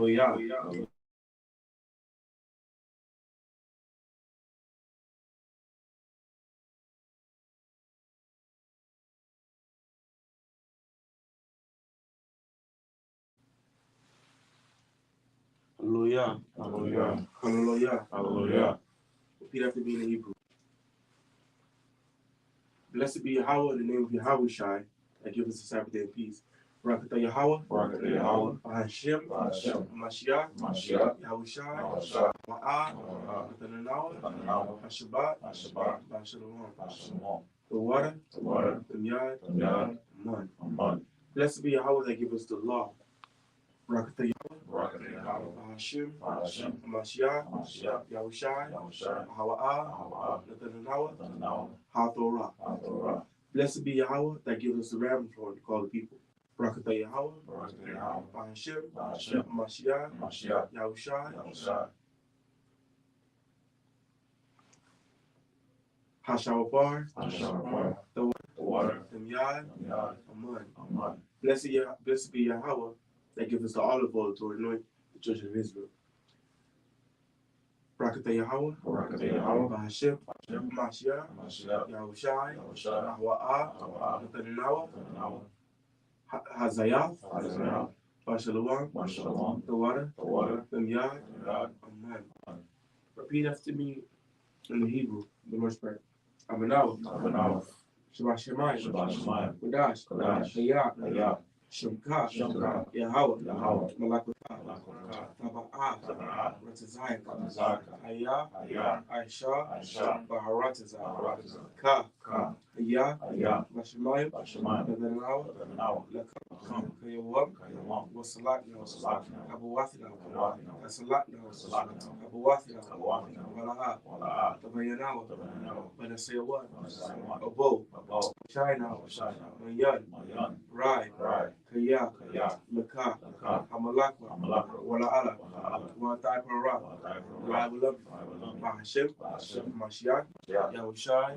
Hallelujah. Hallelujah. Hallelujah. Hallelujah. Hallelujah. Repeat after me in Hebrew. Blessed be Yahweh in the name of Yahweh Shai, that gives us the Sabbath day in peace. Barakatah Yahweh. Barakatah Yahweh. Hashem. Hashem. Mashiach. Mashiach. Yahweh Shai. Shai. Ma'ah. Ma'ah. Nathanael. Hashabbat. Hashabbat. Shalom. Shalom. The water. The water. The yard. Yad. Man. Man. Blessed be Yahweh that gives us the law. Barakatah Yahweh. Barakatah Yahweh. Hashem. Hashem. Mashiach. Mashiach. Yahweh Shai. Shai. Ma'ah. Nathanael. Torah. Torah. Blessed be Yahweh that gives us the ram horn to call the people. Barakatah Yahweh. Barakatah Yahweh. Hashem. Mashiach. Yahweh Shai. Hashawabar. The water. The yard. Yad. Man. Blessed be Yahweh that gives us the olive oil to anoint the children of Israel. Barakatah Yahweh. Barakatah Yahweh. Hashem. Mashiach. Yahweh Shai. Nathanael. Hazayath. Shalom. The water. The yard. Man. Repeat after me in the Hebrew, the Lord's Prayer. Amanaw. Shabbat Shemayim. Kodash. Hayah. Shemka. Yahweh. Malakutah. Taba'ah. Ratazayah. Hayah. Aisha. Baharatazah. Ka. Hayah. Bashemayim. Nathanael. Kayawam. Wasalatna. Abuwathina. Asalatna. Abuwathina. Wala'a. Tabayanawa. Banasayawan. Abo. China. Mayan. Rai. Kaya. Laka. Hamalakwa. Wala'ala. Watai Para. Rai Wulam. Hashem. Mashiach. Yahweh Shai.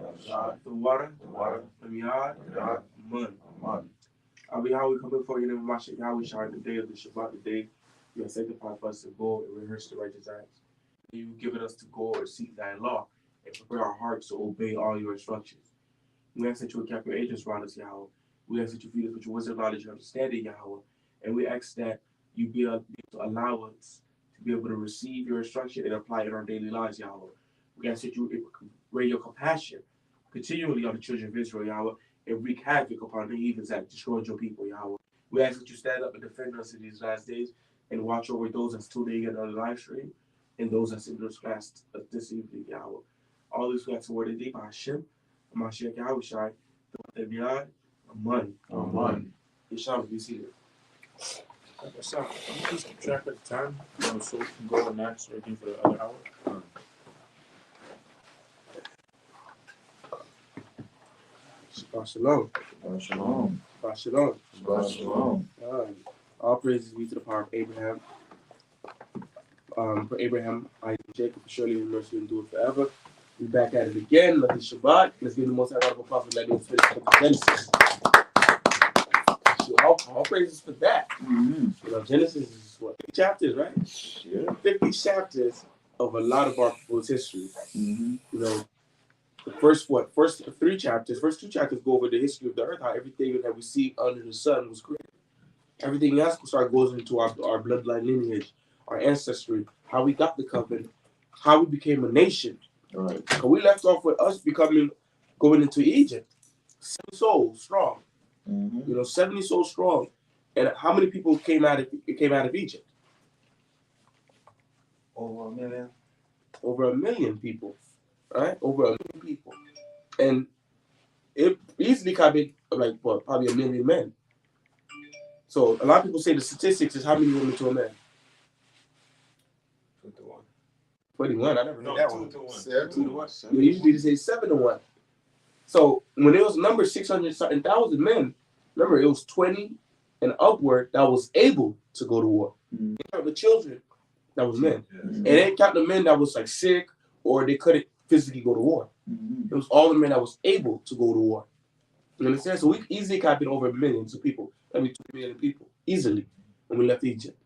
The water. The yard. Man. How we come before you in Mashiach Yahweh Shai, the day of the Shabbat, the day you have sanctified for us to go and rehearse the righteous acts. You have given us to go and seek thy law and prepare our hearts to obey all your instructions. We ask that you would cap your angels around us, Yahweh. We ask that you feed us with your wisdom, knowledge, and understanding, Yahweh. And we ask that you be able to allow us to be able to receive your instruction and apply it in our daily lives, Yahweh. We ask that you raise your compassion continually on the children of Israel, Yahweh, and wreak havoc upon the heathens that destroyed your people, Yahweh. We ask that you stand up and defend us in these last days and watch over those that's tuning in on the live stream and those that's in this fast this evening, Yahweh. All these we ask for the deep Hashem, Mashiach Yahweh Shai, the Yad, Aman. Yeshua, be seated. What's up? I'm gonna just keep track of the time, so we can go and ask everything for the other hour. Shabbat Shalom. Shalom. Shabbat Shalom. Shalom. All praises be to the power of Abraham. For Abraham, Isaac, and Jacob, surely his mercy will endure forever. We're back at it again. Let the Shabbat. Let's give the most high of prophet. Let him finish with the Genesis. All praises for that. Mm-hmm. You know, Genesis is what, 50 chapters, right? Yeah. 50 chapters of a lot of our people's history. Mm-hmm. You know, the first two chapters go over the history of the earth, how everything that we see under the sun was created. Everything else goes into our bloodline lineage, our ancestry, how we got the covenant, how we became a nation. All right. So we left off with us going into Egypt. 70 souls strong. Mm-hmm. You know, 70 souls strong. And how many people came out of Egypt? Over 1 million. Over 1 million people. Right? Over 1 million people. And it easily could be like what, probably 1 million men. So a lot of people say the statistics is how many women to a man? 2-1. 21. I never heard that one. 2-1. You usually just say 7-1. So when it was number 600-something thousand men, remember it was 20 and upward that was able to go to war. Mm-hmm. They count the children that was men, Yes. and they count the men that was like sick or they couldn't physically go to war. Mm-hmm. It was all the men that was able to go to war. You understand? So we easily copied over millions of people. I mean, 2 million people easily when we left Egypt.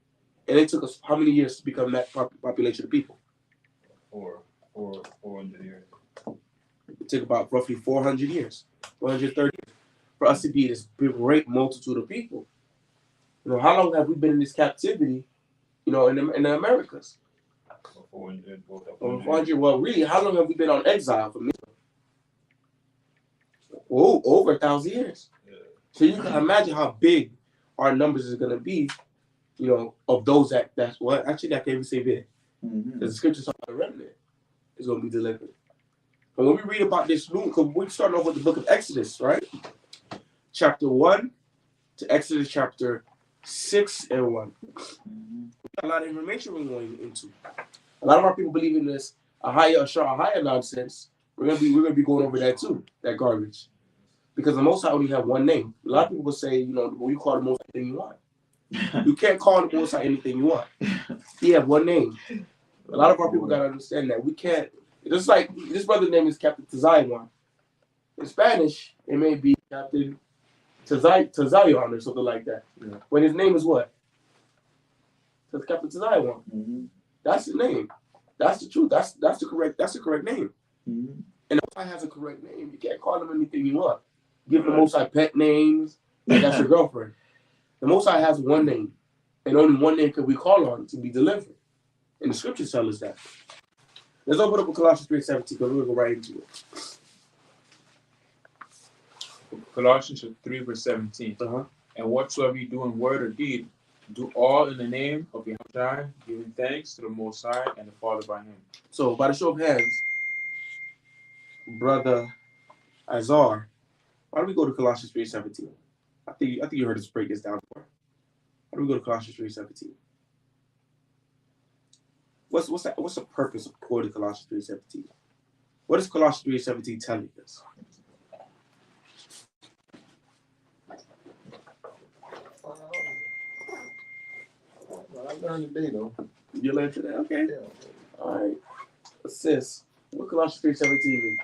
And it took us how many years to become that population of people? 400 years. It took about roughly 400 years, 430 years, for us to be this great multitude of people. You know, how long have we been in this captivity, you know, in the Americas? 400. 400. Well, really, how long have we been on exile from Israel? Oh, over 1,000 years. Yeah. So you can imagine how big our numbers is going to be, you know, of those that's what actually I can't even say big. The scriptures talk about a remnant is going to be delivered. And when we read about this new, because we're starting off with the book of Exodus, right? Chapter 1 to Exodus chapter 6 and 1. A lot of information we're going into. A lot of our people believe in this a higher nonsense. We're gonna be going over that too, that garbage. Because the Most High only have one name. A lot of people will say, you know, well, you call the Most High anything you want. You can't call the Most High anything you want. He have one name. A lot of our people gotta understand that. We can't. Just like this brother's name is Captain Tazayon. In Spanish, it may be Captain Tazayon or something like that. Yeah. When his name is what? It's Captain Tazayon. That's the name. That's the truth. That's the correct name. And the Most High has a correct name. You can't call him anything you want. Give the Most High pet names, like that's your girlfriend. The Most High has one name, and only one name can we call on to be delivered. And the scriptures tell us that. Let's open up with Colossians 3:17 because we're going to go right into it. Colossians 3 verse 17. And whatsoever you do in word or deed, do all in the name of Yahushua, giving thanks to the Most High and the Father by Him. So, by the show of hands, Brother Azar, why don't we go to Colossians 3:17? I think you heard us break this down before. Why don't we go to Colossians 3:17? What's the purpose of quoting Colossians 3:17? What is Colossians 3:17 telling us? Well, I learned today, though. You learned today? Okay. Yeah. All right. Assist. What Colossians 3:17 mean?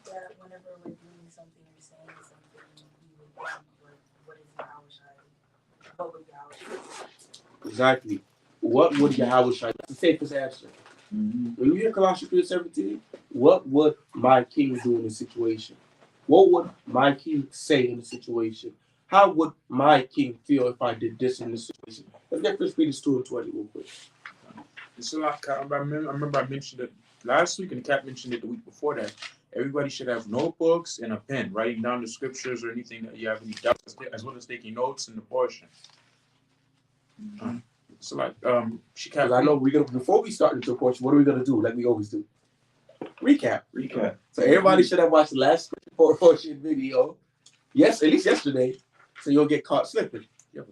That whenever we're doing something or saying something, we would what is Yahushua? What would Yahushua say? Exactly. What would Yahushua? That's the safest answer. When you hear Colossians 3:17, what would my king do in this situation? What would my king say in the situation? How would my king feel if I did this in this situation? Let's get 1 Peter 2:20 real quick. So I remember I mentioned it last week, and the Cap mentioned it the week before that. Everybody should have notebooks and a pen, writing down the scriptures or anything that you have any doubts, as well as taking notes in the portion. So like, because I know we're gonna before we start into a portion, what are we gonna do? Like we always do. Recap. So everybody should have watched the last portion video. Yes, at least yesterday, so you'll get caught slipping. Yeah,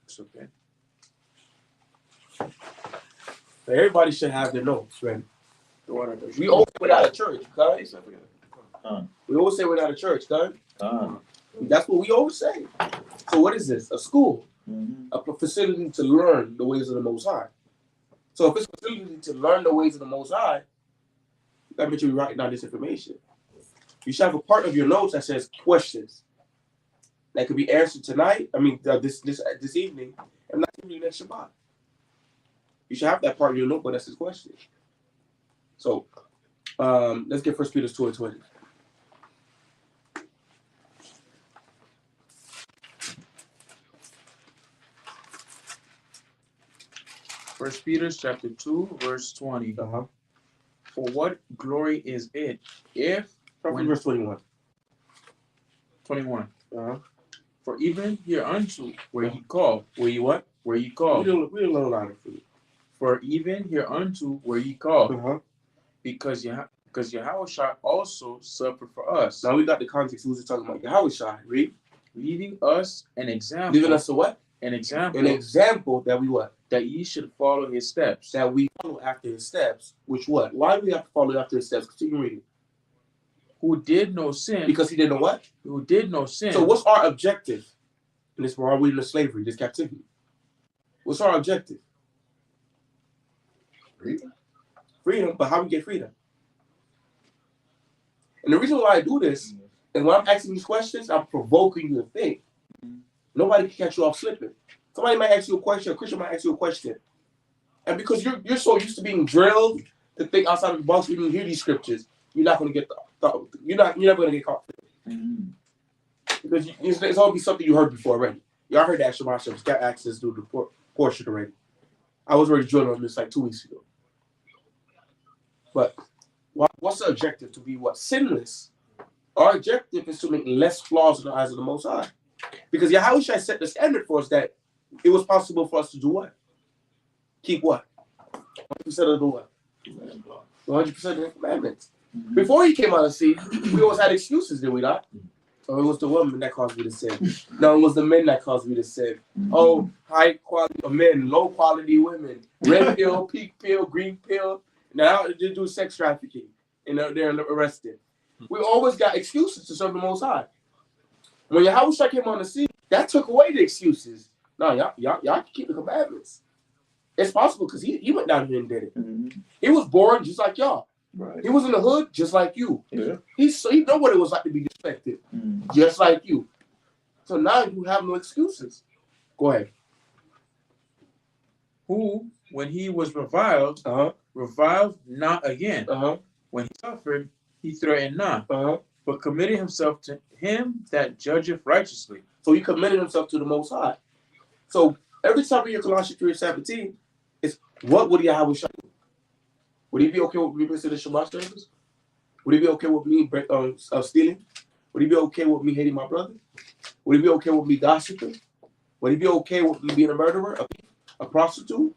it's okay. So everybody should have their notes ready. We always say without a church, guys. We always say without a church, guys. That's what we always say. So what is this? A school, a facility to learn the ways of the Most High. So if it's a facility to learn the ways of the Most High, that means you're writing down this information. You should have a part of your notes that says questions that could be answered tonight. I mean, this evening, and not even next Shabbat. You should have that part of your notebook that says questions. So let's get 1 Peter 2:20. First Peter chapter 2 verse 20. For what glory is it if Probably verse 21. 21. For even hereunto where ye call, where you what? Where ye call. We did a little louder for you. For even hereunto where ye call, because Yahushua also suffered for us. Now we got the context. Who's talking about? Yahushua, read. Leaving us an example. Leaving us a what? An example. An example that we what? That ye should follow his steps. That we follow after his steps. Which what? Why do we have to follow after his steps? Continue reading. Who did no sin. Because he didn't know what? Who did no sin. So what's our objective in this world? We're in this slavery, this captivity. What's our objective? Freedom. Freedom, but how we get freedom? And the reason why I do this is when I'm asking these questions, I'm provoking you to think. Nobody can catch you off slipping. Somebody might ask you a question. A Christian might ask you a question, and because you're so used to being drilled to think outside of the box, when you hear these scriptures, you're not going to get you're never going to get caught. Because it's always something you heard before already. Y'all heard that Shabbat Shabbat got access to the portion already. I was already drilling on this like 2 weeks ago. But what's the objective? To be what? Sinless. Our objective is to make less flaws in the eyes of the Most High. Because Yahushua set the standard for us that it was possible for us to do what? Keep what? 100% of the what? 100% of the commandments. Before he came out of the sea, we always had excuses, did we not? Oh, it was the woman that caused me to sin. No, it was the men that caused me to sin. Oh, high quality men, low quality women, red pill, pink pill, green pill. Now they do sex trafficking and they're arrested. We always got excuses to serve the Most High. When Yahushua came on the scene, that took away the excuses. No, y'all can keep the commandments. It's possible because he went down here and did it. He was born just like y'all. Right. He was in the hood just like you. Yeah. He know what it was like to be respected, just like you. So now you have no excuses. Go ahead. Who, when he was reviled, reviled not again. When he suffered, he threatened not, but committed himself to him that judgeth righteously. So he committed himself to the Most High. So every time we hear Colossians 3:17, it's what would Yahweh show? Would he be okay with me missing the Shabbat service? Would he be okay with me stealing? Would he be okay with me hating my brother? Would he be okay with me gossiping? Would he be okay with me being a murderer, a prostitute?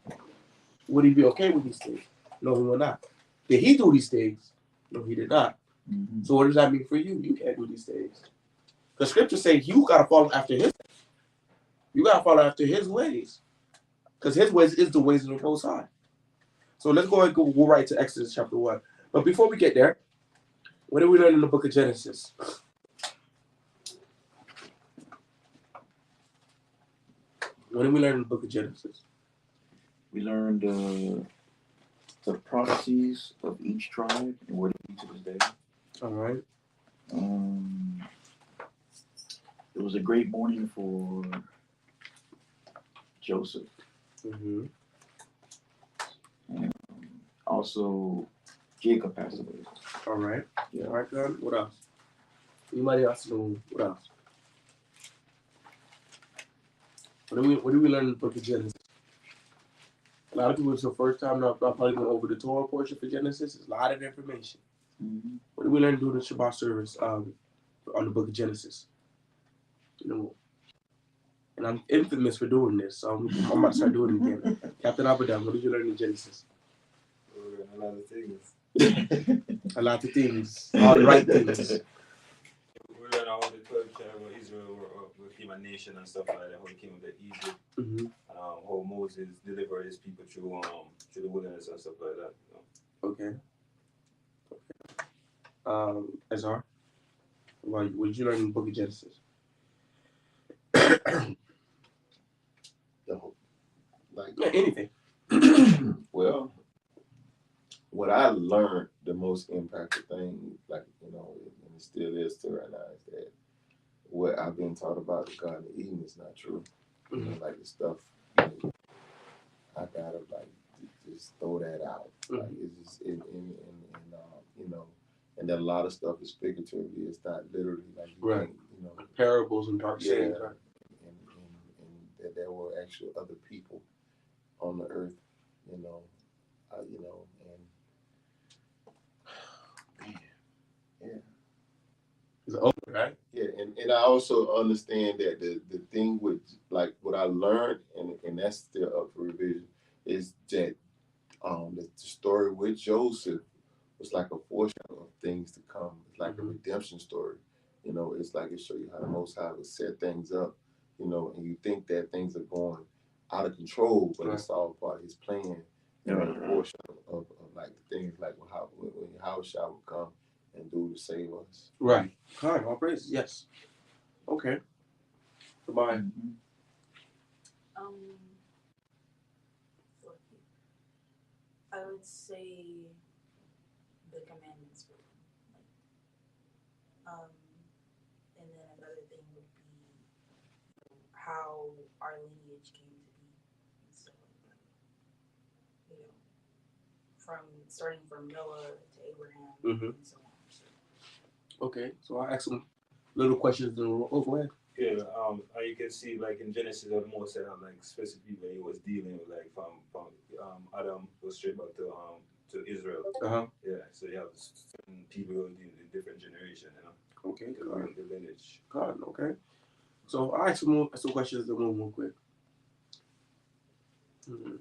Would he be okay with these things? No, he will not. Did he do these things? No, he did not. So what does that mean for you? You can't do these things. The scripture says you got to follow after his. You got to follow after his ways. Because his ways is the ways of the Most High. So let's go ahead and go right to Exodus chapter 1. But before we get there, what did we learn in the book of Genesis? What did we learn in the book of Genesis? We learned the prophecies of each tribe and what it means to this day. All right. It was a great morning for Joseph. And also, Jacob passed away. All right. Yeah. All right, God. What else? Anybody else know what else? What do we learn in the book of Genesis? A lot of people, it's the first time I'm probably going over the Torah portion for Genesis. It's a lot of information. What do we learn during the Shabbat service on the book of Genesis? You know, and I'm infamous for doing this, so I'm about to start doing it again. Captain Abaddon, what did you learn in Genesis? A lot of things. A lot of things. All the right things. We learn how the 12 tribes of Israel became a nation and stuff like that, how they came out of Egypt, how Moses delivered his people through the wilderness and stuff like that. Okay. Azar, what did you learn in the book of Genesis? Yeah, anything. Well, what I learned, the most impactful thing, like, you know, and it still is still right now, is that what I've been taught about the Garden of Eden is not true. You know, like the stuff, you know, I gotta like just throw that out. Like it's just you know, and then a lot of stuff is figuratively. It's not literally like you Right. think, you know, Parables and dark sayings. yeah, and that there were actually other people on the earth, you know, and yeah. It's over, right? Yeah, and I also understand that the thing with like what I learned, and that's still up for revision, is that the story with Joseph was like a foreshadow of things to come. It's like a redemption story. You know, it's like it shows you how the Most High would set things up, you know, and you think that things are going out of control, but it's all part of his plan. And a foreshadow of like things like when Yahushua would come and do to save us. Right. All praises. Yes. Okay. Goodbye. I would say the commandments for them. And then another thing would be how our lineage came to be and stuff like that. You know, from starting from Noah to Abraham Mhm. and so on. So, Okay, so I'll ask some little questions. Oh, go ahead. Yeah, you can see like in Genesis, the Most have like specific when he was dealing with like from Adam was straight back to Israel. Uh-huh. Yeah, so you have certain people in different generation, you know, Okay, to God. the lineage. God, okay. So I'll ask some questions and move real quick. Hmm.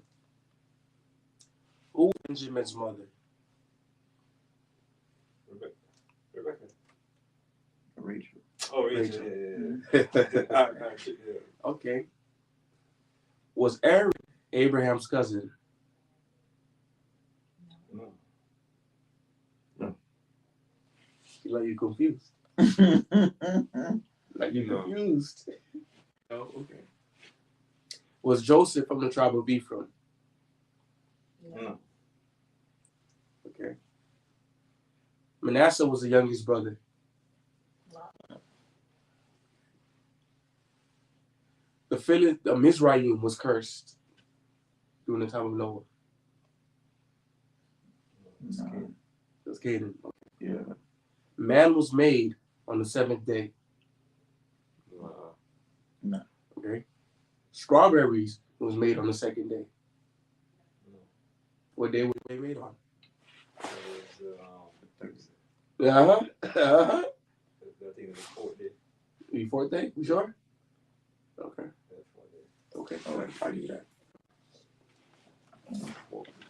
Who was Benjamin's mother? Rebecca. Rachel. Oh, Rachel. Rachel. Yeah. Okay. Was Aaron Abraham's cousin? No. Like you confused. Like you No. confused. Oh, okay. Was Joseph from the tribe of Ephraim? No. Okay. Manasseh was the youngest brother. The Mizraim was cursed during the time of Noah. No. It was Canaan. Okay. Yeah. Man was made on the seventh day. No. Okay. Strawberries was made on the second day. What day were they made on? Thursday. Uh-huh. I think it was the 4th day. The fourth day? You sure? Okay. Yeah, 4th day. Okay. All right. I'll give you that.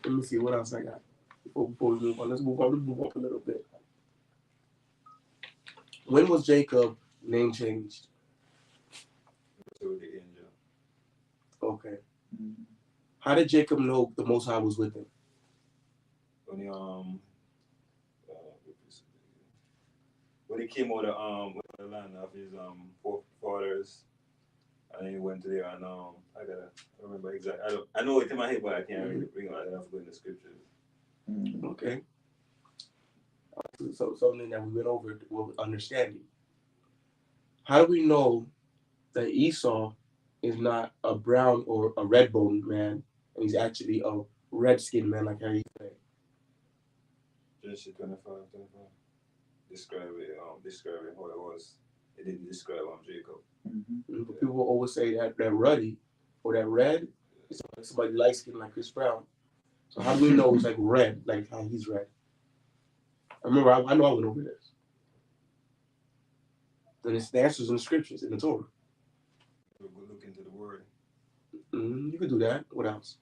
Let me see what else I got. Before we move on. Let's move up a little bit. When was Jacob name changed? To the angel. Okay. Mm-hmm. How did Jacob know the Most High was with him? When he came out of the land of his forefathers, and he went to there and I remember exactly. I know it in my head, but I can't really bring it. I have to go in the scriptures. Mm-hmm. Okay. So something that we went over with understanding. How do we know that Esau is not a brown or a red boned man, and he's actually a red skinned man, like how you say? Genesis 25. Describing how it was. It didn't describe Jacob. Mm-hmm. But people always say that ruddy or that red is like somebody light skinned like Chris Brown. So how do we know it's like red, like how he's red? I remember, I know I went over this. And it's the answers in the scriptures, in the Torah. We'll go look into the word. You could do that. What else?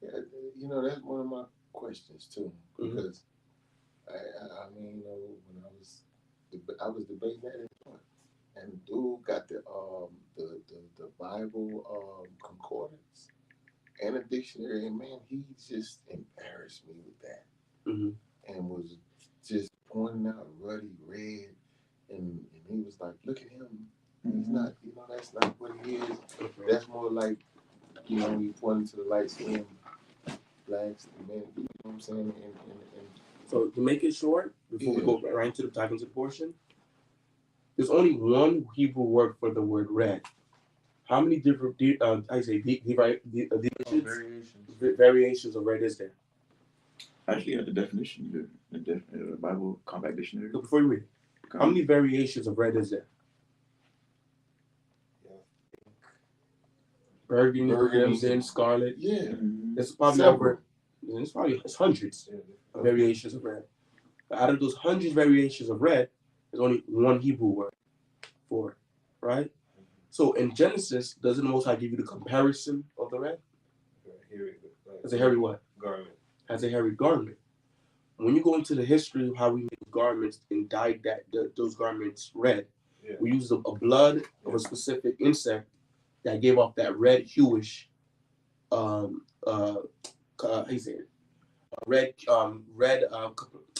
Yeah, you know, that's one of my questions too, because I mean, you know, when I was debating that in court, and dude got the Bible concordance and a dictionary, and man, he just embarrassed me with that, and was just pointing out ruddy red, and he was like, "Look at him, he's not, you know, that's not what he is. That's more like, you know, he pointing to the light skin blacks, men, you know what I'm saying?" And So to make it short, before we go right into the dive into the portion, there's only one Hebrew word for the word red. How many different variations of red is there? Actually, at the definition, the Bible Compact Dictionary. So before you read, how many variations of red is there? Burgundy, crimson, scarlet. Yeah, It's probably over. It's hundreds of variations of red. But out of those hundreds variations of red, there's only one Hebrew word for it, right? So in Genesis, doesn't the Most High give you the comparison of the red? As a hairy what? Garment. As a hairy garment. When you go into the history of how we made garments and dyed those garments red, we used a blood of a specific insect that gave off that red hueish, how you say it?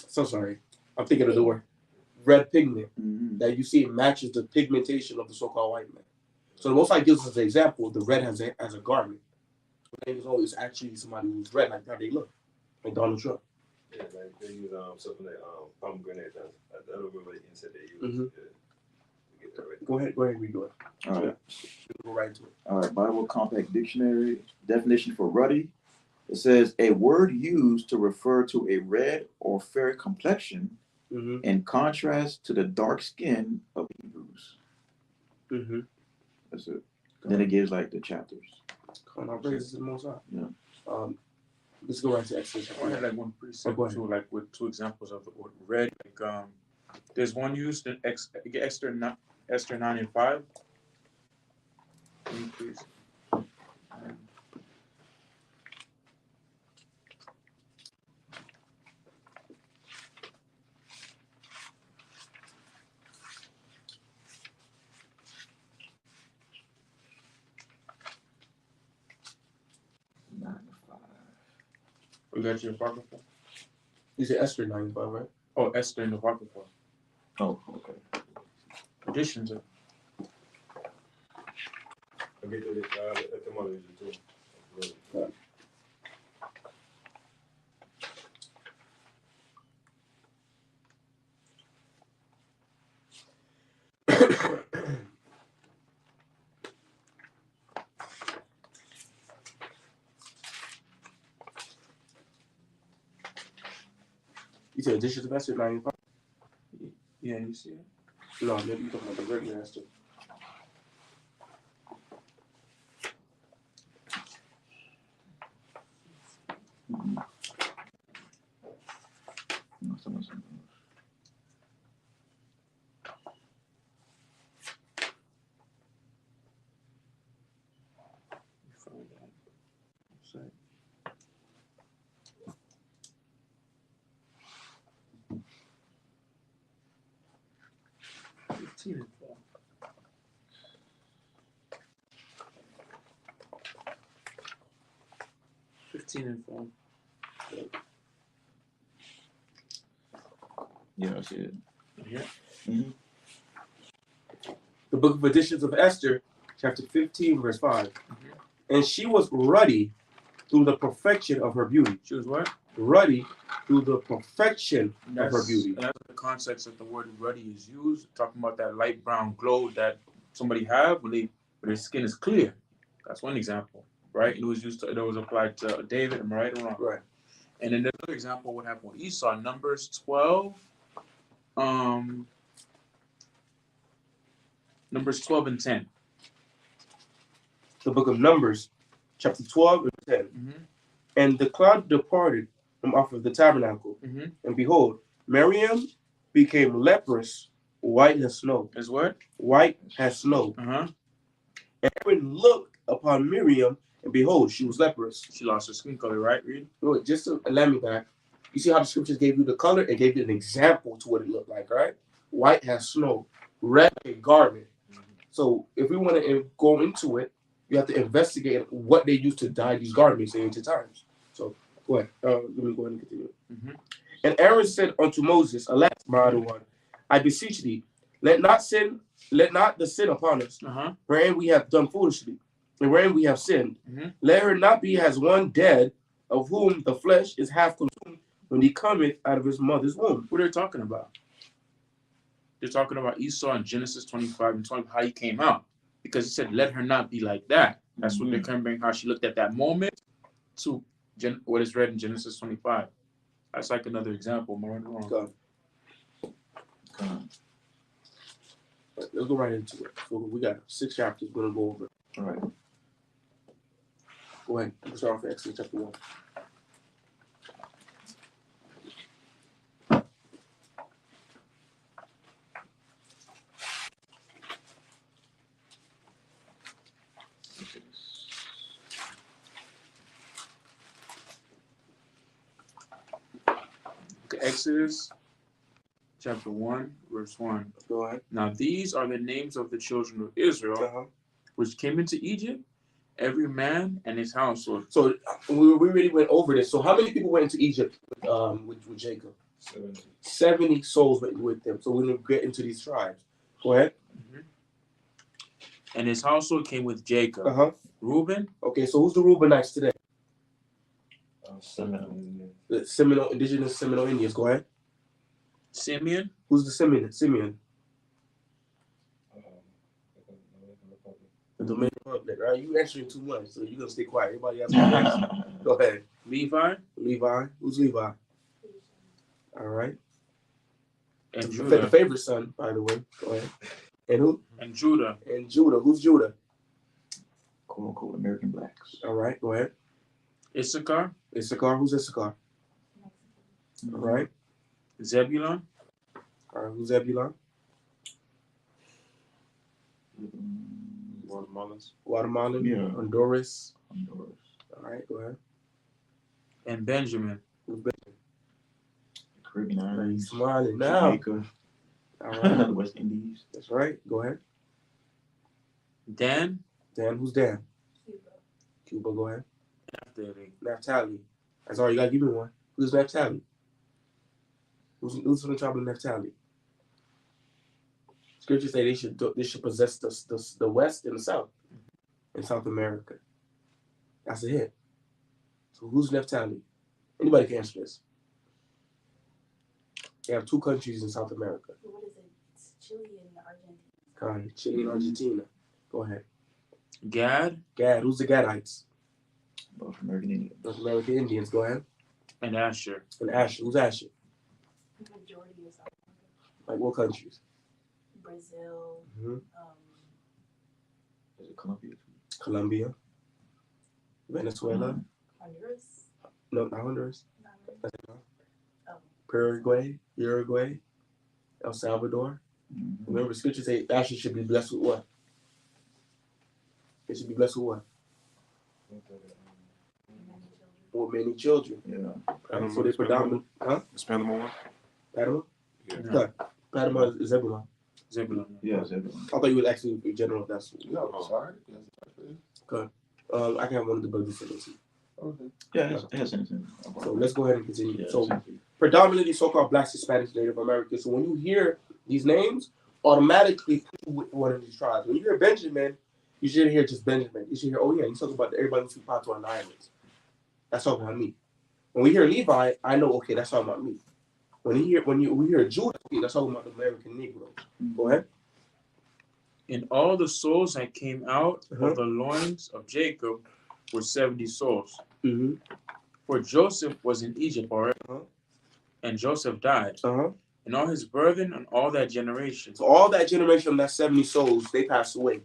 So sorry, I'm thinking of the word red pigment that you see. It matches the pigmentation of the so-called white man. So the Most High gives us an example of the red as a garment. It's actually somebody who's red, like how they look, like Donald Trump. Yeah, like they use something like pomegranate. I don't remember the insect they use. Go ahead, redo it. All right. We'll go right into it. All right. Bible Compact Dictionary definition for ruddy. It says a word used to refer to a red or fair complexion in contrast to the dark skin of Hebrews. That's it. Then it gives like the chapters. Come on, praise the Most High. Yeah. Let's go right to Exodus. I had like one pretty simple too, like with two examples of the word red. Like there's one used in Esther 9:5. Can you please? We got your apocrypha? You said Esther 9:5, right? Oh, Esther in the apocrypha. Oh, okay. Traditions. I get to the etymology too. You said editions of Esther 9:5? Yeah, you see it? No, maybe you're talking about the regular Esther. You found that. Say. Fifteen and 4. Yeah, I see it. Yeah. The book of editions of Esther, chapter 15, verse 5. And she was ruddy through the perfection of her beauty. She was what? Ruddy through the perfection of her beauty. And that's the context that the word ruddy is used, talking about that light brown glow that somebody have when their skin is clear. That's one example, right? It was applied to David. Am I right or wrong? Right. And then another example, what happened with Esau, Numbers 12. Numbers 12 and 10. The book of Numbers, chapter 12 and 10. And the cloud departed from off of the tabernacle. And behold, Miriam became leprous, white as snow. As what? White as snow. And Aaron looked upon Miriam, and behold, she was leprous. She lost her skin color, right? Read. Wait, just to let me back. You see how the scriptures gave you the color and gave you an example to what it looked like, right? White as snow, red a garment. So if we want to go into it, you have to investigate what they used to dye these garments in ancient times. So go ahead. Let me go ahead and continue. And Aaron said unto Moses, alas, my other one, I beseech thee, let not the sin upon us, wherein we have done foolishly, and wherein we have sinned. Let her not be as one dead, of whom the flesh is half consumed when he cometh out of his mother's womb. What are they talking about? They're talking about Esau in Genesis 25 and 20, how he came out. Because he said, let her not be like that. That's what they're comparing, how she looked at that moment to what is read in Genesis 25. That's like another example. More and wrong. Let's go right into it. So we got 6 chapters. We're going to go over it. All right. Go ahead. We'll start off with Exodus chapter 1. Exodus chapter 1, verse 1. Go ahead. Now these are the names of the children of Israel, which came into Egypt, every man and his household. So we already went over this. So how many people went into Egypt with Jacob? 70 souls went with them. So we're going to get into these tribes. Go ahead. And his household came with Jacob. Reuben. Okay, so who's the Reubenites today? Seminole. The Seminole, indigenous Seminole Indians. Go ahead. Simeon. Who's the Simeon? The Dominican Republic, right? You answering too much, so you're gonna stay quiet. Everybody else can answer. Go ahead. Levi Levi. Who's Levi? All right. and The Judah. favorite son, by the way. Go ahead. And who? And Judah. And Judah. Who's Judah? Quote unquote American blacks. All right. Go ahead. Issachar. Issachar. Who's Issachar? All right. Zebulun. All right. Who's Zebulun? Guatemalan. Yeah. Honduras. Honduras. All right. Go ahead. And Benjamin. Who's Benjamin? Caribbean Islands. Smiling now. Jamaica. All right. The West Indies. That's right. Go ahead. Dan. Dan. Who's Dan? Cuba. Cuba. Go ahead. Naphtali. Naphtali. That's all you got. Give me one. Who's Naphtali? Who's from the tribe of Naphtali? Scriptures say they should possess the West and the South in South America. That's a hit. So who's Naphtali? Anybody can answer this. They have 2 countries in South America. What is it? It's Chile and Argentina. Chile and Argentina. Go ahead. Gad. Gad. Who's the Gadites? North American Indians. North American Indians. Go ahead. And Asher. And Asher. Who's Asher? Majority of South America. Like what countries? Brazil. Mm-hmm. Is it Colombia? Colombia. Venezuela. Honduras. No, not Honduras. Not really. Uruguay, El Salvador. Mm-hmm. Remember, scriptures say Asher should be blessed with what? It should be blessed with what? With many children. Yeah. Right? So they predominantly, huh? Is Panama one? Panama? Yeah. No. Panama is Zebulon. Zebulun. Yes, everyone. I thought you would actually in general. That's No, sorry. I can have one of the brothers say this. Okay. Yeah, it has anything. So let's go ahead and continue. Yeah, So exactly. predominantly so-called Blacks, Hispanics, Native Americans. So when you hear these names, automatically put with one of these tribes. When you hear Benjamin, you shouldn't hear just Benjamin. You should hear, oh yeah, he's talking about everybody who's from Patu and the Islands. That's talking about me. When we hear Levi, I know, okay, that's talking about me. When we hear Judah, okay, that's talking about the American Negroes. Go ahead. And all the souls that came out Uh-huh. of the loins of Jacob were 70 souls. Mm-hmm. For Joseph was in Egypt already, Uh-huh. and Joseph died, Uh-huh. and all his brethren and all that generation. So all that generation of that 70 souls, they passed away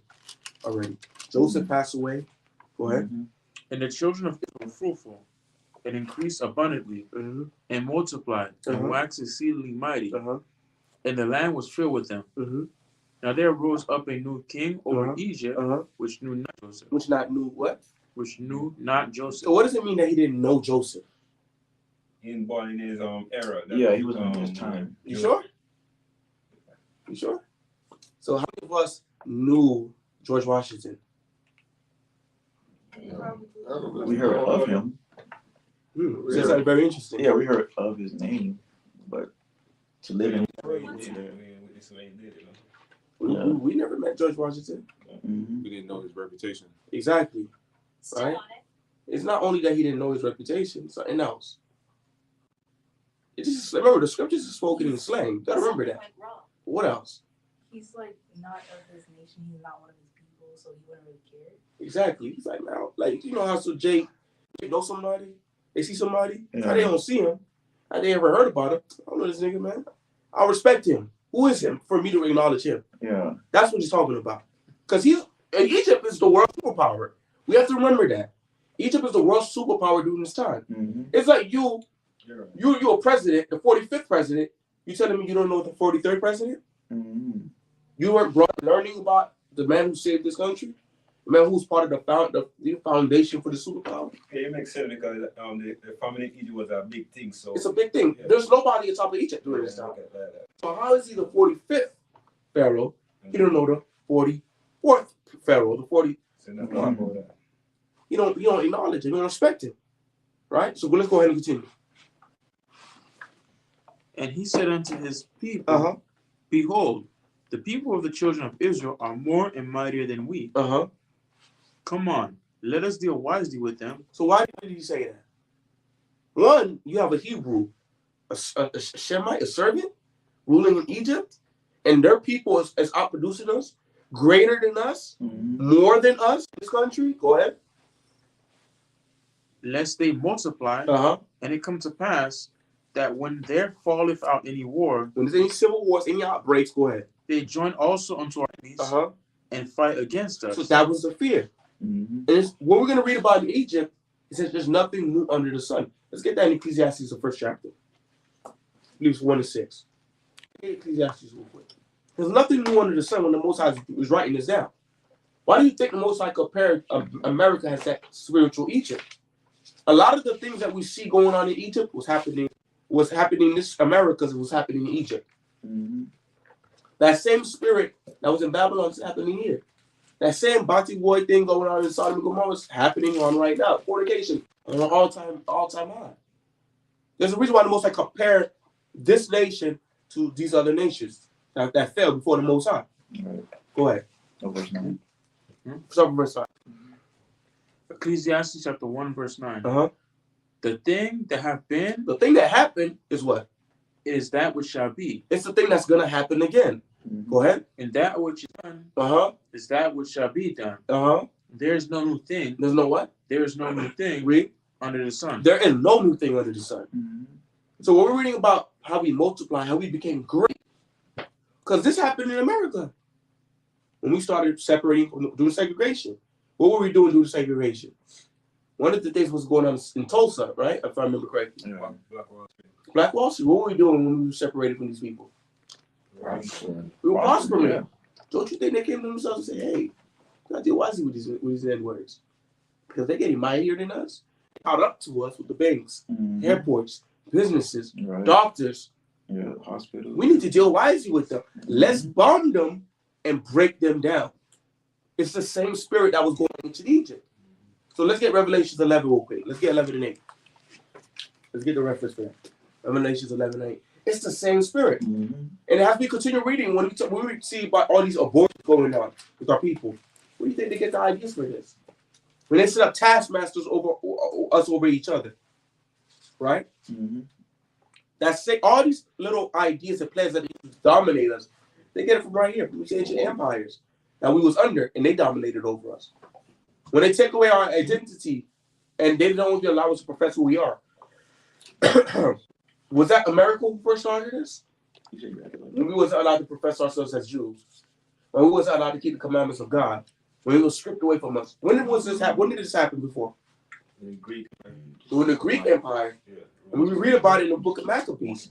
already. Joseph passed away. Go ahead. Mhm. And the children of Israel were fruitful, and increased abundantly, Mm-hmm. and multiplied, and Uh-huh. waxed exceedingly mighty, Uh-huh. and the land was filled with them. Mm-hmm. Now there arose up a new king over Uh-huh. Egypt, Uh-huh. which knew not Joseph. Which not knew what? Which knew not Joseph. So what does it mean that he didn't know Joseph? He was born in his era. Yeah, he was in his time. You sure? You sure? So how many of us knew George Washington? We heard of him. That's like very interesting. Yeah, we heard of his name, but to live in. We never met George Washington. Mhm. We didn't know his reputation. Exactly. Right? It's not only that he didn't know his reputation, something else. It just remember the scriptures are spoken in slang. You gotta remember that. Like Rob. What else? He's like not of his nation. He's not one of his people, so he wouldn't really care. Exactly. He's like now, like you know how so Jake know somebody, they see somebody, Yeah. how they don't see him, how they ever heard about him. I don't know this nigga, man. I respect him. Who is him for me to acknowledge him? Yeah. That's what he's talking about. Because Egypt is the world superpower. We have to remember that. Egypt is the world superpower during this time. Mhm. It's like you're a president, the 45th president. You telling me you don't know the 43rd president? Mhm. You weren't brought learning about the man who saved this country, the man who's part of the foundation for the superpower. Okay, it makes sense because the family in Egypt was a big thing. So It's a big thing. Yeah. There's nobody on top of Egypt during this time. So how is he the 45th pharaoh? He don't know the 44th pharaoh. The 40. You don't acknowledge him. You don't respect him. Right. So let's go ahead and continue. And he said unto his people, Uh huh. Behold, the people of the children of Israel are more and mightier than we. Uh huh. Come on, let us deal wisely with them. So why did he say that? One, you have a Hebrew, a Shemite, a servant, ruling in Egypt, and their people is outproducing us. greater than us, more than us in this country. Go ahead. Lest they multiply, Uh-huh. and it come to pass that when there falleth out any war, When there's any civil wars, any outbreaks, go ahead. they join also unto our enemies Uh-huh. and fight against us. So that was the fear. And it's, what we're going to read about in Egypt, it says there's nothing new under the sun. Let's get that in Ecclesiastes, the first chapter. Leaves 1-6. Ecclesiastes real quick. There's nothing new under the sun when the Most High was writing this down. Why do you think the Most High compared America has that spiritual Egypt? A lot of the things that we see going on in Egypt was happening in this America, it was happening in Egypt. That same spirit that was in Babylon is happening here. That same Bati boy thing going on in Sodom and Gomorrah is happening on right now. Fornication on an all-time high. There's a reason why the Most High compared this nation to these other nations that fell before the Most High. Right. Go ahead. Verse 9. Start from verse 5. Ecclesiastes chapter 1 verse 9. Uh-huh. The thing that have been, The thing that happened is what? it is that which shall be, It's the thing that's going to happen again. Go ahead. and that which is done Uh-huh. is that which shall be done. Uh-huh. There is no new thing. There's no what? There is no new thing Read. under the sun. There is no new thing under the sun. So when we're reading about how we multiply, how we became great, because this happened in America. When we started separating from doing segregation. What were we doing due to segregation? One of the things was going on in Tulsa, right? If I remember correctly. Yeah. Black Wall Street. What were we doing when we were separated from these people? We were prospering. Yeah. Don't you think they came to themselves and said, hey, we gotta deal wisely with these N-words? Because they're getting mightier than us. Caught up to us with the banks, airports, businesses, Right. doctors. Yeah. Hospital. We need to deal wisely with them. Let's bomb them and break them down. It's the same spirit that was going into Egypt. So let's get Revelations 11 real quick. Let's get 11 and 8. Let's get the reference for that. Revelations 11 and 8. It's the same spirit. And as we continue reading, when we see about all these abortions going on with our people, where do you think they get the ideas for this? When they set up taskmasters over each other, right? That's all these little ideas and plans that dominate us. They get it from right here, from these ancient empires that we was under, and they dominated over us. When they take away our identity, and they don't even allow us to profess who we are. Was that America who first started this? When we wasn't allowed to profess ourselves as Jews, when we wasn't allowed to keep the commandments of God, when it was stripped away from us. When did this happen before? During the Greek Empire. And we read about it in the book of Maccabees.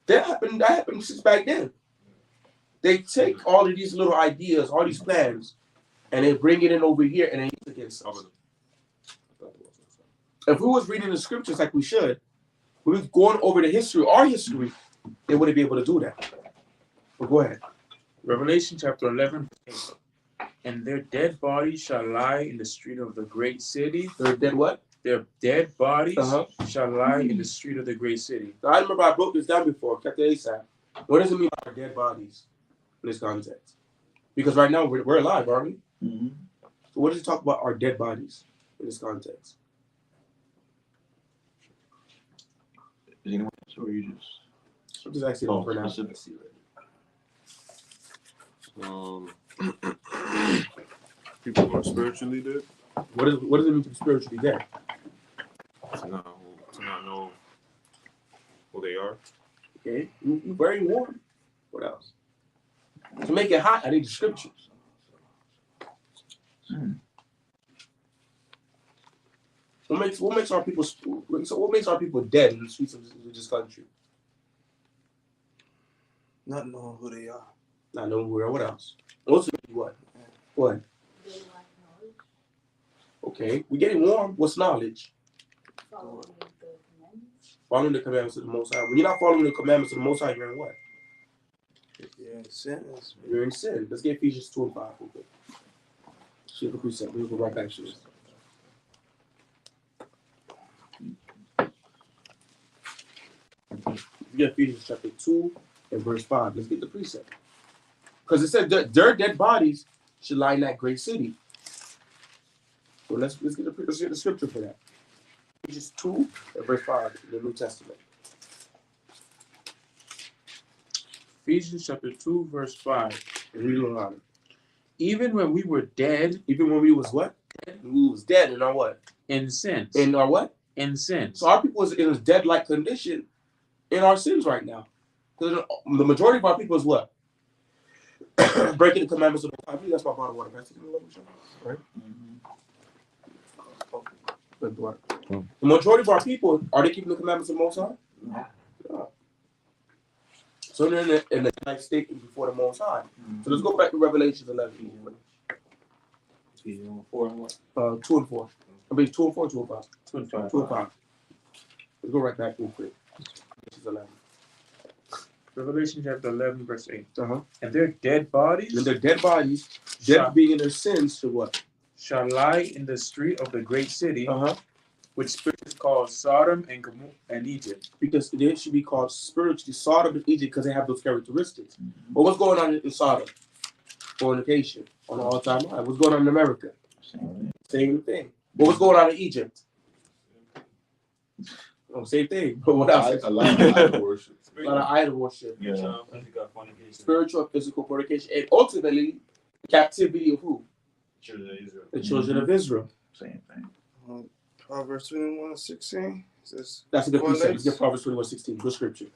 That happened since back then. They take all of these little ideas, all these plans, and they bring it in over here and they use it against us. If we was reading the scriptures like we should, we was going over the history, our history, they wouldn't be able to do that. But go ahead. Revelation chapter 11. And their dead bodies shall lie in the street of the great city. Their dead what? Their dead bodies shall lie in the street of the great city. Now, I remember I broke this down before. Kept the ASAP. What does it mean by our dead bodies in this context? Because right now we're alive, aren't we? So what does it talk about our dead bodies in this context? Is anyone else, or you just? I'm just asking for now. People who are spiritually dead. What does it mean to be spiritually dead? To not know who they are. Okay, you very warm. What else? To make it hot, I need the scriptures. What makes our people dead in the streets of this country? Not knowing who they are. Not knowing who they are. What else? Also, what? What? They lack knowledge. Okay, we're getting warm. What's knowledge? Following the commandments. Following the commandments of the Most High. When you're not following the commandments of the Most High, you're in what? Yeah, sentence. You're in sin. Let's get Ephesians 2 and 5 real quick. See the precept. We'll go right back to this. We get Ephesians chapter 2 and verse 5. Let's get the precept. Because it said their dead bodies should lie in that great city. So let's get the scripture for that. Ephesians 2 and verse 5 in the New Testament. Ephesians chapter 2 verse 5. Read it aloud. even when we were dead Even when we was what? We was dead in our what? in sins. In our what? In sins. So our people is in a dead-like condition in our sins right now. Because the majority of our people is what? Breaking the commandments of the Most High. I believe that's my bottle of water. Right? The majority of our people, are they keeping the commandments of the Most High? No. So they're in the nice state before the Most High. So let's go back to Revelation 11. 4 and what? 2 and 4. I mean 2 and 4, 2 and 5. 2 and 5. 2 and 5. Let's go right back real quick. Revelation 11. Revelation chapter 11, verse 8. Uh-huh. And their dead bodies, And their dead bodies, dead being in their sins, to what? shall lie in the street of the great city, Uh-huh. which spirits called Sodom and Gomorrah and Egypt. Because they should be called spiritually Sodom and Egypt because they have those characteristics. But what's going on in Sodom? Fornication on an all-time high. What's going on in America? Same thing. But what's going on in Egypt? Oh, same thing. But what else? A lot of idol worship. A lot of idol worship. Yeah. Spiritual and physical fornication. And ultimately, captivity of who? Children of Israel. The children of Israel. Same thing. Proverbs 21:16 says, That's a good precept. correlates. Let's get Proverbs 21:16. Good scripture.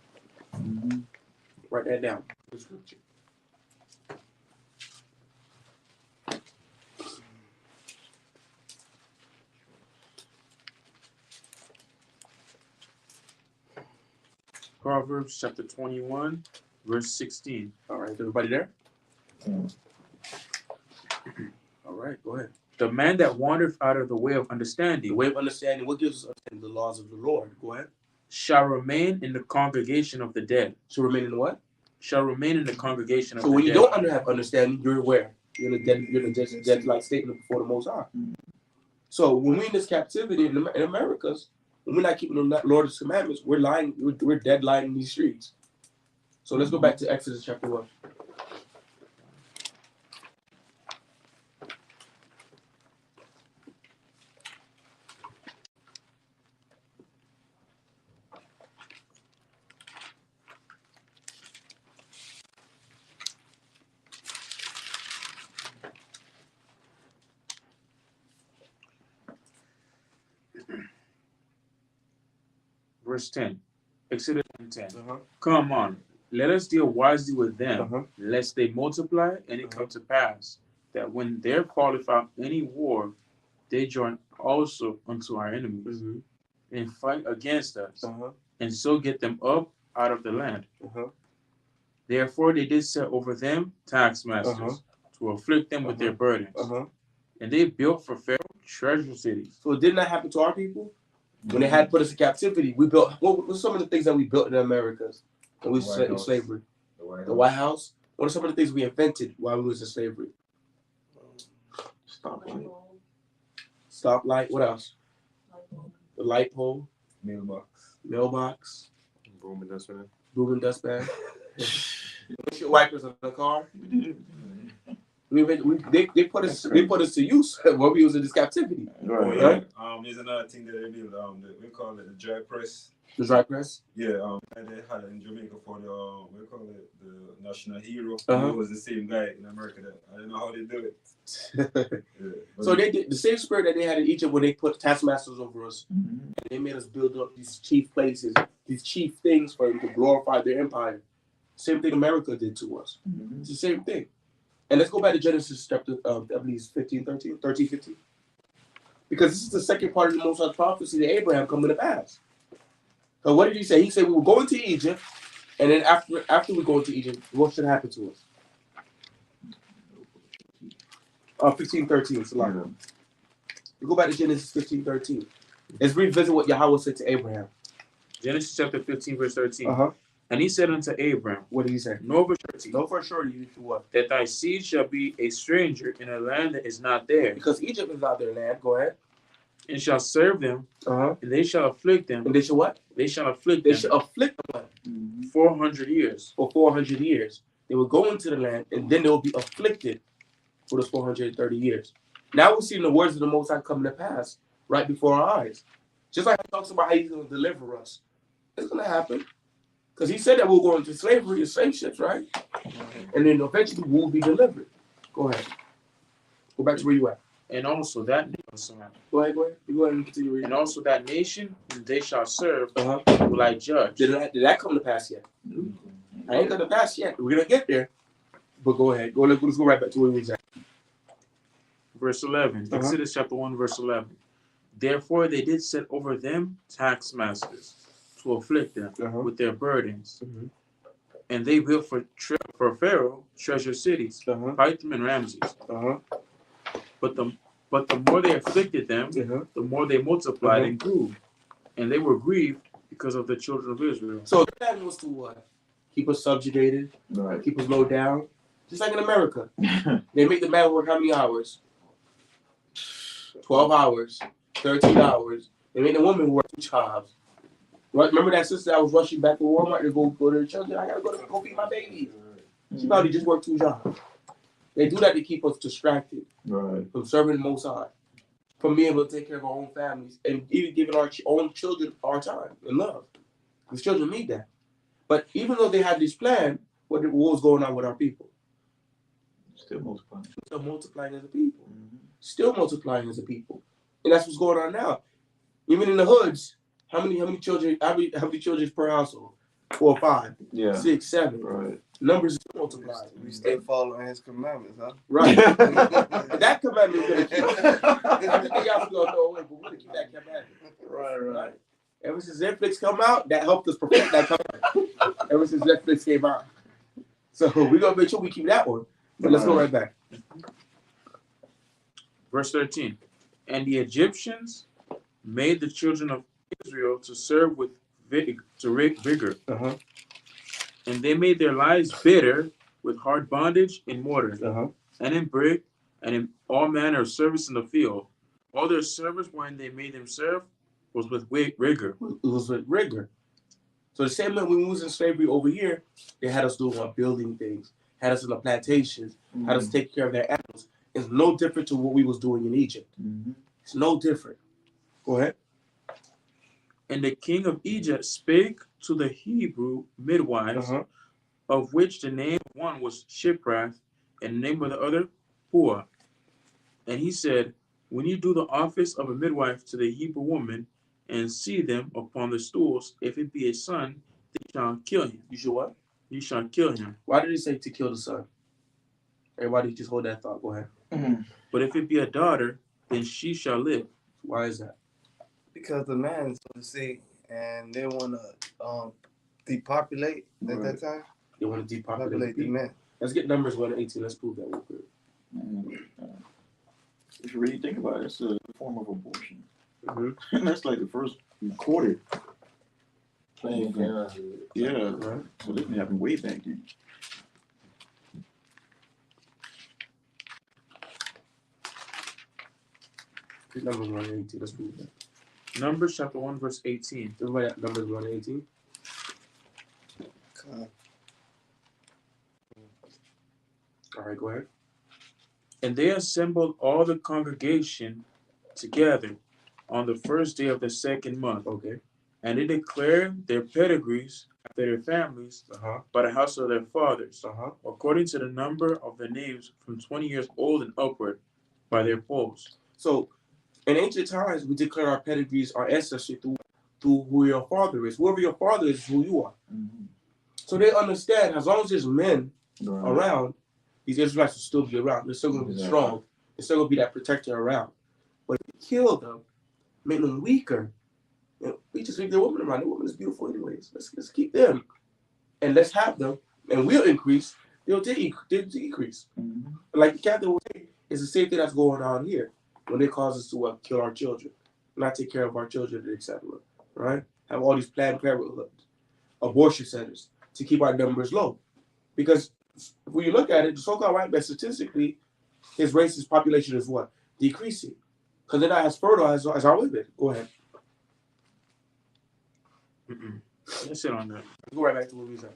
Write that down. Good scripture. Proverbs chapter 21, verse 16. All right, everybody there? All right, go ahead. The man that wandereth out of the way of The understanding way of understanding, what gives us the laws of the Lord? Go ahead. shall remain in the congregation of the dead. To remain in what? Shall remain in the congregation of So the when dead. you don't have understanding, you're where? You're in a dead like statement before the Most High. So when we're in this captivity in Americas, when we're not keeping the Lord's commandments, we're lying. We're dead lying in these streets. So let's go back to Exodus chapter 1. Verse 10. Exodus 1:10. Come on, let us deal wisely with them, lest they multiply, and it come to pass that when there falleth out any war, they join also unto our enemies and fight against us, and so get them up out of the land. Therefore they did set over them taskmasters to afflict them with their burdens. And they built for Pharaoh treasure cities. So didn't that happen to our people? When they had put us in captivity, we built. What were some of the things that we built in the Americas when we was in slavery? The White House. What are some of the things we invented while we was in slavery? Stoplight. What else? The light pole. Mailbox. Broom and dustpan. Broom and dustpan. Windshield wipers on the car. They put us to use while we was in this captivity. Right. There's another thing that they did. We call it the dry press. The dry press. Yeah. And they had it in Jamaica for the we call it the national hero. It was the same guy in America. That I don't know how they do it. So they did the same spirit that they had in Egypt when they put taskmasters over us. And they made us build up these chief places, these chief things for them to glorify their empire. Same thing America did to us. It's the same thing. And let's go back to Genesis chapter, I believe, 13, 15. Because this is the second part of the Most High's prophecy to Abraham coming to pass. So what did he say? He said we will go into Egypt, and then after we go into Egypt, what should happen to us? 15:13. It's a lot. We go back to Genesis 15:13. Let's revisit what Yahweh said to Abraham. Genesis chapter 15, verse 13. And he said unto Abraham, What did he say? know for surety No, for sure you do what? that thy seed shall be a stranger in a land that is not theirs, Because Egypt is not their land. Go ahead. and shall serve them, and they shall afflict them. And they should what? They shall afflict They them should afflict them 400 years. for 400 years. They will go into the land, and then they will be afflicted for those 430 years. Now we're seeing the words of the Most High coming to pass right before our eyes. Just like he talks about how he's going to deliver us. It's going to happen. Because he said that we'll go into slavery and slave ships, right? And then eventually we'll be delivered. Go ahead. Go back to where you at. And also that Go ahead. You go ahead and continue reading. and also that nation whom they shall serve Uh-huh. will I judge. Did that come to pass yet? I ain't gonna pass yet. We're gonna get there. But go ahead. Let's go right back to where we was at. Verse 11. Exodus chapter 1, verse 11. Therefore they did set over them tax masters to afflict them with their burdens. Mm-hmm. And they built for Pharaoh treasure cities, Pithom and Ramses. But the more they afflicted them, the more they multiplied and grew. And they were grieved because of the children of Israel. So the plan was to what? Keep us subjugated, keep us low down. Just like in America. They make the man work how many hours? 12 hours, 13 hours. They made the woman work 2 jobs. Right? Remember that sister that was rushing back to Walmart to go to her children? I gotta go feed my baby. She probably just worked 2 jobs. They do that to keep us distracted from serving the Most High, from being able to take care of our own families, and even giving our own children our time and love. Because children need that. But even though they had this plan, what was going on with our people? Still multiplying. Still multiplying as a people. Still multiplying as a people. And that's what's going on now. Even in the hoods, how many children per household? 4 or 5, 6, 7. Right. Numbers are multiplying. We still following his commandments, huh? Right. That commandment is going to keep. Everything else we're going to throw away, but we're going to keep that commandment. Right. Ever since Netflix come out, that helped us perfect that commandment. Ever since Netflix came out. So we're going to make sure we keep that one. But let's go right back. Verse 13. And the Egyptians made the children of Israel to serve with vigor. And they made their lives bitter with hard bondage in mortar, and in brick, and in all manner of service in the field. All their service when they made them serve was with rigor. It was with rigor. So the same way when we was in slavery over here, they had us doing our building things, had us in the plantations, had us take care of their animals. It's no different to what we was doing in Egypt. It's no different. Go ahead. And the king of Egypt spake to the Hebrew midwives, of which the name of one was Shipwrath, and the name of the other Pua. And he said, when you do the office of a midwife to the Hebrew woman, and see them upon the stools, if it be a son, they shall kill him. You should what? You shall kill him. Why did he say to kill the son? Everybody just hold that thought. Go ahead. But if it be a daughter, then she shall live. Why is that? Because the man's on the sea and they want to depopulate at that time. They want to depopulate The man. Let's get Numbers 1:18. Let's prove that real quick. If you really think about it, it's a form of abortion. And that's like the first recorded. Planned Parenthood. Yeah. So this happened way back then. Get Numbers 1:18. Let's prove that. Numbers chapter 1, verse 18. Everybody at Numbers 1:18. All right, go ahead. And they assembled all the congregation together on the first day of the 2nd month. Okay. And they declared their pedigrees after their families by the house of their fathers, according to the number of the names from 20 years old and upward by their polls. So, in ancient times, we declare our pedigrees, our ancestry through who your father is. Whoever your father is who you are. So they understand as long as there's men around, these Israelites will still be around. They're still going to be strong. They're still going to be that protector around. But if you kill them, make them weaker, we just leave the woman around. The woman is beautiful anyways. Let's keep them. And let's have them. And we'll increase. They'll decrease. Like the captain will say, it's the same thing that's going on here when they cause us to kill our children, not take care of our children, etc. Right? Have all these Planned Parenthood, abortion centers to keep our numbers low. Because when you look at it, the so-called white man, statistically, his racist population is what? Decreasing. Because they're not as fertile as our women. Go ahead. Let's sit on that. Let's go right back to what we said.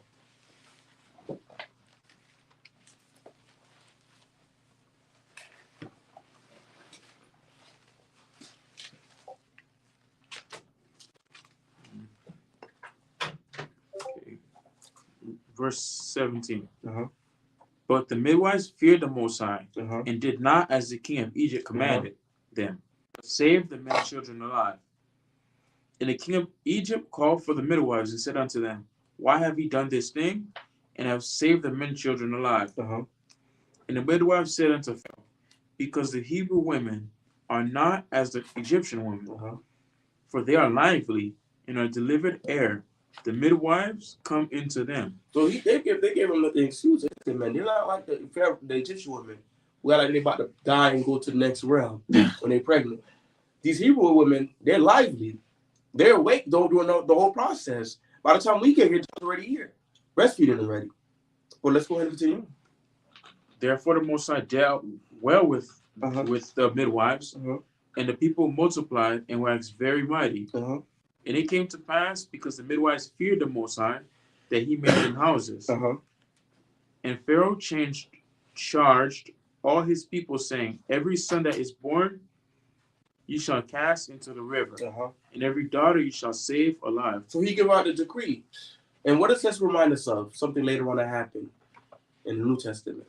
Okay. Verse 17. But the midwives feared the Most High, Uh-huh. and did not as the king of Egypt commanded them, but saved the men and children alive. And the king of Egypt called for the midwives and said unto them, Why have ye done this thing, and have saved the men and children alive? Uh-huh. And the midwives said unto Pharaoh, Because the Hebrew women are not as the Egyptian women, Uh-huh. for they are lively and are delivered ere the midwives come into them. So they gave him the excuse. They said, man, they're not like the Egyptian women who are like they about to die and go to the next realm when they're pregnant. These Hebrew women, they're lively. They're awake, doing the whole process. By the time we get here, it's already here. Breastfeeding already. Well, let's go ahead and continue. Therefore the Most High dealt well with the midwives, Uh-huh. and the people multiplied and waxed very mighty. Uh-huh. And it came to pass, because the midwives feared the Most High, that he made them houses. Uh-huh. And Pharaoh charged all his people, saying, Every son that is born you shall cast into the river, Uh-huh. and every daughter you shall save alive. So he gave out the decree. And what does this remind us of? Something later on that happened in the New Testament.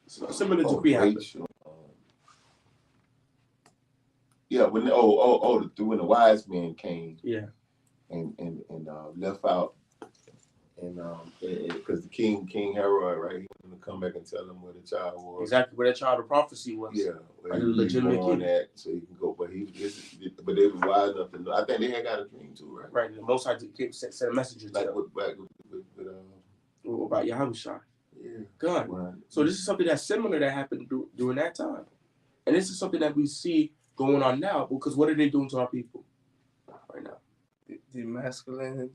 So a similar decree happened. Rachel. Yeah, when when the wise men came, Yeah. and left out, and because the King Herod, right, he was gonna come back and tell them where the child was. Exactly where that child of prophecy was. Yeah, Like a legitimate on king. that, so he can go. But but they was wise enough to know. I think they had got a dream too, right? Right. The Most High sent a message to Like them with about Yahushua. yeah. God. Right. So this is something that's similar that happened during that time. And this is something that we see going on now, because what are they doing to our people right now? The masculine.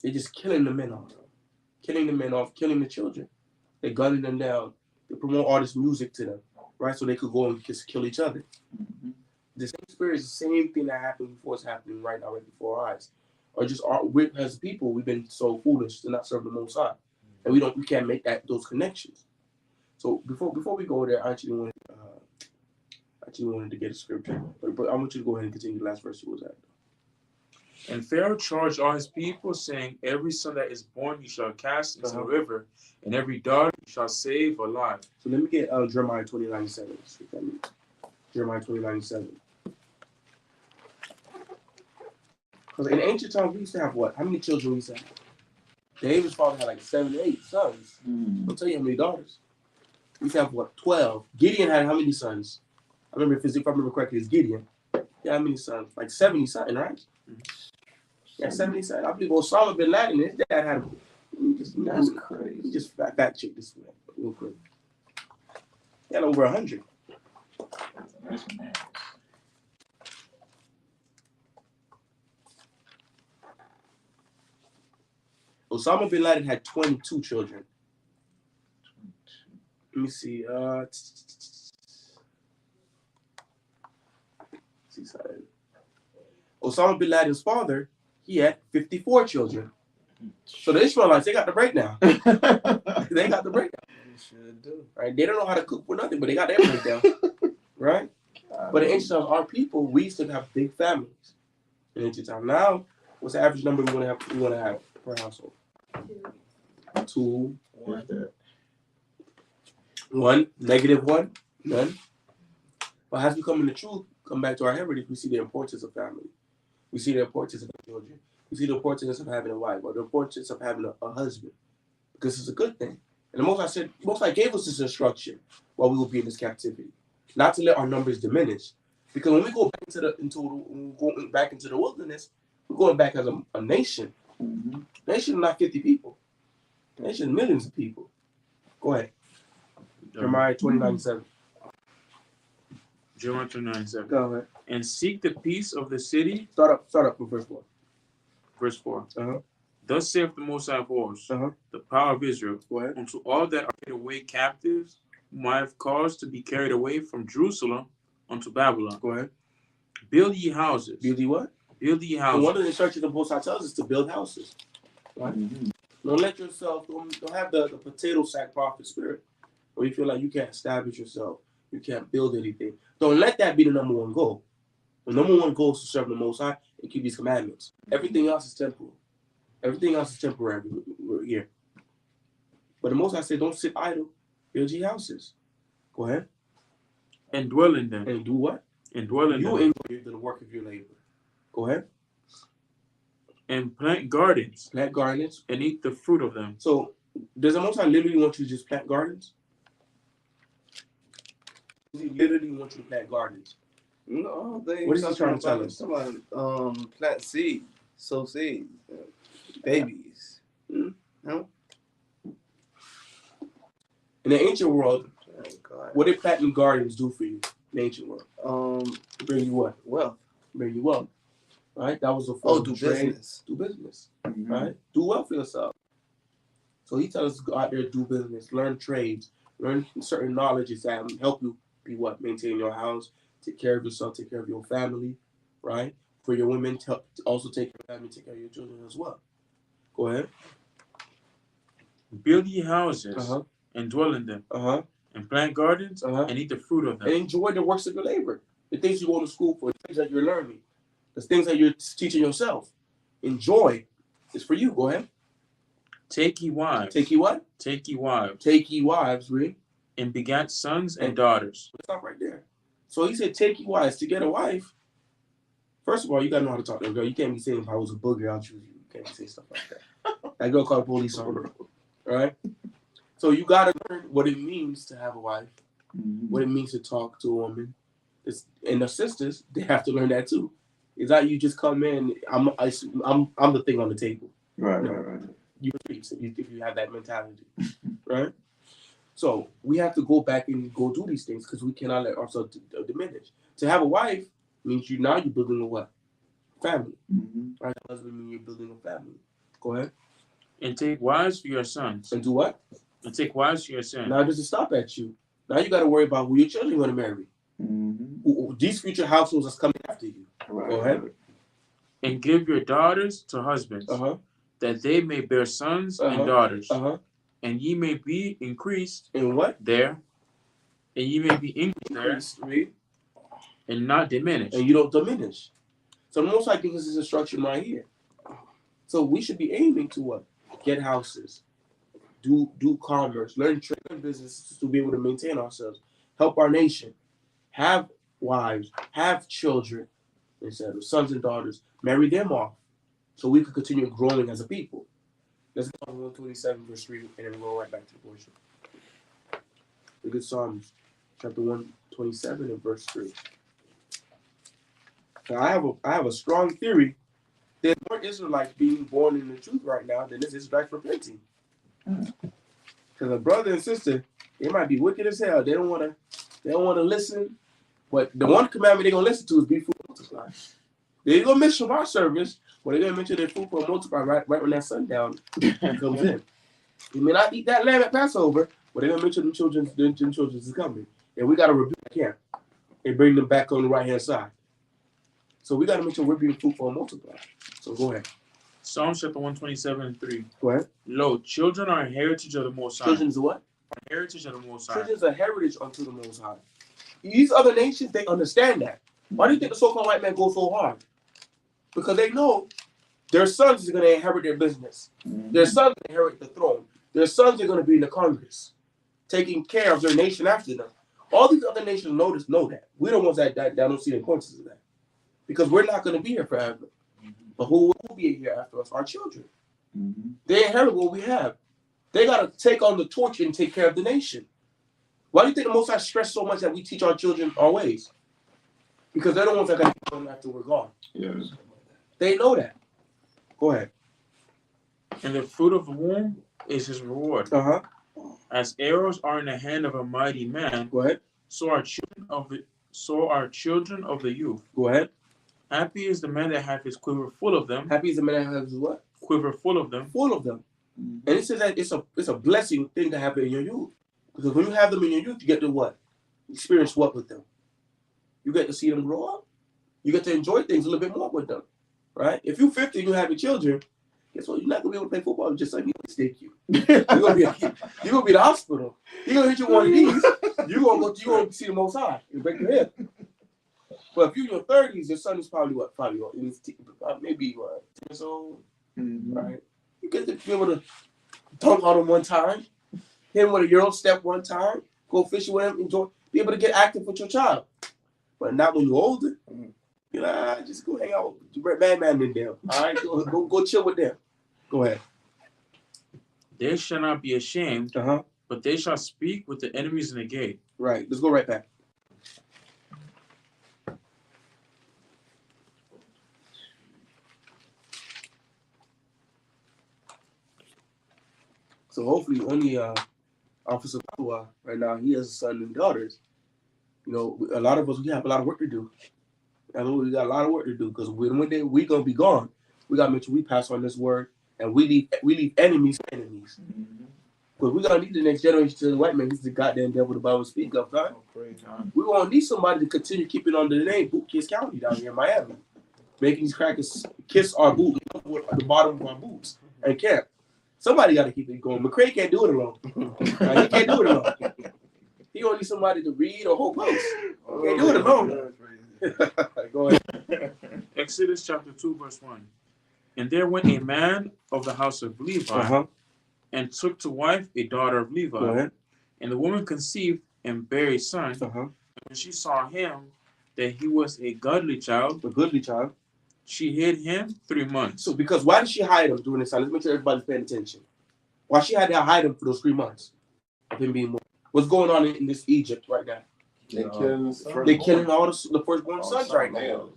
They're just killing the men off. Killing the men off, killing the children. They're gunning them down. They promote all this music to them, right? So they could go and just kill each other. Mm-hmm. The same spirit is the same thing that happened before it's happening right now, right before our eyes. Or just we as people, we've been so foolish to not serve the Most High. And we can't make those connections. So before we go there, I actually wanted to get a scripture, but I want you to go ahead and continue the last verse you was at. And Pharaoh charged all his people, saying, Every son that is born you shall cast into the river, and every daughter you shall save alive. So let me get Jeremiah 29:7. See what that means. Jeremiah 29:7. Because in ancient times we used to have what? How many children we used to have? David's father had like 7 or 8 sons. I'll tell you how many daughters. We used to have what? 12. Gideon had how many sons? I remember if I remember correctly, it's Gideon. Yeah, how many sons? Like 70 something, right? Yeah, 70 sons. I believe Osama bin Laden, his dad had. That's crazy. Let me just fact check this real quick. He had over 100. That's mad. Osama bin Laden had 22 children. Let me see. Osama bin Laden's father, he had 54 children. So the Ishmaelites, they got the breakdown. They got the breakdown. They should do. Right? They don't know how to cook for nothing, but they got their breakdown. Right? But in ancient times, our people, we used to have big families. In ancient times. Now, what's the average number we want to have per household? 2. 1, -1, none. But as we come in the truth, come back to our heritage, we see the importance of family. We see the importance of children. We see the importance of having a wife, or the importance of having a husband, because it's a good thing. And the Most High gave us this instruction while we will be in this captivity, not to let our numbers diminish. Because when we go back into the wilderness, we're going back as a nation. Mm-hmm. Nation is not 50 people. Nation is millions of people. Go ahead. Jeremiah 29:7. Jeremiah 29:7. Go ahead. And seek the peace of the city. Start up with verse 4. Verse 4. Uh-huh. Thus saith the Most High of Hosts, Uh-huh. the power of Israel, Go ahead. unto all that are carried away captives, whom I have caused to be carried away from Jerusalem unto Babylon. Go ahead. Build ye houses. Build ye what? Build ye And houses. one of the instructions the Most High tells us to build houses. Right? Mm-hmm. Don't let yourself, don't have the potato sack prophet spirit, where you feel like you can't establish yourself, you can't build anything. Don't let that be the number one goal. The number one goal is to serve the Most High and keep these commandments. Everything else is temporal. Everything else is temporary here. But the Most High said, don't sit idle. Build ye houses. Go ahead. And dwell in them. And do what? And dwell in You them. enjoy the work of your labor. Go ahead. And plant gardens. Plant gardens. And eat the fruit of them. So, does the Most High literally want you to just plant gardens? Does he literally want you to plant gardens? No, they What is he trying to tell us? Somebody plant seed, sow seed, babies. No? In the ancient world, Oh, God. what did planting gardens do for you in the ancient world? Bring you what? Wealth. Bring you wealth. Right? That was a form do of trade. business. Do business. Mhm. Right? Do well for yourself. So he tells us to go out there, do business, learn trades, learn certain knowledges that help you be what? Maintain your house, take care of yourself, take care of your family, right? For your women, to also take care of your family, take care of your children as well. Go ahead. Build ye houses. Uh-huh. And dwell in them. Uh-huh. And plant gardens. Uh-huh. And eat the fruit of them. And enjoy the works of your labor. The things you go to school for, the things that you're learning, the things that you're teaching yourself. Enjoy. It's for you. Go ahead. Take ye wives. Take ye what? Take ye wives. Take ye wives, read. And begat sons and daughters. Stop right there. So he said, take ye wives. To get a wife, first of all, you got to know how to talk to a girl. You can't be saying, if I was a booger, I'll choose you. You can't be saying stuff like that. That girl called the police on her. All right? So you got to learn what it means to have a wife, what it means to talk to a woman. And the sisters, they have to learn that too. It's not you just come in, I'm the thing on the table. Right. You if you have that mentality, right? So we have to go back and go do these things because we cannot let ourselves diminish. To have a wife means you're building a what? Family. Right? Husband means you're building a family. Go ahead. And take wives for your sons. And do what? And take wives for your sons. Now it doesn't stop at you. Now you got to worry about who your children are going to marry. These future households that's coming after you. Right. Go ahead. And give your daughters to husbands, that they may bear sons and daughters, and ye may be increased in what? There, and ye may be increased there, and not diminished. And you don't diminish. So the Most High gives us this instruction right here. So we should be aiming to what? Get houses, do commerce, learn trade, learn business to be able to maintain ourselves, help our nation, have wives, have children, instead of sons and daughters, marry them off, so we could continue growing as a people. Let's go to 127 verse 3, and then we'll go right back to the portion. Look at Psalms chapter 127 and verse 3. Now I have a strong theory. There's more Israelites being born in the truth right now than there's Israelites repenting. Because a brother and sister, they might be wicked as hell. They don't want to listen. But the one commandment they're gonna listen to is be fruitful and multiply. They're gonna miss Shabbat service, but they're gonna mention their fruitful and multiply right when that sundown comes in. You may not eat that lamb at Passover, but they're gonna mention the children is coming. And we gotta rebuke him and bring them back on the right hand side. So we gotta make sure we're being fruitful and multiply. So go ahead. Psalms chapter 127 and 3. Go ahead. Lo, children are a heritage of the Most High. Children is what? A heritage of the Most High. Children is a heritage unto the Most High. These other nations, they understand that. Why do you think the so-called white man goes so hard? Because they know their sons are going to inherit their business. Their sons inherit the throne. Their sons are going to be in the Congress, taking care of their nation after them. All these other nations know that. We're the ones that don't see the importance of that. Because we're not going to be here forever. But who will be here after us? Our children. They inherit what we have. They got to take on the torch and take care of the nation. Why do you think the Most High stress so much that we teach our children our ways? Because they're the ones that got to be after we're gone. Yes. They know that. Go ahead. And the fruit of the womb is his reward. As arrows are in the hand of a mighty man, Go ahead. so are children of the youth. Go ahead. Happy is the man that hath his quiver full of them. Happy is the man that has his what? Quiver full of them. Full of them. And it says that it's a blessing thing to happen in your youth. Because when you have them in your youth, you get to what? Experience what with them? You get to see them grow up. You get to enjoy things a little bit more with them. Right? If you're 50 and you have your children, guess what? You're not going to be able to play football just like me mistake you. You're going to be in the hospital. You're going to hit you one of these. You're going to see the Most High. You break your hip. But if you're in your 30s, your son is probably what? Maybe 10 years old. Right? You get to be able to dunk on him one time. him with a Euro step one time, go fishing with him, enjoy, be able to get active with your child. But not when you're older. You know, just go hang out with man in them. All right, go chill with them. Go ahead. They shall not be ashamed, but they shall speak with the enemies in the gate. Right. Let's go right back. So hopefully, only Officer Pua right now, he has a son and daughters. You know, a lot of us, we have a lot of work to do. I know we got a lot of work to do because when we're gonna be gone, we gotta make sure we pass on this word and we leave enemies for enemies. Because we're gonna need the next generation to the white man. He's the goddamn devil the Bible speak of, God. We're gonna need somebody to continue keeping under the name Boot Kiss County down here in Miami, making these crackers kiss our boot with the bottom of our boots and camp. Somebody got to keep it going. McCray can't do it alone. He can't do it alone. He gonna need somebody to read a whole post. He can't do it alone. Go ahead. Exodus chapter 2, verse 1. And there went a man of the house of Levi and took to wife a daughter of Levi. And the woman conceived and bare a son. And when she saw him, that he was a goodly child, she hid him 3 months. So, because why did she hide him during this time? Let's make sure everybody's paying attention. Why she had to hide him for those 3 months of him being born? What's going on in this Egypt right now? They're killing all the firstborn sons right now.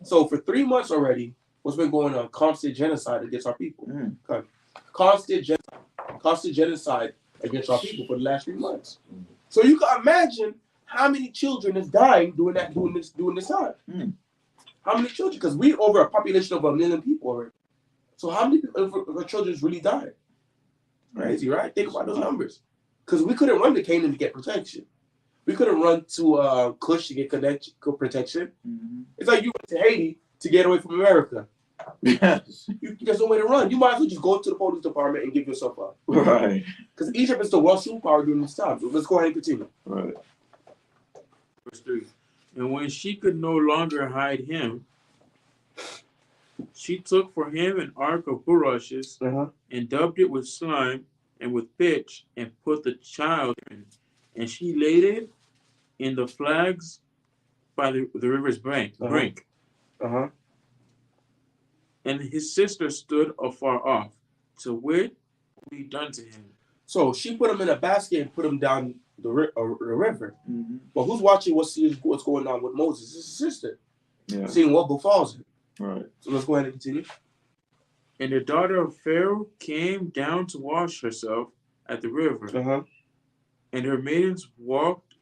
So for 3 months already, what's been going on? Constant genocide against our people. Constant genocide against our people for the last 3 months. So you can imagine how many children is dying during this time. How many children? Because we over a population of 1 million people already. So how many of our children really died? Crazy, right? Think about those numbers. Because we couldn't run to Canaan to get protection. We couldn't run to Kush to get protection. It's like you went to Haiti to get away from America. Yes. There's no way to run. You might as well just go to the police department and give yourself up. Right. Because Egypt is the world superpower during this time. So let's go ahead and continue. Right. Verse 3. And when she could no longer hide him, she took for him an ark of bulrushes and dubbed it with slime and with pitch and put the child in. And she laid it in the flags by the river's brink. And his sister stood afar off to wit what be done to him. So she put him in a basket and put him down the river. But who's watching what's going on with Moses? It's his sister. Yeah. Seeing what befalls him. Right. So let's go ahead and continue. And the daughter of Pharaoh came down to wash herself at the river. And her maidens walked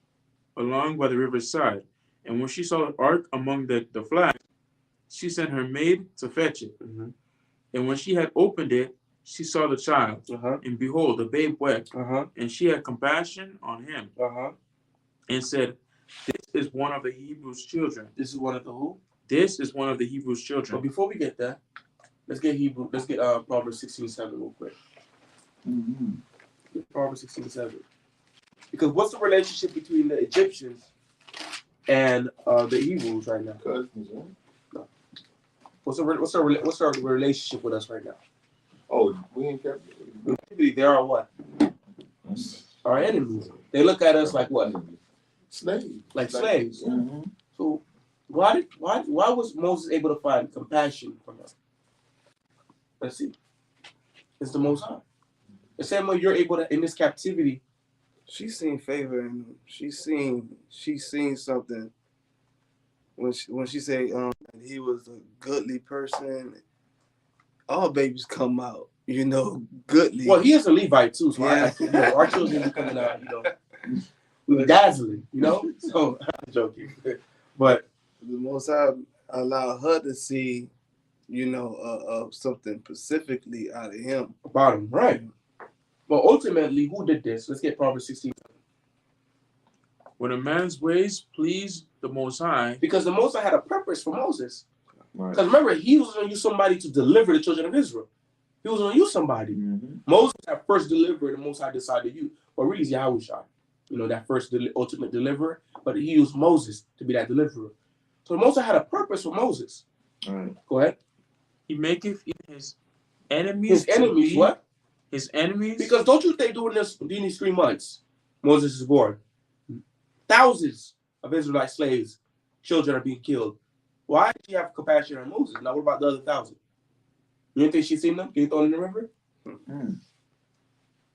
along by the river's side. And when she saw the ark among the flags, she sent her maid to fetch it. And when she had opened it, she saw the child. And behold, the babe wept. And she had compassion on him. And said, this is one of the Hebrews' children. This is one of the who? This is one of the Hebrews' children. But before we get that, let's get Proverbs 16:7 real quick. Proverbs 16:7. Because what's the relationship between the Egyptians and the Hebrews right now? Cousins, right? No. What's our relationship with us right now? Oh, we ain't kept. They are what? Our enemies. They look at us like what? Slaves. Like slaves. So why was Moses able to find compassion from us? Let's see. It's the Most High. The same way you're able to in this captivity. She's seen favor in him. She's seen something when she say he was a goodly person. All babies come out, goodly. Well, he is a Levite too, so our children are coming out, we're dazzling, So I'm joking, but the Most High allowed her to see, something specifically out of him. About him, right? But ultimately, who did this? Let's get Proverbs 16. When a man's ways please the Most High. Because the Most High had a purpose for Moses. Right. Because remember, he was going to use somebody to deliver the children of Israel. He was going to use somebody. Moses had first delivered, the Most High decided to use. Or really, Yahushua, that first ultimate deliverer. But he used Moses to be that deliverer. So the Most High had a purpose for Moses. Right. Go ahead. He maketh his enemies what? His enemies? Because don't you think during these 3 months, Moses is born, thousands of Israelite slaves, children are being killed. Why did she have compassion on Moses? Now what about the other 1,000? You don't think she's seen them getting thrown in the river?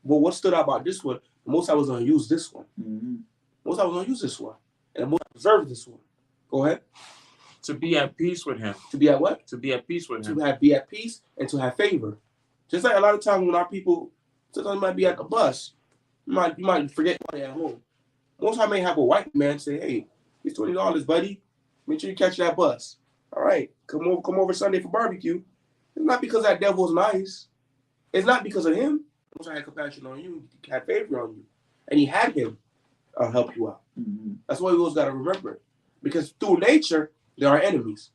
Well, what stood out about this one, Most High was going to use this one. Most High was going to use this one. And Most High preserved this one. Go ahead. To be at peace with him. To be at what? To be at peace with him. To be at peace and to have favor. Just like a lot of times when our people, sometimes you might be at the bus, you might forget money at home. Most High may have a white man say, hey, it's $20, buddy. Make sure you catch that bus. All right, come over Sunday for barbecue. It's not because that devil's nice. It's not because of him. Most High had compassion on you, he had favor on you. And he had him help you out. That's what we always got to remember. Because through nature, there are enemies.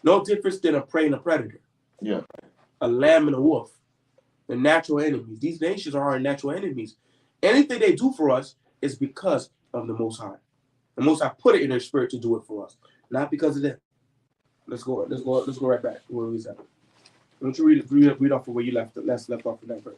No difference than a prey and a predator. Yeah. A lamb and a wolf. The natural enemies. These nations are our natural enemies. Anything they do for us is because of the Most High. The Most High put it in their spirit to do it for us. Not because of them. Let's go right back to where we was at. Why don't you read off of where you left off in that verse.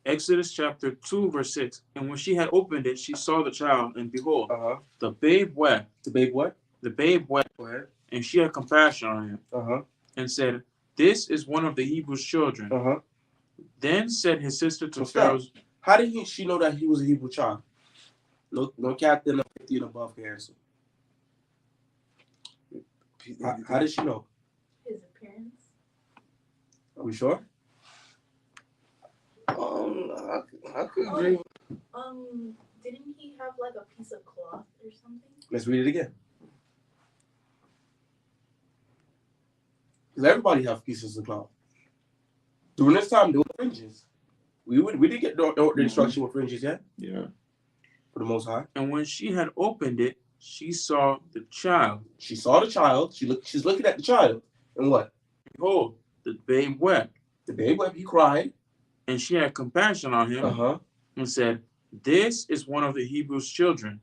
Exodus chapter 2, verse 6. And when she had opened it, she saw the child, and behold, the babe wept. The babe what? The babe wept. Go ahead. And she had compassion on him. And said, this is one of the Hebrews' children. Then said his sister to Pharaoh's. How did she know that he was a Hebrew child? No captain of 50 and above can answer. How did she know? His appearance. Are we sure? I could agree. Didn't he have like a piece of cloth or something? Let's read it again. Because everybody have pieces of cloth. During this time, there were fringes. We didn't get the instruction with fringes yet. Yeah. For the Most High. And when she had opened it, she saw the child. She saw the child. She's looking at the child. And what? Behold, the babe wept. The babe wept. He cried. And she had compassion on him and said, this is one of the Hebrews' children.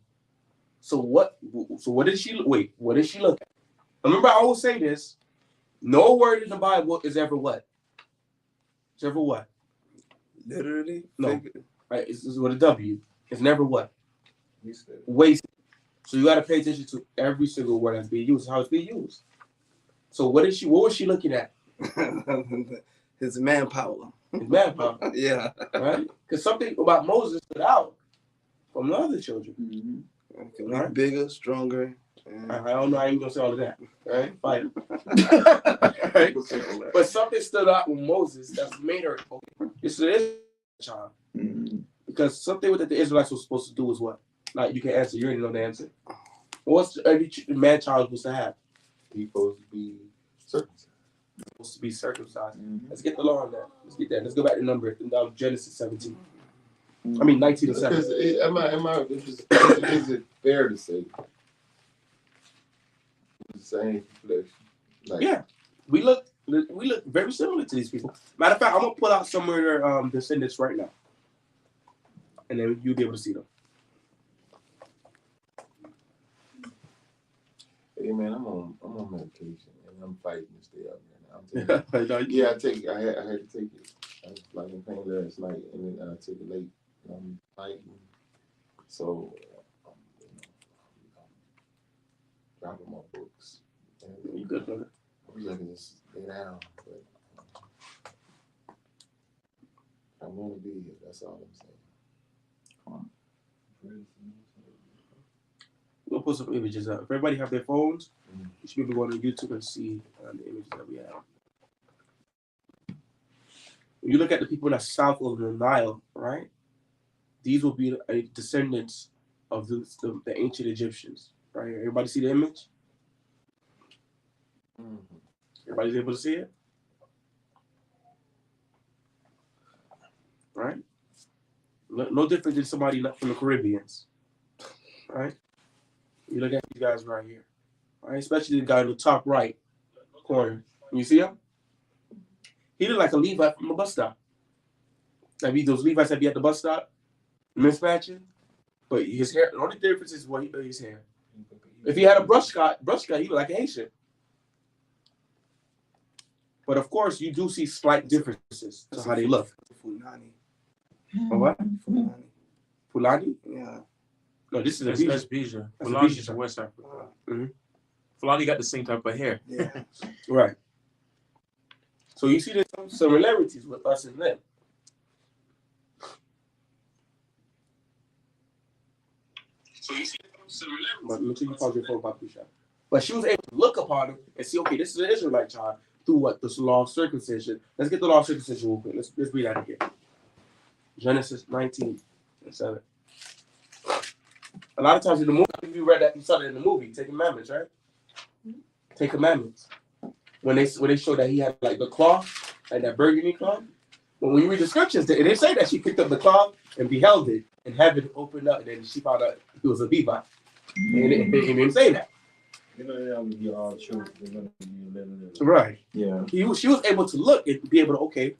So what did she look at? Remember, I always say this. No word in the Bible is ever what? It's ever what? Literally? No. Right, it's with a W. It's never what? Wasted. So you got to pay attention to every single word that's being used, how it's being used. So what was she looking at? His manpower. His manpower. Yeah. Right? Because something about Moses stood out from the other children. Right? Bigger, stronger. I don't know how you gonna say all of that. Right? Fight. Right? But something stood out with Moses that's made her this is a child. Because something that the Israelites were supposed to do is what? Like you can answer, you already know the answer. What's every man child supposed to have? He's supposed to be circumcised. Supposed to be circumcised. Let's get the law on that. Let's get that. Let's go back to number Genesis 17. I mean 19 and 7. Is it fair to say the same flesh? Like, yeah, we look very similar to these people. Matter of fact, I'm gonna pull out some of their descendants right now, and then you'll be able to see them. Hey man, I'm on medication and I'm fighting to stay up here now. I had to take it. I was like in pain last night and then I took it late. I'm fighting, so dropping my books. And you good, brother? I wish I could just lay down, but I want to be here. That's all I'm saying. We'll put some images up. If everybody have their phones, you should be able to go on YouTube and see the images that we have. When you look at the people that's south of the Nile, right? These will be descendants of the ancient Egyptians, right? Everybody see the image? Everybody's able to see it? Right? No different than somebody from the Caribbeans, right? You look at these guys right here, right? Especially the guy in the top right corner. You see him? He look like a Levite from the bus stop. Like those Levites that be at the bus stop, mismatching. But his hair, the only difference is what his hair. If he had a brush cut, he look like a Haitian. But of course, you do see slight differences to how they look. Fulani. Oh, what? Fulani. Fulani? Yeah. No, this is a That's Bija. Bija. That's a Fulani Bija. is West Africa. Mhm. Fulani got the same type of hair. Yeah. Right. So you see there's some similarities with us and them. So you see some similarities. But make sure you pause your phone, Papa Shah. But she was able to look upon him and see, okay, this is an Israelite child through what? The law of circumcision. Let's get the law of circumcision real quick. Let's read that again. Genesis 19:7. A lot of times in the movie, I think you read that, you saw that in the movie, Ten Commandments, right? Ten Commandments. When they show that he had like the cloth, like that burgundy cloth. When you read the scriptures, they say that she picked up the cloth and beheld it, and heaven opened up, and then she found out he was a Levite. And it didn't say that. You know, they're going to be all true. They're going to be living. Right. Yeah. She was able to look and be able to, okay,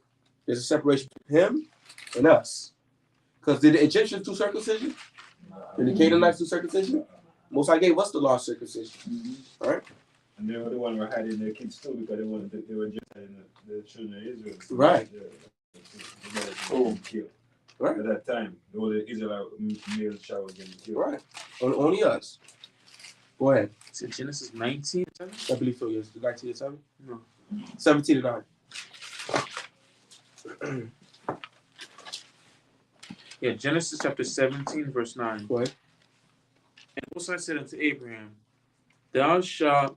there's a separation between him and us. Because did the Egyptians do circumcision? Did the Canaanites do circumcision? Most I gave us the law of circumcision. All right. And they were the one who were hiding their kids too because they were just hiding the children of Israel. Right. Killed. Right. At that time, all the Israelite male child was getting killed. Right. Only us. Go ahead. Is it Genesis 19? I believe so, yes. 19 and 7? No. 17 and 9. Yeah, Genesis chapter 17, verse 9. Go ahead. And Moses said unto Abraham, Thou shalt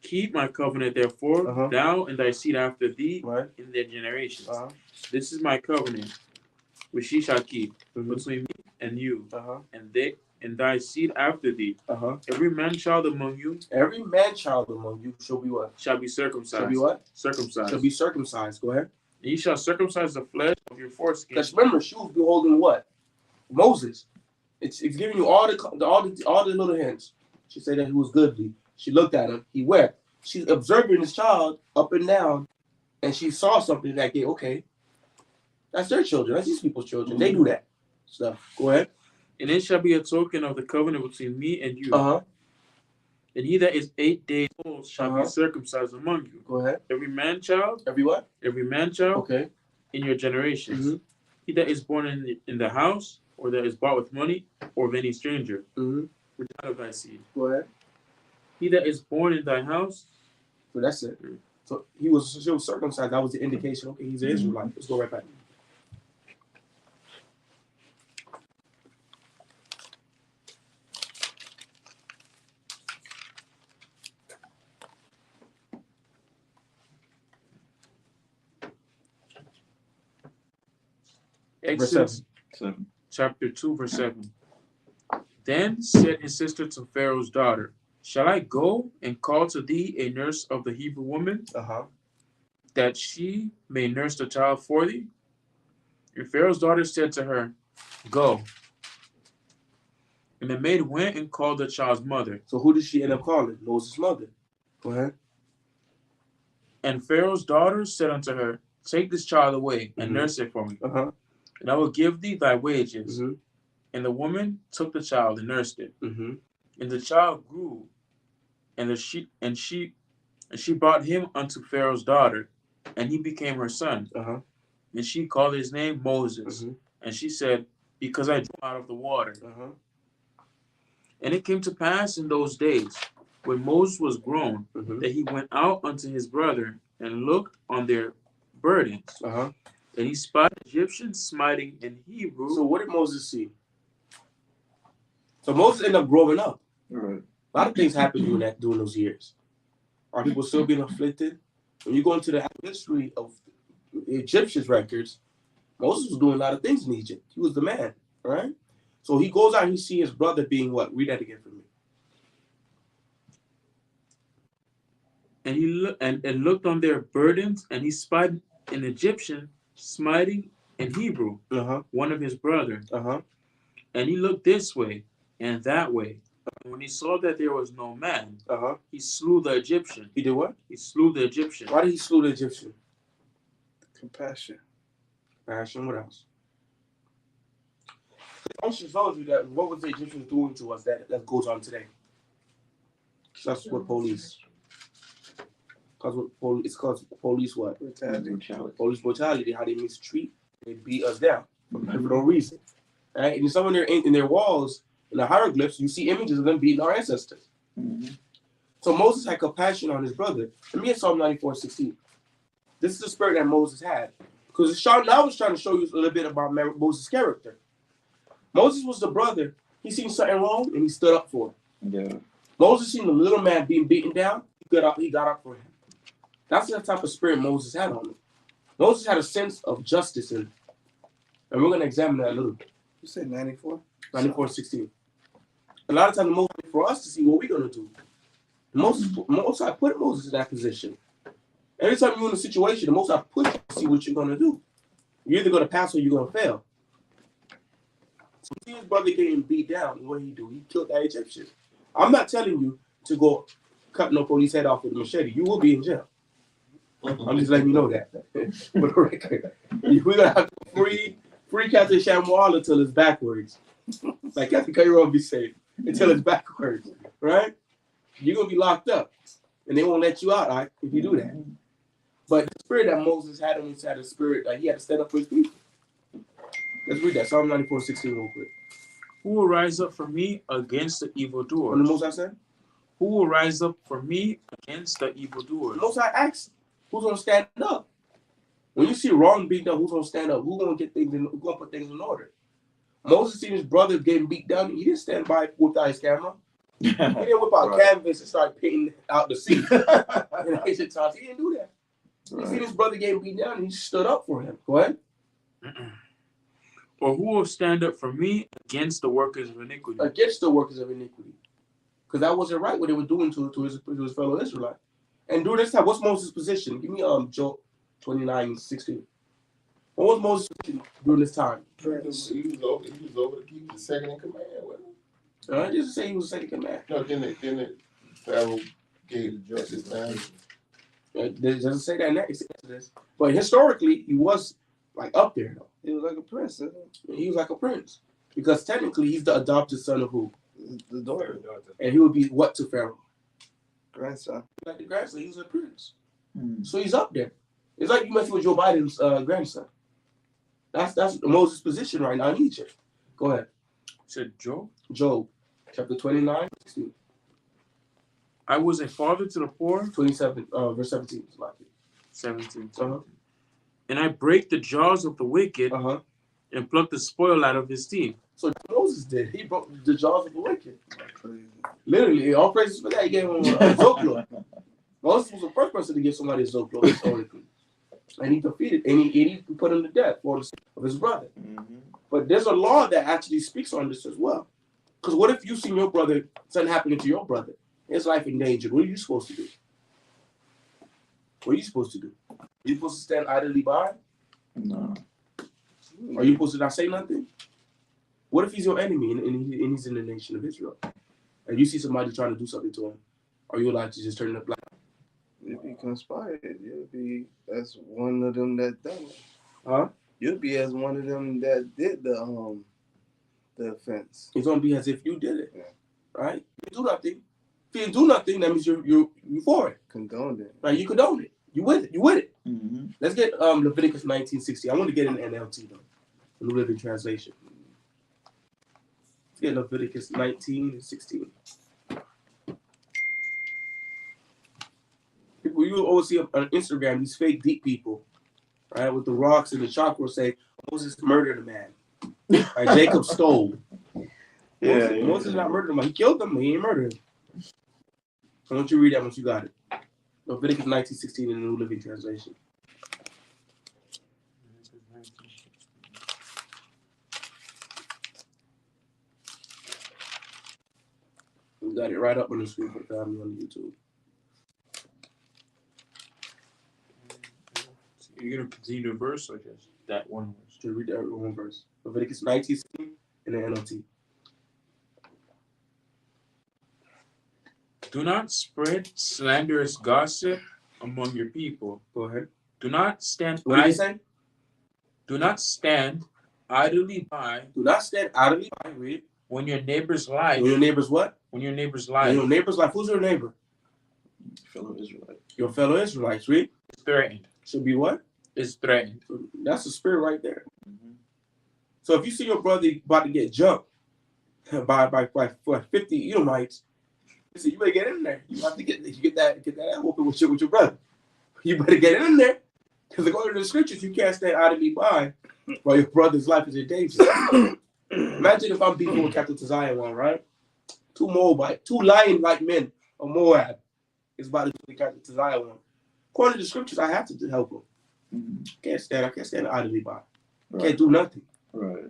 keep my covenant, therefore, thou and thy seed after thee in their generations. This is my covenant, which ye shall keep between me and you, and thy seed after thee. Every man child among you shall be what? Shall be circumcised. Shall be what? Circumcised. Shall be circumcised. Go ahead. And ye shall circumcise the flesh of your foreskin. Because remember, she was beholding what? Moses. It's giving you all the little hints. She said that he was goodly. She looked at him. He wept. She's observing this child up and down, and she saw something that gave, okay, that's their children. That's these people's children. They do that stuff. Go ahead. And it shall be a token of the covenant between me and you. And he that is 8 days old shall be circumcised among you. Go ahead. Every man child. Every what? Every man child. Okay. In your generations. He that is born in the house, or that is bought with money, or of any stranger. Which out of thy seed. Go ahead. He that is born in thy house. So that's it. So she was circumcised. That was the indication. Okay, he's an Israelite. Let's go right back. Exodus chapter 2, verse 7. Then said his sister to Pharaoh's daughter, Shall I go and call to thee a nurse of the Hebrew woman, that she may nurse the child for thee? And Pharaoh's daughter said to her, Go. And the maid went and called the child's mother. So who did she end up calling? Moses' mother. Go ahead. And Pharaoh's daughter said unto her, Take this child away and nurse it for me. And I will give thee thy wages. And the woman took the child and nursed it. And the child grew, and she brought him unto Pharaoh's daughter, and he became her son. And she called his name Moses. And she said, Because I drew out of the water. And it came to pass in those days, when Moses was grown, that he went out unto his brethren and looked on their burdens. And he spied Egyptians smiting in Hebrew. So what did Moses see? So Moses ended up growing up. A lot of things happened during those years. Are people still being afflicted? When you go into the history of the Egyptians' records, Moses was doing a lot of things in Egypt. He was the man, right? So he goes out and he sees his brother being what? Read that again for me. And he looked on their burdens, and he spied an Egyptian smiting in Hebrew, one of his brethren. And he looked this way and that way. And when he saw that there was no man, he slew the Egyptian. He did what? He slew the Egyptian. Why did he slew the Egyptian? Compassion. Compassion. What else? I should told you that what was the Egyptians doing to us that goes on today. That's what police. It's called police what? Police brutality. How they mistreat, they beat us down for no reason. Right? And some of in their walls, in the hieroglyphs, you see images of them beating our ancestors. Mm-hmm. So Moses had compassion on his brother. Let me get Psalm 94:16. This is the spirit that Moses had. Because now I was trying to show you a little bit about Moses' character. Moses was the brother. He seen something wrong and he stood up for it. Yeah. Moses seen the little man being beaten down. He got up for him. That's the type of spirit Moses had on him. Moses had a sense of justice in him. And we're going to examine that a little bit. You said 94? 94:16. A lot of times, the Most High for us to see what we're going to do. Most High put Moses in that position. Every time you're in a situation, the Most High push you to see what you're going to do. You're either going to pass or you're going to fail. So his brother getting beat down. What did he do? He killed that Egyptian. I'm not telling you to go cut no police head off with a machete. You will be in jail. I'm just letting you know that. For the record. We're going to have to free Captain Shamwala until it's backwards. Like Captain Cairo be safe until it's backwards. Right? You're going to be locked up. And they won't let you out, right, if you do that. But the spirit that Moses had on his side, the spirit that he had to stand up for his people. Let's read that. Psalm 94:16 real quick. Who will rise up for me against the evildoers? What the Most High said? Who will rise up for me against the evildoers? The Most High asks, who's going to stand up? When you see wrong being done, who's going to stand up? Who's going to who's going to put things in order? Moses seen his brother getting beat down. He didn't stand by without his camera. He didn't whip out canvas and start painting out the scene. In ancient times, he didn't do that. He seen his brother getting beat down and he stood up for him. Go ahead. Or who will stand up for me against the workers of iniquity? Against the workers of iniquity. Because that wasn't right what they were doing to his fellow Israelite. And during this time, what's Moses' position? Give me Job 29:16. What was Moses' position during this time? He was over to keep the second in command with him. I didn't say he was second command. No, then Pharaoh gave the justice man. It doesn't say that in Exodus. But historically, he was like up there though. He was like a prince, isn't He was like a prince. Because technically he's the adopted son of who? The daughter. And he would be what to Pharaoh? Grandson. Like the grandson, he was a prince. Mm. So he's up there. It's like you messing with Joe Biden's grandson. That's Moses' position right now in Egypt. Go ahead. Said Job. Job, chapter 29, 16. I was a father to the poor. 27, verse 17. 17. Uh-huh. And I break the jaws of the wicked Uh-huh. and pluck the spoil out of his teeth. So Moses did. He broke the jaws of the wicked. Crazy. Literally, all praises for that. He gave him a Zoklo. Moses was the first person to give somebody a Zoklo historically. And he defeated, and he put him to death for the sake of his brother. Mm-hmm. But there's a law that actually speaks on this as well. Because what if you seen your brother, something happening to your brother, his life in danger? What are you supposed to do? What are you supposed to do? Are you supposed to stand idly by? No. Are you supposed to not say nothing? What if he's your enemy and he's in the nation of Israel? And you see somebody trying to do something to him? Are you allowed to just turn up like? You'll be conspired. You'll be as one of them that done it. Huh? You'll be as one of them that did the offense. It's gonna be as if you did it. Yeah. Right? You do nothing. If you do nothing, that means you're for it. Condoned it. Right? You condone it. You with it. You with it. Mm-hmm. Let's get Leviticus 19:60. I want to get an NLT though, the New Living Translation. Let's get Leviticus 19:16. People, you always see on Instagram these fake deep people, right, with the rocks and the chakra say Moses murdered a man. Right? Jacob stole. Moses did not murder him. He killed them, but he didn't murder him. I want you to read that once you got it. Leviticus 19:16 in the New Living Translation. We got it right up on the screen for the family on YouTube. You're going to continue the verse or just that one verse? Just read that one verse. Leviticus 19:16 in the NLT. Do not spread slanderous gossip among your people. Go ahead. Do not stand. What did he say? Do not stand idly by. Do not stand idly by. Read. When your neighbor's life. When your neighbor's what? When your neighbor's When life. your neighbor's life. Who's your neighbor? Fellow Israelite. Your fellow Israelites. Read. Is threatened. Should be what? Is threatened. That's the spirit right there. So if you see your brother about to get jumped by 50 Edomites, you say you better get in there. You have to get that whooping with your brother. You better get in there, because according to the scriptures, you can't stand idly by while your brother's life is in danger. Imagine if I'm beefing with Captain Taziah one, right? Two lion-like men of Moab is about to do the Captain Taziah one. According to the scriptures, I have to help him. I can't stand idly by. Can't do nothing. Right.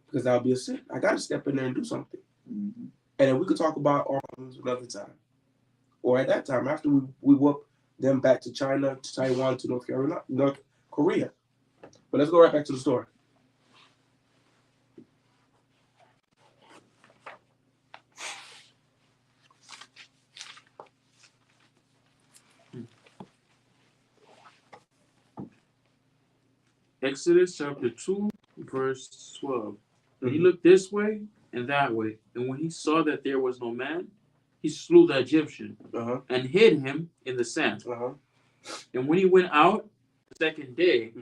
Because that'll be a sin. I gotta step in there and do something. And then we could talk about arms another time. Or at that time, after we whoop them back to China, to Taiwan, to North Korea. But let's go right back to the story. Exodus chapter 2, verse 12. And he looked this way and that way, and when he saw that there was no man, he slew the Egyptian and hid him in the sand. And when he went out the second day,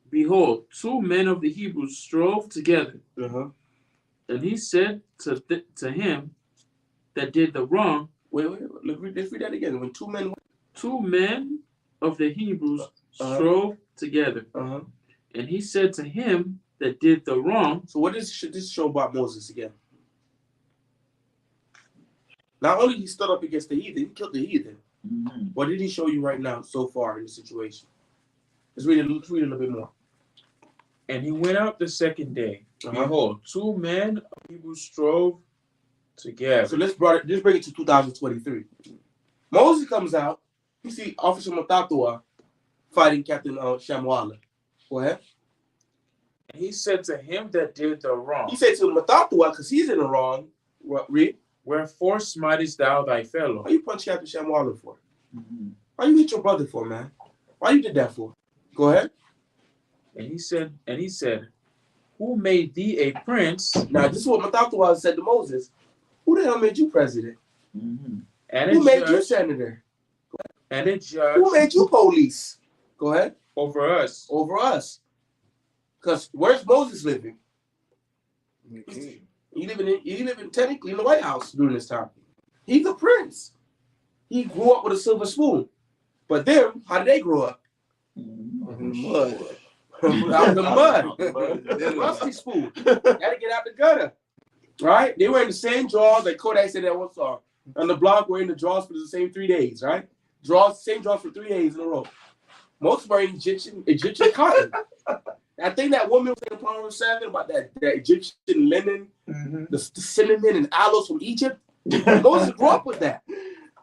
behold, 2 men of the Hebrews strove together. And he said to him that did the wrong. Wait, let's read that again. When 2 men of the Hebrews strove together. And he said to him that did the wrong. So what does this show about Moses again? Not only he stood up against the heathen, he killed the heathen. What did he show you right now so far in the situation? Let's read a little bit more. And he went out the second day. Behold, 2 men of Hebrews strove together. So let's bring it to 2023. Moses comes out. You see Officer Matatua fighting Captain Shamwala. Go ahead. And he said to him that did the wrong. He said to Matatua, because he's in the wrong. Read. Wherefore smitest thou thy fellow? Why you punch Captain Shamwala for? Why you hit your brother for, man? Why you did that for? Go ahead. And he said, who made thee a prince? Now this is what Matatua said to Moses. Who the hell made you president? And who made you senator? And a judge. Who made you police? Go ahead. Over us. Over us. Because where's Moses living? He living technically in the White House during this time. He's a prince. He grew up with a silver spoon. But them, how did they grow up? In the mud. Out the mud. Rusty spoon. Gotta get out the gutter. Right? They were in the same drawers like Kodak said that one song. On the block, we're in the drawers for the same 3 days, right? Same drawers for 3 days in a row. Most were Egyptian cotton. I think that woman was in Proverbs 7 about that Egyptian linen, the cinnamon and aloes from Egypt. Moses grew up with that.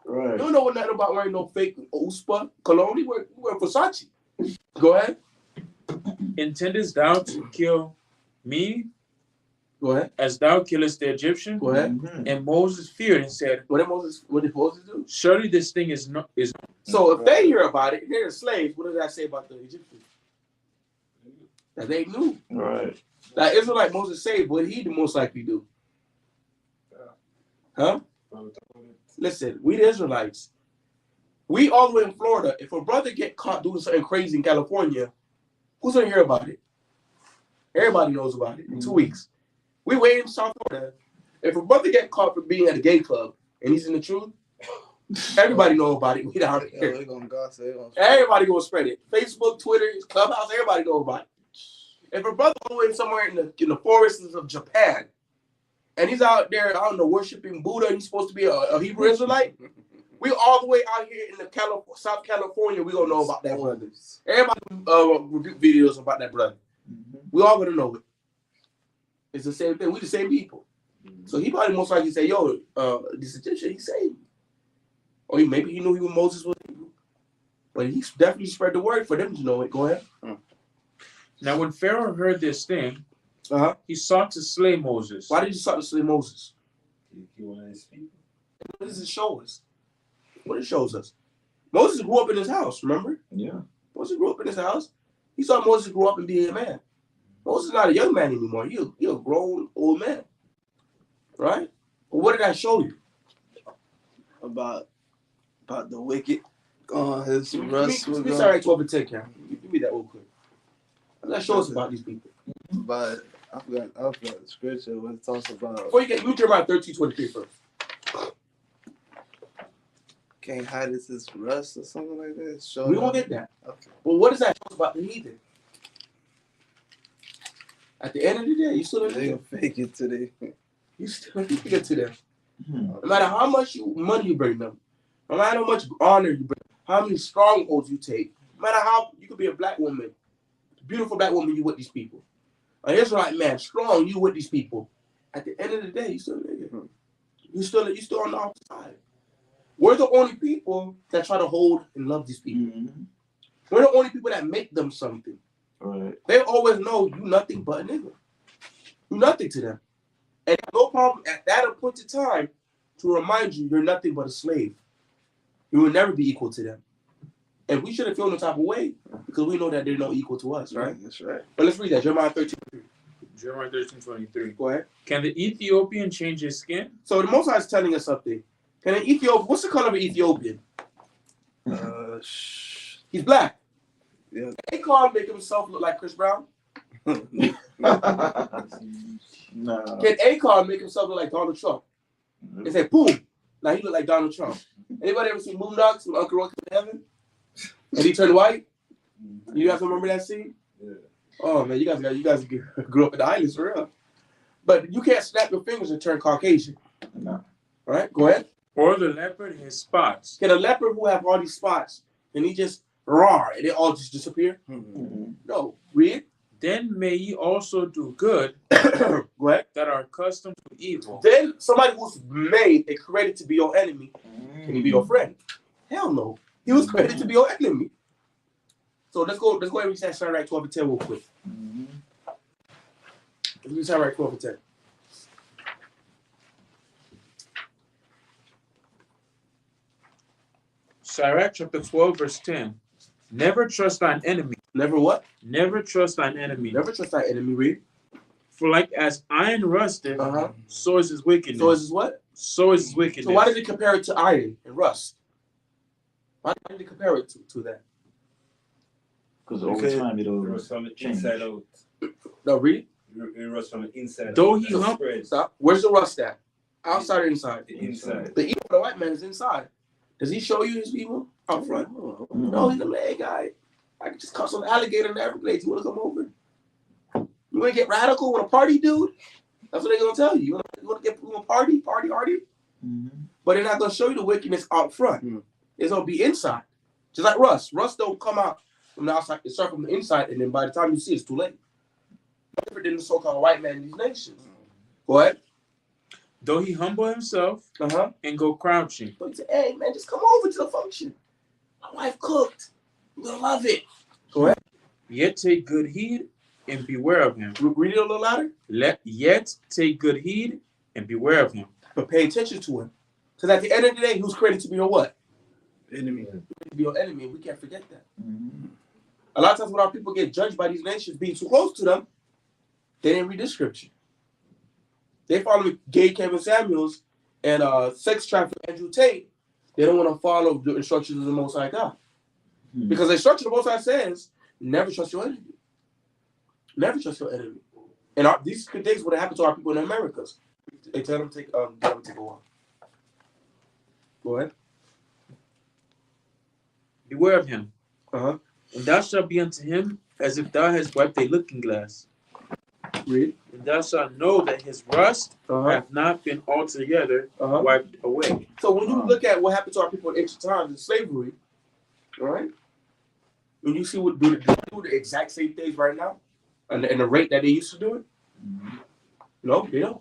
Right. You don't know nothing about wearing no fake Uspa cologne. We wear Versace. Go ahead. Intendest thou to kill me? Go ahead. As thou killest the Egyptian? Go ahead. And Moses feared and said, What did Moses do? Surely this thing is not. So if they hear about it, they're slaves. What does that say about the Egyptians? That they knew. Right. That Israelite Moses saved, what he most likely do? Huh? Listen, we the Israelites. We all the way in Florida. If a brother get caught doing something crazy in California, who's gonna hear about it? Everybody knows about it in 2 weeks. We wait in South Florida. If a brother get caught for being at a gay club and he's in the truth, everybody know about it. We down here. They gonna gossip. Everybody gonna spread it. Facebook, Twitter, Clubhouse, everybody know about it. If a brother going somewhere in the forests of Japan and he's out there, I don't know, worshiping Buddha and he's supposed to be a Hebrew Israelite, we all the way out here in the South California, we gonna know about that brother. Everybody review videos about that brother. We all gonna know it. It's the same thing. We the same people. So he probably most likely say, yo, this Egyptian, he saved me. Or maybe he knew he was Moses was Hebrew. But he definitely spread the word for them to know it. Go ahead. Now when Pharaoh heard this thing, he sought to slay Moses. Why did he sought to slay Moses? He wanted his people. What does it show us? What it shows us? Moses grew up in his house, remember? Yeah. Moses grew up in his house. He saw Moses grow up and be a man. Moses is not a young man anymore. You're a grown old man, right? But what did I show you? About the wicked. His Give rust was me gone. Sirach 12 and 10, Karen. Give me that real quick. Let's show us about these people. But I forgot the scripture when it talks about Before you get, you Jeremiah 13:23 first. can't hide his rust or something like that. Show We won't get that. Okay. Well, what does that show us about the heathen? At the end of the day, you still They gonna fake it today. You still get to them. Hmm. No matter how much money you bring them, no matter how much honor you bring, how many strongholds you take, no matter how you could be a black woman, beautiful black woman, you with these people. An Israelite man, strong, you with these people. At the end of the day, you still a nigga. You still on the outside. We're the only people that try to hold and love these people. Mm-hmm. We're the only people that make them something. Right. They always know you nothing but a nigga. You nothing to them. And no problem at that appointed time to remind you you're nothing but a slave. You will never be equal to them. And we shouldn't feel no type of way because we know that they're not equal to us, right? That's right. But let's read that. Jeremiah 13:3. Jeremiah 13:23. Go ahead. Can the Ethiopian change his skin? So the Most High is telling us something. Can an Ethiopian, what's the color of an Ethiopian? He's black. Yeah. Akon make himself look like Chris Brown? No. Can Akon make himself look like Donald Trump? They say, boom. Now he look like Donald Trump. Anybody ever seen Moondocks when Uncle Roy came to heaven? And he turned white? You guys remember that scene? Yeah. Oh man, you guys grew up in the islands for real. But you can't snap your fingers and turn Caucasian. No. All right, go ahead. Or the leopard his spots? Can a leopard who have all these spots, can he just roar and they all just disappear? Mm-hmm. No. Read. Then may ye also do good Go ahead. that are accustomed to evil. Then somebody who's made and created to be your enemy, can he be your friend? Hell no. He was created to be your enemy. So let's go and read that Sirach 12 and 10 real quick. Mm-hmm. Let's read Sirach 12 and 10. Sirach chapter 12 verse 10. Never trust thine enemy. Never what? Never trust thine enemy. Never trust that enemy. Read. For like as iron rusteth, Uh-huh. so is his wickedness. So is this what? So is his wickedness. So why did it compare it to iron and rust? Why did it compare it to that? Because over Okay. time It it'll rusts from the change. inside out. No, read. It rusts from the inside Though out. he It hum- spreads. Stop. Where's the rust at? Outside or inside? The inside. The evil of the white man is inside. Does he show you his evil out front? Mm-hmm. No, he's a bad guy. I can just cut some alligator in the Everglades. You want to come over? You want to get radical with a party, dude? That's what they're going to tell you. You want to get a party? Mm-hmm. But they're not going to show you the wickedness out front. Mm. It's going to be inside. Just like rust. Rust don't come out from the outside. It starts from the inside, and then by the time you see it, it's too late. Different than the so-called white man in these nations. Go ahead. Though he humble himself Uh-huh. and go crouching. But you say, hey, man, just come over to the function. My wife cooked. You're going to love it. Go ahead. Yet take good heed and beware of him. Read it a little louder. Yet take good heed and beware of him. But pay attention to him. Because at the end of the day, he was created to be your what? Enemy. To be your enemy. We can't forget that. Mm-hmm. A lot of times when our people get judged by these nations being too close to them, they didn't read this scripture. They follow gay Kevin Samuels and sex trafficker Andrew Tate. They don't want to follow the instructions of the Most High God. Mm-hmm. Because the instruction of the Most High says, never trust your enemy. Never trust your enemy. And these things would have happened to our people in the Americas. They tell them to take a walk. Go ahead. Beware of him. Uh-huh. And thou shalt be unto him as if thou hast wiped a looking glass. Read. And thou shalt know that his rust Uh-huh. hath not been altogether Uh-huh. wiped away. So when you look at what happened to our people in ancient times in slavery, all right? When you see what do the exact same things right now, and the rate that they used to do it, no, they don't.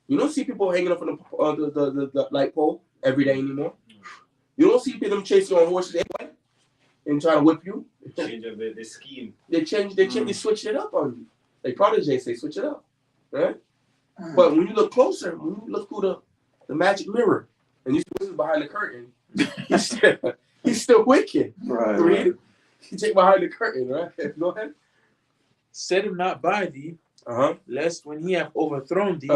You don't see people hanging up on the light pole every day anymore. You don't see them chasing on horses anyway and trying to whip you. Change of the scheme. They switched it up on you. Like Protege say, switch it up, right? But when you look closer, when you look through the magic mirror, and you see what's behind the curtain, he's still wicked. Right. Read. You take behind the curtain, right? Go ahead. set him not by thee, lest when he have overthrown thee,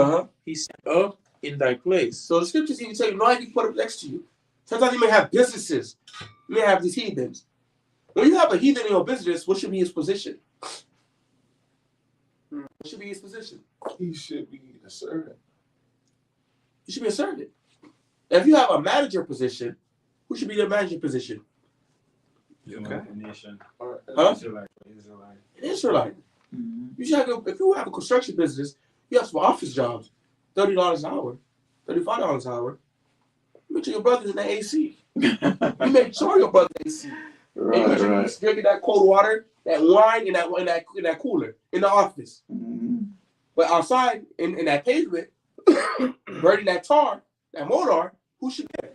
he set up in thy place. So the scriptures even tell you, no, you put up next to you. Sometimes you may have businesses. You may have these heathens. When you have a heathen in your business, what should be his position? What should be his position? He should be a servant. You should be a servant. If you have a manager position, who should be the manager position? Okay. Nation. Huh? Israelite. An Israelite. You should have, if you have a construction business, you have some office jobs, $30 an hour, $35 an hour. Make sure your brother's in the AC. You make sure your brother's in the AC. Right, and you right. drinking that cold water, that wine, in that cooler in the office. But outside in that pavement, burning that tar, that motor, who should be there?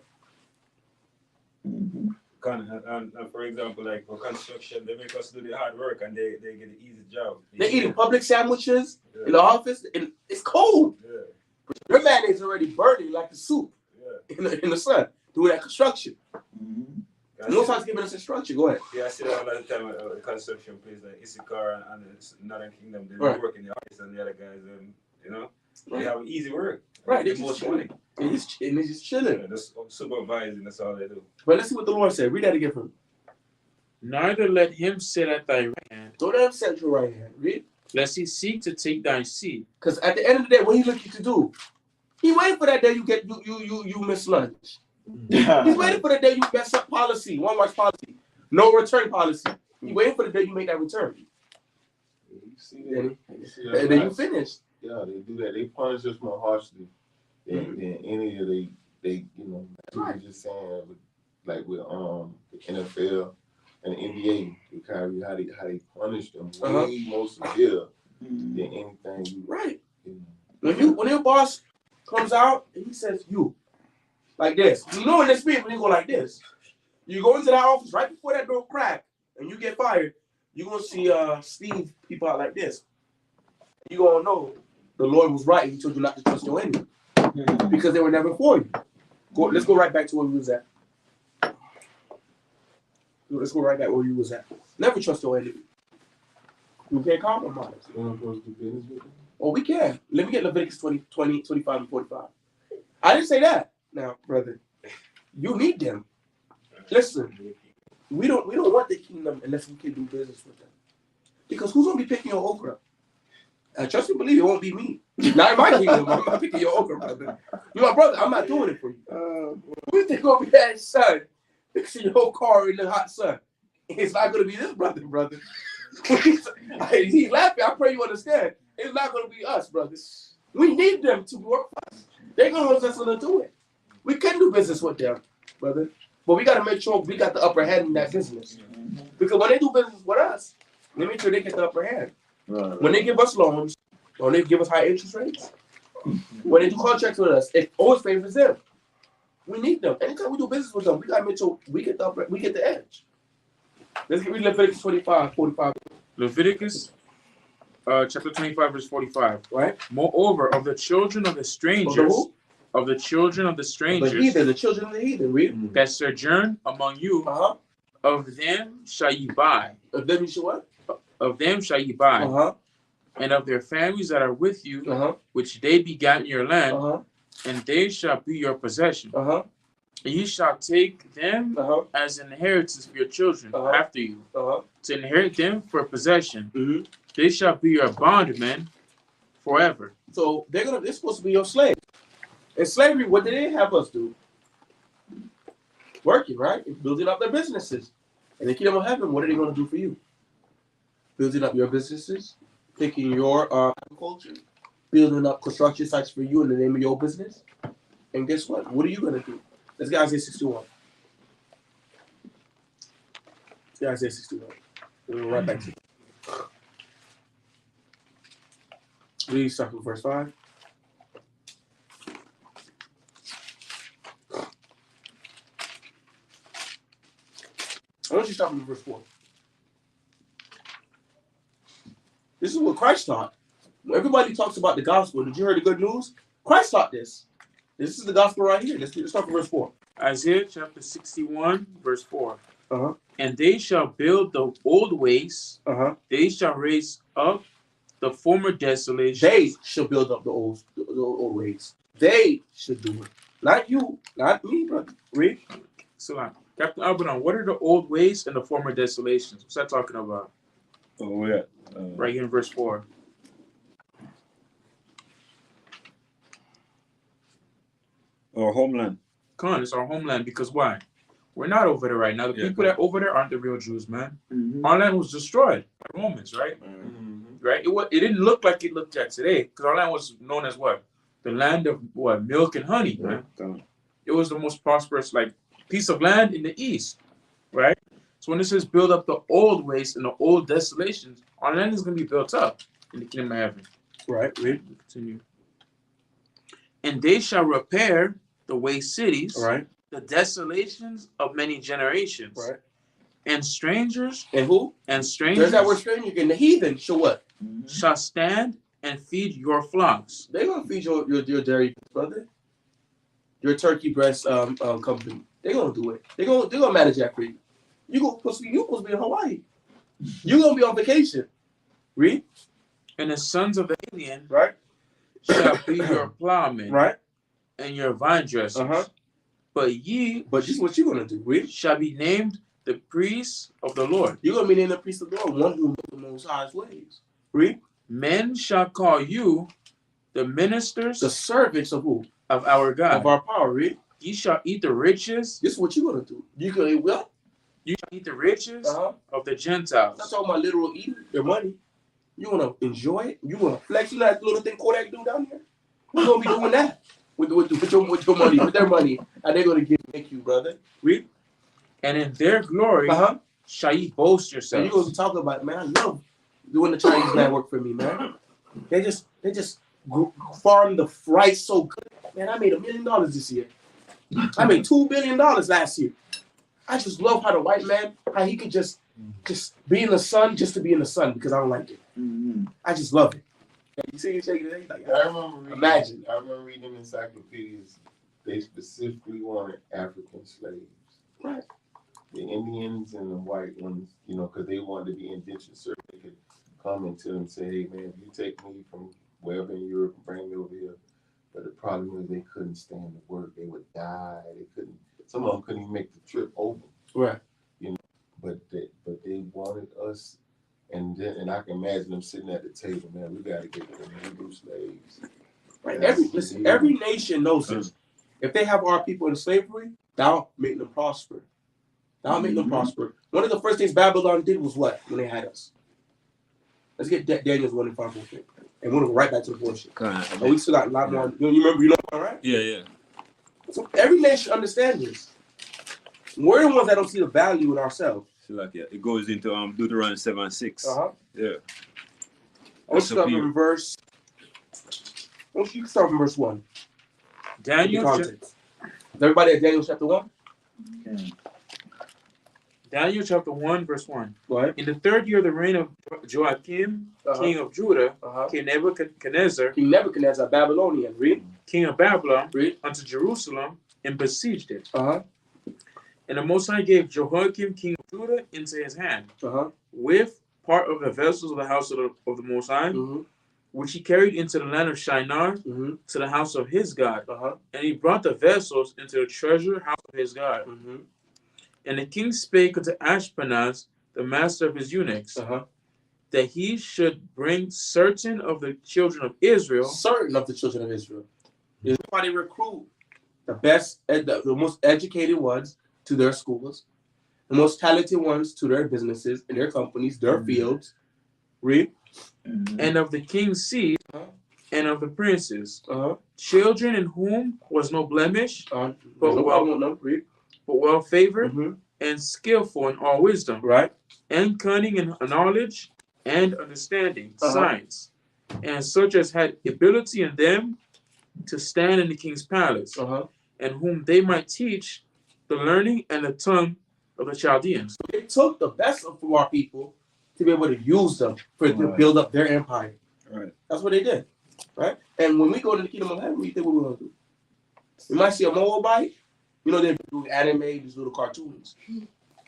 And for example, like for construction, they make us do the hard work and they get an easy job. They eating public sandwiches in the office, and it's cold. Yeah. But your man is already burning like the soup Yeah. in the sun, doing that construction. Yeah, Most times giving us instruction. Go ahead. Yeah, I see that all the time at the construction place like Issachar and Northern Kingdom. They Right. work in the office and the other guys, you know, Right. they have easy work. Right, They they get just most money. And it's just chilling. Yeah, just supervising, that's all they do. But let's see what the Lord said. Read that again for me. Neither let him sit at thy right hand, Don't let him set your right hand. Read. lest he seek to take thy seat. Because at the end of the day, what he looking to do? He waiting for that day you miss lunch. He's waiting for the day you mess up policy, one watch policy, no return policy. He waiting for the day you make that return. You see that? And then you finish. Yeah, they do that. They punish us more harshly than any of they you know. Right. We just saying like with the NFL and the NBA, with Kyrie, how they punish them way more severe than anything you Right. you know. When your boss comes out and he says you like this, you know in the spirit when you go like this, you go into that office right before that door crack and you get fired, you're gonna see Steve people out like this. You gonna know the Lord was right. He told you not to trust your enemy because they were never for you. Let's go right back to where we was at. Let's go right back where you was at. Never trust your enemy. You can't compromise. You want to do business with them? Oh, we can. Let me get Leviticus 20, 25, and 45. I didn't say that. Now, brother, you need them. Listen, we don't want the kingdom unless we can do business with them. Because who's gonna be picking your okra? Trust me, believe it won't be me. Not in my kingdom. I'm not picking your okra, brother. You're my brother. I'm not doing it for you. We think gonna be that son fixing your whole car in the hot sun. It's not gonna be this brother. He's laughing. I pray you understand. It's not gonna be us, brothers. We need them to work for us. They're gonna want us to do it. We can do business with them, brother. But we gotta make sure we got the upper hand in that business. Because when they do business with us, they make sure they get the upper hand. Right. When they give us loans, or they give us high interest rates, when they do contracts with us, it always favors them. We need them. Anytime we do business with them, we gotta make sure we get the edge. Let's read Leviticus 25, 45. Leviticus chapter 25, verse 45. Right? Moreover, of the children of the strangers, of the children of the strangers, The children of the heathen, read. that sojourn among you, of them shall ye buy. Of them you should what? Of them shall ye buy, and of their families that are with you, which they begat in your land, and they shall be your possession. And ye shall take them as an inheritance for your children after you, to inherit them for possession. They shall be your bondmen forever. So they're supposed to be your slaves. In slavery, what did they have us do? Working, right? Building up their businesses. And the kingdom of heaven, what are they going to do for you? Building up your businesses, taking your agriculture, building up construction sites for you in the name of your business. And guess what? What are you going to do? Let's get Isaiah 61. Let's get Isaiah 61. We'll go right back to it. Read start from verse 5. I want you to start from verse 4. This is what Christ taught. When everybody talks about the gospel, did you hear the good news? Christ taught this. This is the gospel right here. Let's start from verse 4. Isaiah chapter 61, verse 4. And they shall build the old ways. They shall raise up the former desolations. They shall build up the old ways. They should do it. Not you, not me, brother. Read. So, Captain Albanon, what are the old ways and the former desolations? What's that talking about? Oh, yeah. Right here in verse 4. Our homeland. Come on, it's our homeland because why? We're not over there right now. The people that over there aren't the real Jews, man. Our land was destroyed by Romans, right? Right? It didn't look like it looked at today because our land was known as what? The land of what? Milk and honey, man. It was the most prosperous piece of land in the east, right? So when it says build up the old ways and the old desolations, our land is going to be built up in the kingdom of heaven. Right, read. Continue. And they shall repair the waste cities, Right. the desolations of many generations. Right. And strangers. And who? And strangers. There's that word stranger again. The heathen shall what? Shall stand and feed your flocks. They're gonna feed your dairy, brother. Your turkey breast company. They're gonna do it. They're gonna manage that for you. You supposed to be in Hawaii. You're gonna be on vacation. Read. And the sons of the alien, right, shall be your plowmen, right, and your vine dressers. But this is what you're gonna do. Read. Shall be named the priests of the Lord. You're gonna be named the priest of the Lord, one who knows the Most High's ways. Read. Men shall call you the ministers, the servants of who? Of our God. Of our power. Read. Ye shall eat the riches. This is what you're gonna do. You gonna eat what? You shall eat the riches of the Gentiles. Not talking about literal eating their money. You wanna enjoy it. You wanna flex. You know that little thing Kodak do down here. We're gonna be doing that with your money, with their money, and they're gonna make you, brother. Read. And in their glory shall ye boast yourselves. And you're gonna be talking about, man, I love doing the Chinese man work for me, man. They just farm the rice so good. Man, I made $1 million this year. I made $2 billion last year. I just love how the white man, how he could just be in the sun just to be in the sun because I don't like it. I just love it. You see you shaking it? Like, I remember reading encyclopedias. They specifically wanted African slaves. Right. The Indians and the white ones, because they wanted to be indentured servants. They could come into them and say, hey, man, if you take me from wherever in Europe and bring me over here. But the problem was they couldn't stand the work. They would die. Some of them couldn't even make the trip over. Right. But they wanted us. And I can imagine them sitting at the table, man, we got to get the Hebrew slaves. Right. Every nation knows this. If they have our people in slavery, that'll make them prosper. That'll make them prosper. One of the first things Babylon did was what when they had us? Let's get Daniel's 1 and 5 real quick. And we'll go right back to the portion. We still got a lot more. You know, all right? Yeah. So every nation understands this. We're the ones that don't see the value in ourselves. So it goes into Deuteronomy 7:6. Yeah. Let's start from verse. You can start from verse 1. Daniel. Is everybody at Daniel chapter 1? Okay. Daniel chapter 1, verse 1. Go ahead. In the 3rd year of the reign of Joachim, king of Judah, King Nebuchadnezzar, Babylonian, read. King of Babylon, read. Unto Jerusalem, and besieged it. And the Most High gave Jehoiakim, king of Judah, into his hand, with part of the vessels of the house of the Most High, which he carried into the land of Shinar, to the house of his God. And he brought the vessels into the treasure house of his God. And the king spake unto Ashpenaz, the master of his eunuchs, that he should bring certain of the children of Israel. Certain of the children of Israel. Is why they recruit the best, the most educated ones to their schools, the most talented ones to their businesses and their companies, their fields. Read. And of the king's seed, and of the princes, children in whom was no blemish, but well favored, and skillful in all wisdom, right, and cunning in knowledge and understanding, science, and such as had ability in them to stand in the king's palace, and whom they might teach the learning and the tongue of the Chaldeans. So they took the best of our people to be able to use them to build up their empire. Right. That's what they did. Right? And when we go to the kingdom of heaven, we think what we're going to do. We might see a Moabite. They do anime, these little cartoons.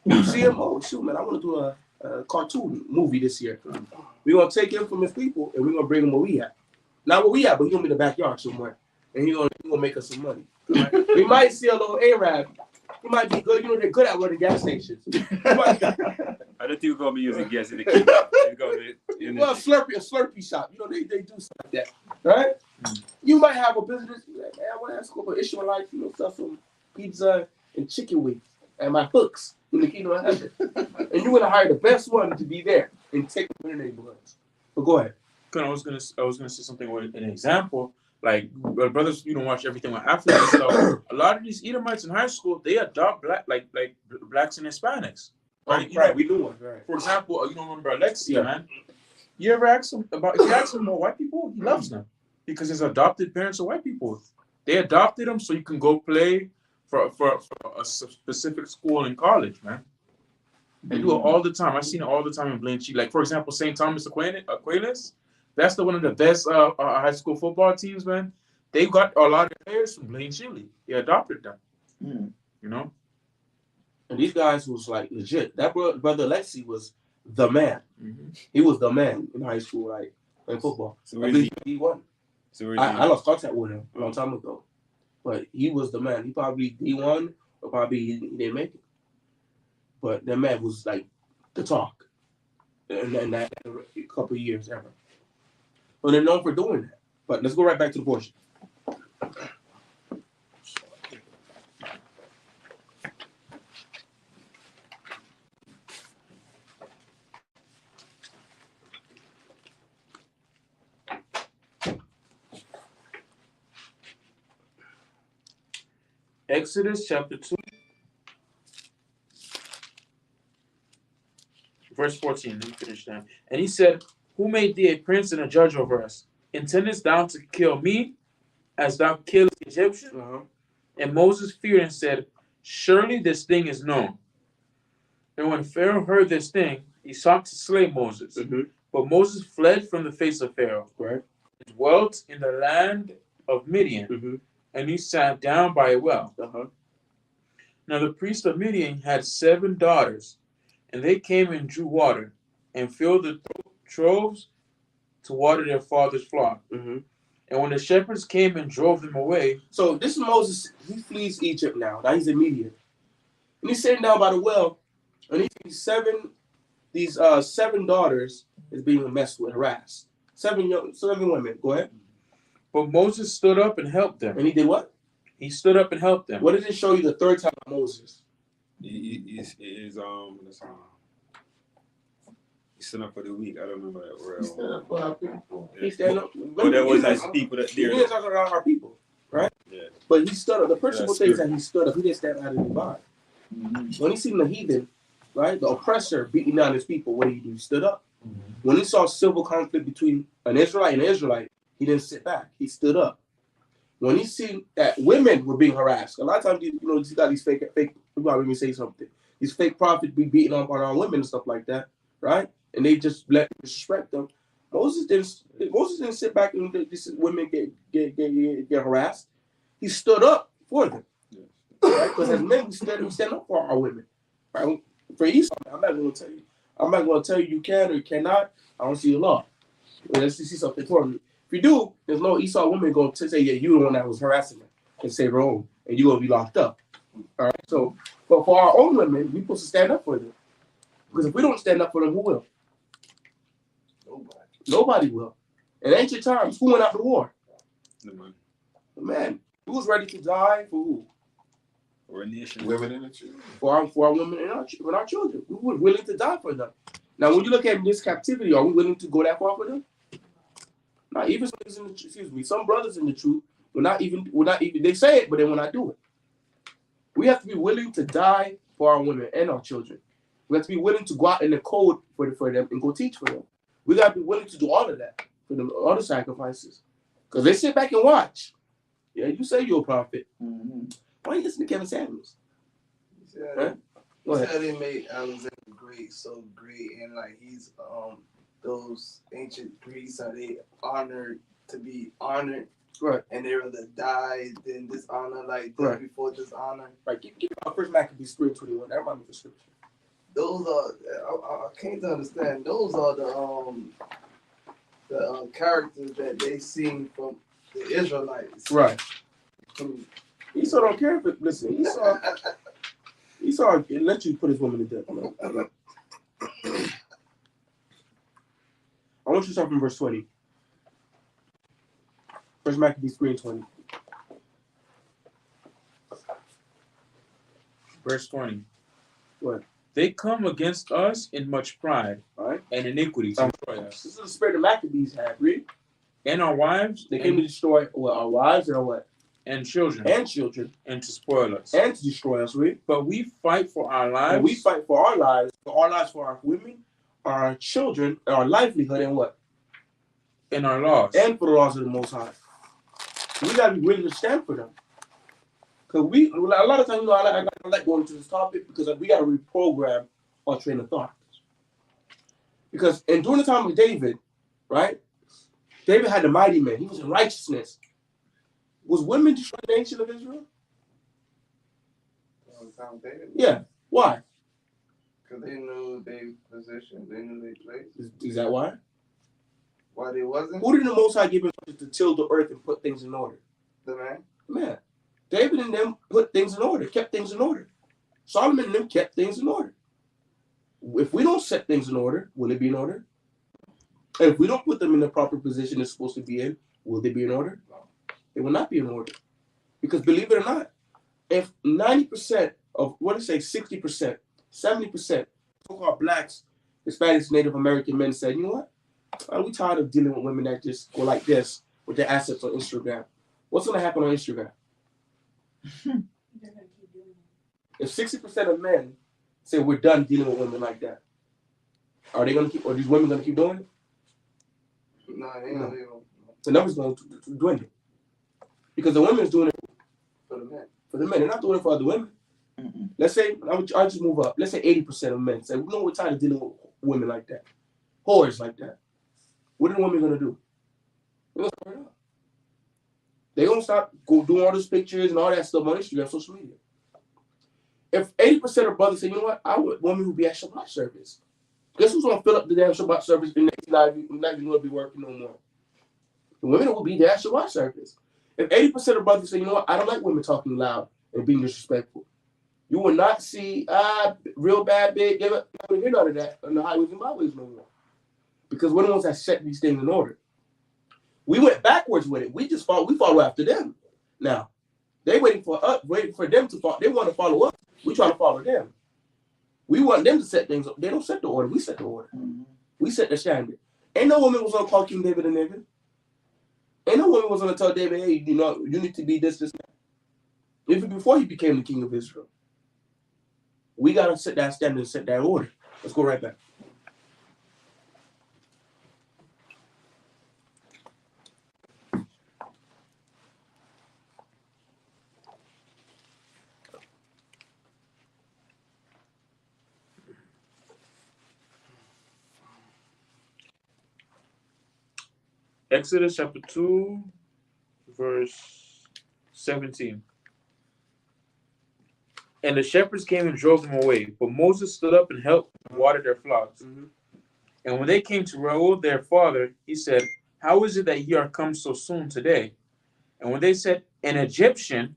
You see him? Oh, shoot, man, I want to do a cartoon movie this year. We're going to take him from his people, and we're going to bring him where we at. Not where we at, but he's going to be in the backyard somewhere. And he's going to make us some money. Right? We might see a little Arab. He might be good. You know, they're good at running gas stations. I don't think we're going to be using gas in the kitchen. It's going to be well, a Slurpee shop. You know, they do stuff like that. Right? You might have a business. Like, man, I want to ask for Ishmaelites, you know, stuff from pizza and chicken wings and my hooks in the kingdom of heaven. And you're going to hire the best one to be there and take them in their neighborhoods. But go ahead. I was gonna say something with an example. Like brothers, you don't watch everything with African stuff. A lot of these Edomites in high school, they adopt blacks and Hispanics. Right? Right. We do one. Right. For example, you don't remember Alexi, man. You ever ask him if you ask him about white people, he loves them because his adopted parents are white people. They adopted him so you can go play for a specific school in college, man. They do it all the time. I've seen it all the time in Blaine Chi. Like, for example, St. Thomas Aquinas. That's one of the best high school football teams, man. They got a lot of players from Blaine, Chile. They adopted them. You know? And these guys was like legit. That brother Alexi was the man. He was the man in high school, like in football. So he won. I lost contact with him a long time ago. But he was the man. He probably D1 or probably he didn't make it. But that man was like the talk. And then that a couple of years ever. But they're known for doing that. But let's go right back to the portion. Exodus chapter 2. Verse 14, let me finish that. And he said, who made thee a prince and a judge over us? Intendest thou to kill me as thou killest the Egyptian? And Moses feared and said, surely this thing is known. And when Pharaoh heard this thing, he sought to slay Moses. But Moses fled from the face of Pharaoh. Right. He dwelt in the land of Midian. And he sat down by a well. Now the priest of Midian had 7 daughters. And they came and drew water, and filled the troves to water their father's flock. And when the shepherds came and drove them away. So this is Moses. He flees Egypt now. Now he's in Midian. And he's sitting down by the well. And he sees 7 daughters is being messed with, harassed. 7 women. Go ahead. But Moses stood up and helped them. And he did what? He stood up and helped them. What did it show you the third time Moses? He stood up for the week. I don't remember that word. He stand up for our people. He stand up. But there was like people that He there. didn't talk about our people, right? Yeah. But he stood up. The principal That's thing is good. that he stood up. He didn't stand out of the body. When he seen the heathen, right, the oppressor beating down his people, what did he do? He stood up. When he saw civil conflict between an Israelite and an Israelite, he didn't sit back. He stood up. When he seen that women were being harassed, a lot of times, you got these fake. Let me say something. These fake prophets be beating up on our women and stuff like that, right? And they just let disrespect them. Moses didn't sit back and these women get harassed. He stood up for them, right? Because as men, we stand up for our women, right? For Esau, I'm not going to tell you. I'm not going to tell you you can or you cannot. I don't see a law. Unless you see something for me. If you do, there's no Esau woman going to say, yeah, you the one that was harassing her and save her own, and you're going to be locked up. All right? So, but for our own women, we're supposed to stand up for them. Because if we don't stand up for them, who will? Nobody will. In ancient times, who went out to war? The man. The man. Who was ready to die for who? For a nation. Women and the children. For our women and our children. We were willing to die for them. Now, when you look at this captivity, are we willing to go that far for them? Not even some brothers in the truth will not even. They say it, but they will not do it. We have to be willing to die for our women and our children. We have to be willing to go out in the cold for them and go teach for them. We got to be willing to do all of that for them, all the sacrifices. Because they sit back and watch. Yeah, you say you're a prophet. Why don't you listen to Kevin Samuels? He said they made Alexander great, so great, and like he's those ancient Greeks are they honored to be honored, right? And they rather die than dishonor, like death before dishonor. Right. Give me my first Maccabees 3:21. That reminds me of the scripture. those are I can't understand. Those are the characters that they seen from the Israelites. Right. From, Esau don't care if it. Listen, Esau let you put his woman to death. Man. I want you to start from verse 20. First Maccabees 3 and 20. Verse 20. What? They come against us in much pride, Right? and iniquity to destroy us. This is the spirit the Maccabees had, read. And our wives, They came to destroy our wives and our what? and children, And children, and to spoil us. and to destroy us, read. But we fight for our lives. And we fight for our lives, for our women, our children, our livelihood, and what? and our laws. And for the laws of the Most High. We gotta be ready to stand for them. Because a lot of times, I like going into this topic because we gotta reprogram our train of thought. Because during the time of David, right? David had the mighty men. He was in righteousness. Was women destroying the nation of Israel? Yeah. Why? Because they knew their position, they knew their place. Is that why? Why they wasn't? Who did the Most High give him to till the earth and put things in order? The man. Man. David and them put things in order, kept things in order. Solomon and them kept things in order. If we don't set things in order, will it be in order? And if we don't put them in the proper position it's supposed to be in, will they be in order? They will not be in order. Because believe it or not, if 90% of, 60%, 70%, so-called blacks, Hispanics, Native American men said, you know what? We tired of dealing with women that just go like this with their assets on Instagram. What's going to happen on Instagram? They're gonna keep doing it. If 60% of men say we're done dealing with women like that, are they going to keep, or these women going to keep doing it? No, they ain't. The numbers going to dwindle. Because the women is doing it For the men. for the men. They're not doing it for other women. Mm-mm. Let's say, I'll just move up. Let's say 80% of men say, no, we're tired of dealing with women like that. Whores like that. What are the women going to do? They're going to stop doing all those pictures and all that stuff on Instagram, social media. If 80% of brothers say, you know what, I would women who be at Shabbat service. Guess who's going to fill up the damn Shabbat service and not even going to be working no more? The women will be there at Shabbat service. If 80% of brothers say, you know what, I don't like women talking loud and being disrespectful, you will not see real bad big. You don't hear none of that on the highways and byways no more. Because we're the ones that set these things in order. We went backwards with it. We follow after them. Now, they waiting for them to follow. They want to follow us. We trying to follow them. We want them to set things up. They don't set the order. We set the order. Mm-hmm. We set the standard. Ain't no woman was gonna call King David a nigga. Ain't no woman was gonna tell David, hey, you know, you need to be this, that. Even before he became the king of Israel. We gotta set that standard and set that order. Let's go right back. Exodus chapter 2, verse 17. And the shepherds came and drove them away, but Moses stood up and helped water their flocks. Mm-hmm. And when they came to Reuel, their father, he said, how is it that ye are come so soon today? And when they said, an Egyptian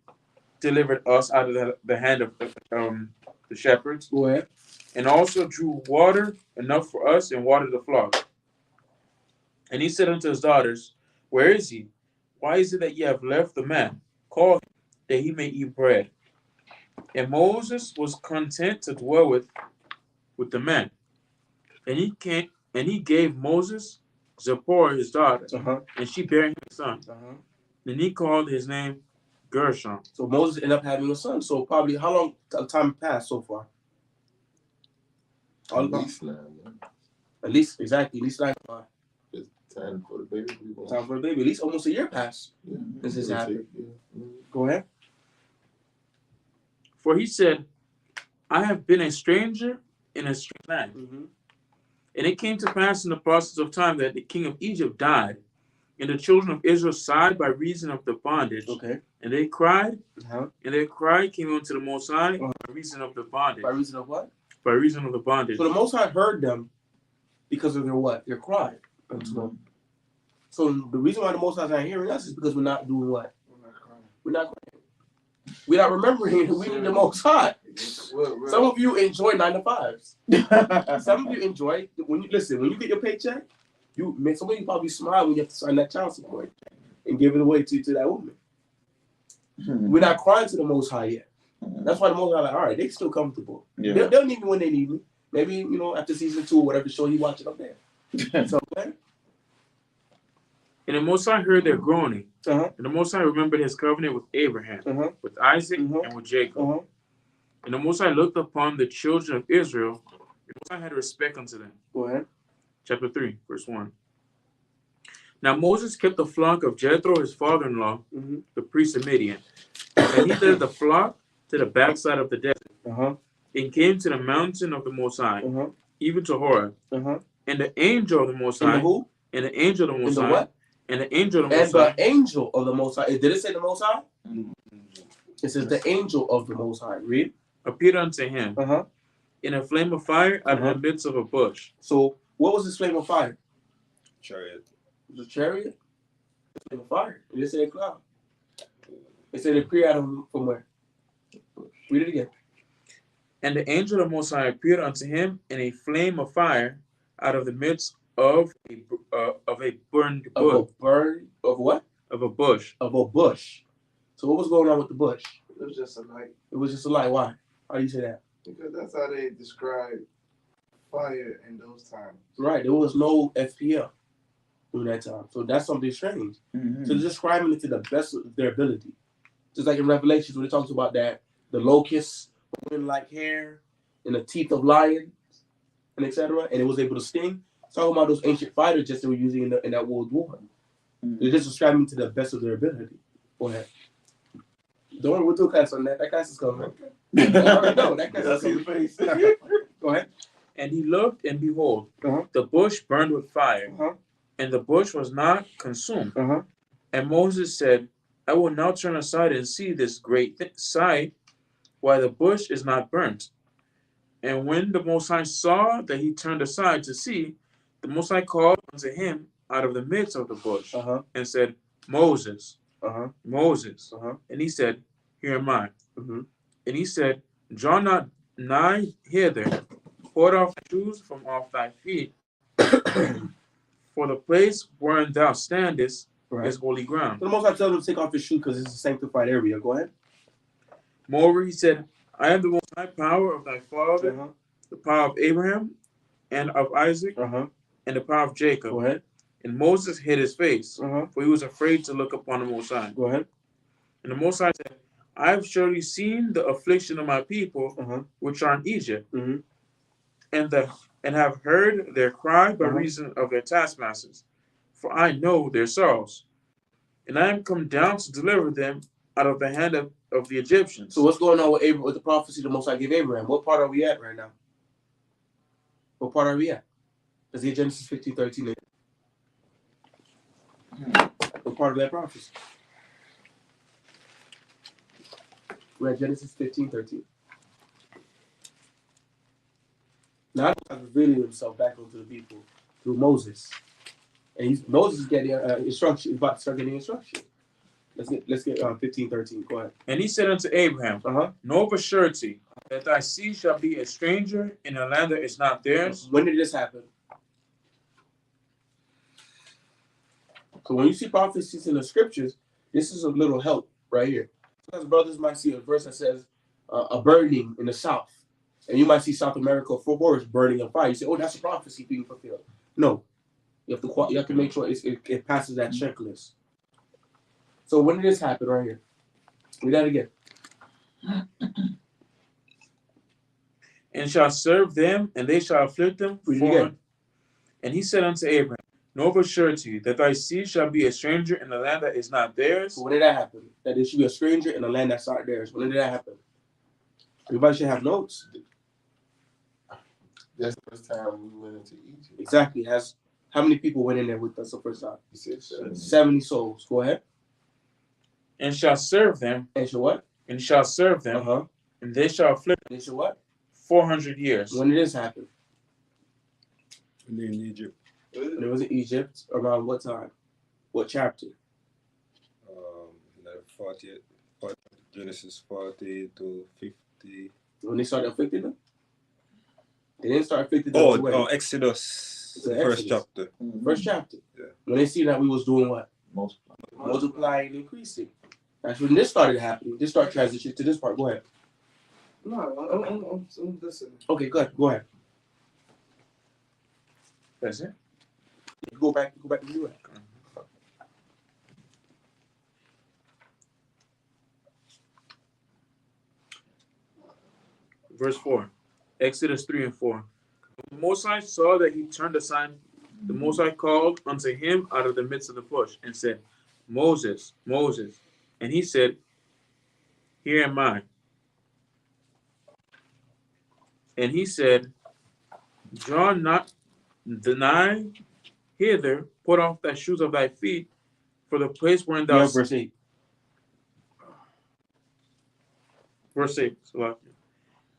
delivered us out of the hand of the shepherds, Go ahead. and also drew water enough for us and watered the flock. And he said unto his daughters, where is he? Why is it that ye have left the man? Call him, that he may eat bread. And Moses was content to dwell with the man. And he gave Moses Zipporah his daughter, and she bare him a son. And he called his name Gershom. So Moses ended up having a son. So probably how long time passed so far? At least 9 months. At least 9 months. Time for the baby. Time for the baby. At least almost a year passed. Yeah. This has happened. Yeah. Go ahead. For he said, I have been a stranger in a strange land. Mm-hmm. And it came to pass in the process of time that the king of Egypt died, and the children of Israel sighed by reason of the bondage. Okay. And they cried, Uh-huh. and their cry came unto the Most High by reason of the bondage. By reason of what? by reason of the bondage. So the Most High heard them because of their what? Their cry unto him. So the reason why the Most High is not hearing us is because we're not doing what? We're not crying. We're not remembering we need the Most High. Some of you enjoy 9 to 5s. Some of you enjoy when you when you get your paycheck, some of you probably smile when you have to sign that child support and give it away to that woman. We're not crying to the Most High yet. That's why the Most High like, all right, they still comfortable. Yeah. They'll need me when they need me. Maybe after season 2 or whatever show he watching up there. So okay. And the Most High heard their groaning. Uh-huh. And the Most High remembered his covenant with Abraham, with Isaac, and with Jacob. And the Most High looked upon the children of Israel. The Most High had respect unto them. Go ahead. Chapter 3, verse 1. Now Moses kept the flock of Jethro, his father-in-law, the priest of Midian. And he led the flock to the backside of the desert, and came to the mountain of the Most High, even to Horeb. And the angel of the Most High. And the who? And the angel of the Most And the High. what? And the angel of the Most And High. the angel of the Most High. Did it say the Most High? It says the angel of the Most High. Read. Appeared unto him in a flame of fire out of the midst of a bush. So what was this flame of fire? Chariot. It was a chariot? A flame of fire. It didn't say a cloud. It said it appeared out of from where? Read it again. And the angel of the Most High appeared unto him in a flame of fire out of the midst of a burned bush. Of what? Of a bush. Of a bush. So what was going on with the bush? It was just a light. It was just a light. Why? How do you say that? Because that's how they describe fire in those times. Right. There was no FPL during that time. So that's something strange. So they're describing it to the best of their ability. Just like in Revelations when it talks about that, the locusts, like hair, and the teeth of lions, and etc. And it was able to sting. It's talking about those ancient fighters just they were using in that World War. They're just describing to the best of their ability. Go ahead. Don't worry, we'll do a class on that. That class is coming. I already know that class is coming. Go ahead. And he looked, and behold, the bush burned with fire, and the bush was not consumed. And Moses said, I will now turn aside and see this great sight, why the bush is not burnt. And when the Most High saw that he turned aside to see, the Most High called unto him out of the midst of the bush, and said, Moses, Moses. And he said, Here am I. And he said, Draw not nigh hither, put off thy shoes from off thy feet, for the place wherein thou standest is holy ground. So the Most High told him to take off his shoe because it's a sanctified area. Go ahead. Moreover, he said, I am the Most High power of thy father, the power of Abraham, and of Isaac, and the power of Jacob. Go ahead. And Moses hid his face, for he was afraid to look upon the Most High. Go ahead. And the Most High said, I have surely seen the affliction of my people, which are in Egypt, and have heard their cry by reason of their taskmasters. For I know their sorrows. And I am come down to deliver them out of the hand of the Egyptians. So what's going on with Abraham, with the prophecy the Most High gave Abraham? What part are we at right now? What part are we at? Let's get Genesis 15:13. What part of that prophecy? We're at Genesis 15:13. Now God revealing himself back onto the people through Moses. And Moses is getting instruction, about to start getting instruction. Let's get 15:13. Go ahead. And he said unto Abraham, Know of a surety that thy seed shall be a stranger in a land that is not theirs. When did this happen? So when you see prophecies in the scriptures, this is a little help right here. Sometimes brothers might see a verse that says a burning in the south, and you might see South America forest burning in fire. You say, "Oh, that's a prophecy being fulfilled." No, you have to make sure it passes that checklist. So when did this happen right here? Read that again. And shall serve them, and they shall afflict them. Read it again. And he said unto Abraham, Know of a surety that thy seed shall be a stranger in a land that is not theirs. So when did that happen? That there should be a stranger in a land that's not theirs. When did that happen? Everybody should have notes. That's the first time we went into Egypt. Exactly. How many people went in there with us the first time? He said 70 souls. Go ahead. And shall serve them. And shall what? And shall serve them. And they shall afflict them And shall what? 400 years. When did this happen? In Egypt. When it was in Egypt, around what time? What chapter? 40, Genesis 40 to 50. When they started afflicting them? They didn't start afflicting them away. Exodus. The first chapter. First chapter. Yeah. When they see that we was doing what? Multiplying and increasing. That's when this started happening. This started transitioning to this part. Go ahead. No, I'm listening. Okay, good. Go ahead. That's it. Go back to you. Verse 4. Exodus 3 and 4. When Moses saw that he turned aside, the Most High called unto him out of the midst of the bush and said, Moses, Moses. And he said, Here am I. And he said, Draw not nigh hither, put off thy shoes of thy feet, for the place wherein thou... Verse 8. Verse 8.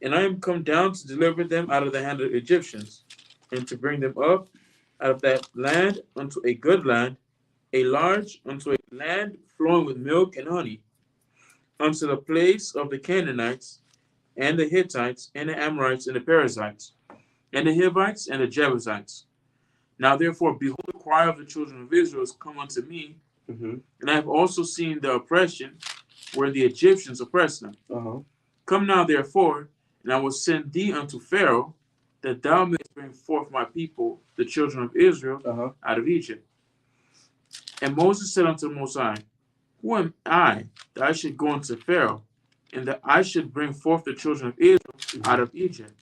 And I am come down to deliver them out of the hand of the Egyptians, and to bring them up out of that land unto a good land, a large, unto a land flowing with milk and honey, unto the place of the Canaanites, and the Hittites, and the Amorites, and the Perizzites, and the Hivites, and the Jebusites. Now therefore, behold, the cry of the children of Israel is come unto me, and I have also seen the oppression where the Egyptians oppress them. Come now therefore, and I will send thee unto Pharaoh, that thou mayest bring forth my people, the children of Israel, out of Egypt. And Moses said unto the Most High, Who am I, that I should go unto Pharaoh, and that I should bring forth the children of Israel out of Egypt?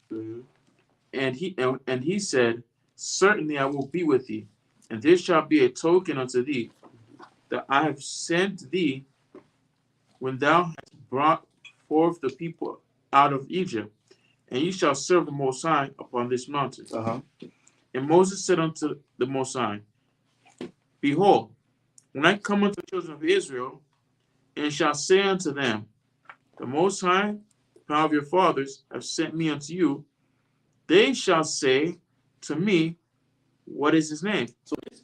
And he said, Certainly I will be with thee, and this shall be a token unto thee, that I have sent thee when thou hast brought forth the people out of Egypt, and ye shall serve the Most High upon this mountain. And Moses said unto the Most High, Behold, when I come unto the children of Israel, and shall say unto them, The Most High, the power of your fathers, have sent me unto you, they shall say to me, What is his name?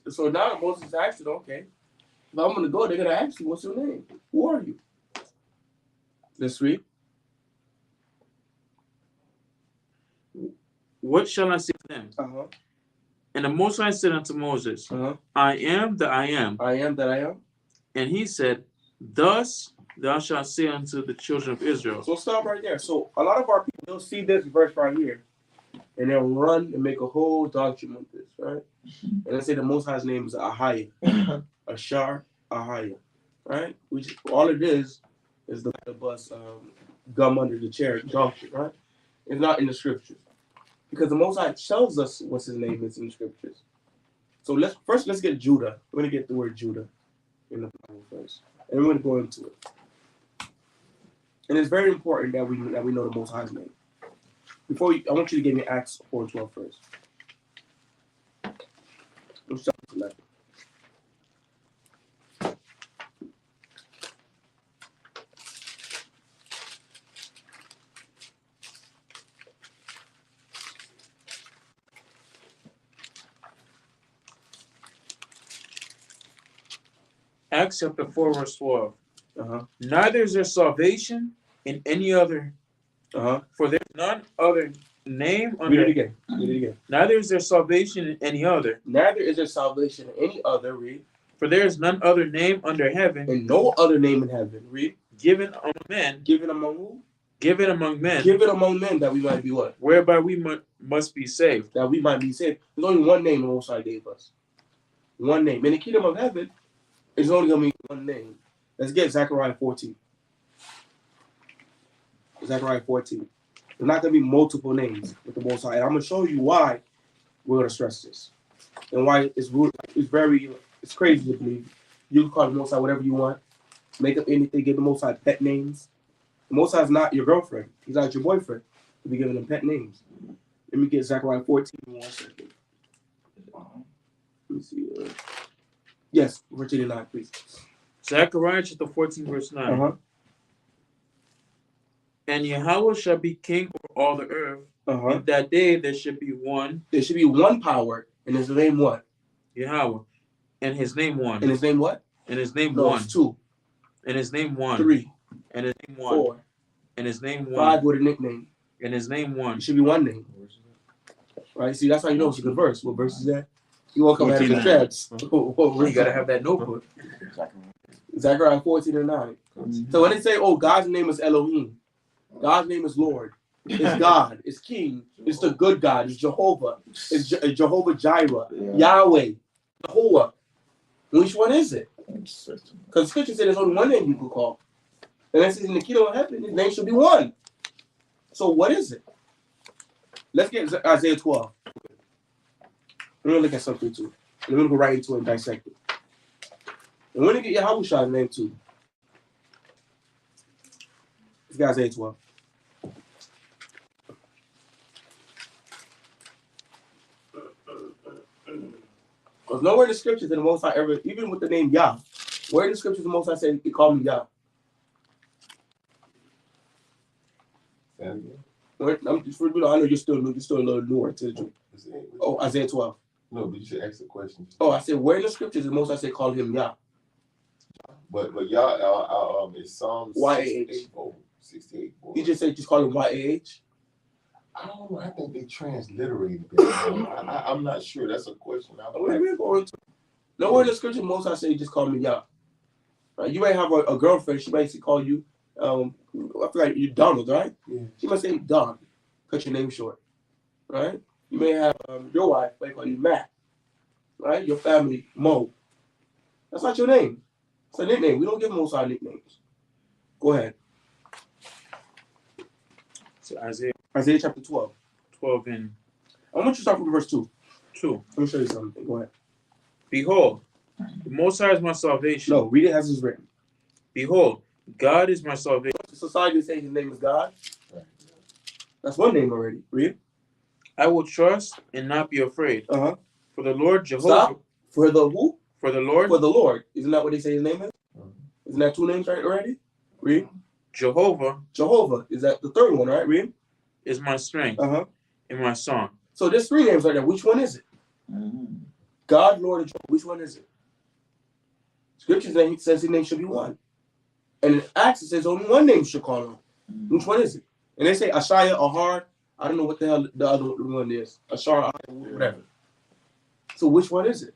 So now Moses asked it, okay, if I'm going to go, they're going to ask you, what's your name? Who are you? Let's read. What shall I say to them? And the Most High said unto Moses, I am that I am. I am that I am. And he said, Thus thou shalt say unto the children of Israel. So stop right there. So a lot of our people, they'll see this verse right here, and they'll run and make a whole doctrine of this, right? And they say the Most High's name is Ahaya, Ashar Ahaya, right? Which all it is the bus gum under the chair doctrine, right? It's not in the scriptures, because the Most High tells us what his name is in the scriptures. So let's get Judah. We're gonna get the word Judah in the Bible first, and we're gonna go into it. And it's very important that we know the Most High's name. I want you to give me Acts 4:12 first. Let's start with 11. Acts chapter 4, verse 12. Neither is there salvation in any other, for there is none other name under... Read it again. Neither is there salvation in any other. Neither is there salvation in any other, read. For there is none other name under heaven. And no other name in heaven, read. Given among men. Given among who? Given among men. Given among men, that we might be what? Whereby we must be saved. That we might be saved. There's only one name the Most High gave us. One name. In the kingdom of heaven, it's only going to be one name. Let's get Zechariah 14. Zechariah 14. There's not going to be multiple names with the Most High. And I'm going to show you why we're going to stress this. And why it's crazy to believe. You can call the Most High whatever you want. Make up anything. Give the Most High pet names. The Most High is not your girlfriend. He's not your boyfriend. You'll be giving them pet names. Let me get Zechariah 14 in 1 second. Let me see. Yes, verse 9, please. Zechariah chapter 14, verse 9. And Yahweh shall be king over all the earth. Uh-huh. In that day there should be one. There should be one power, and his name what? Yahweh. And his name one. And his name what? And his name No, one. it's 2. And his name one. 3. And his name one. 4. And his name one. 5 with a nickname. And his name one. It should be one name. Right? See, that's how you know it's a good verse. What verse is that? You won't come out of the chats. You gotta have that notebook. Zechariah 14:9. So when they say, oh, God's name is Elohim, God's name is Lord, it's God, it's King, it's the good God, it's Jehovah, it's Jehovah Jireh, Yahweh, Jehovah. Which one is it? Because Scripture said there's only one name you can call. And that says in the kingdom of heaven, his name should be one. So what is it? Let's get Isaiah 12. We're going to look at something too. And we're going to go right into it and dissect it. And we're going to get Yahweh's name too. Let's get Isaiah 12. Because nowhere in the scriptures that the Most High ever, even with the name Yah, where in the scriptures the Most High said, he called me Yah? I'm just, I know you're still a little newer to the truth. Oh, Isaiah 12. No, but you should ask the question. Oh, I said, where in the scriptures the Most High said call him Yah? But y'all, it's Psalms YAH. 68. You just said just call him YAH? I don't know. I think they transliterated that. I'm not sure. That's a question. Nowhere in the scripture Most High say just call me Yah. Right? You may have a girlfriend. She might say call you. I feel like you're Donald, right? Yeah. She might say Don. Cut your name short, right? You may have your wife might call you Matt, right? Your family Mo. That's not your name. It's a nickname. We don't give Most High nicknames. Go ahead. So Isaiah Chapter 12. 12 and I want you to start from verse 2. 2. Let me show you something. Go ahead. Behold, the Most High is my salvation. No, read it as it's written. Behold, God is my salvation. Society is saying his name is God. That's one name already. Read. I will trust and not be afraid. Uh-huh. For the Lord Jehovah. Stop. For the who? For the Lord. For the Lord. Isn't that what they say his name is? Isn't that 2 names right already? Read. Jehovah. Jehovah. Is that the third one, right? Read. Is my strength. Uh-huh. And my song. So there's 3 names right there. Which one is it? God, Lord, and Jehovah. Which one is it? Scripture says his name should be one. And in Acts it says only one name should call him. Which one is it? And they say Ashaya, Ahar. I don't know what the hell the other one is. Ashar, whatever. So which one is it?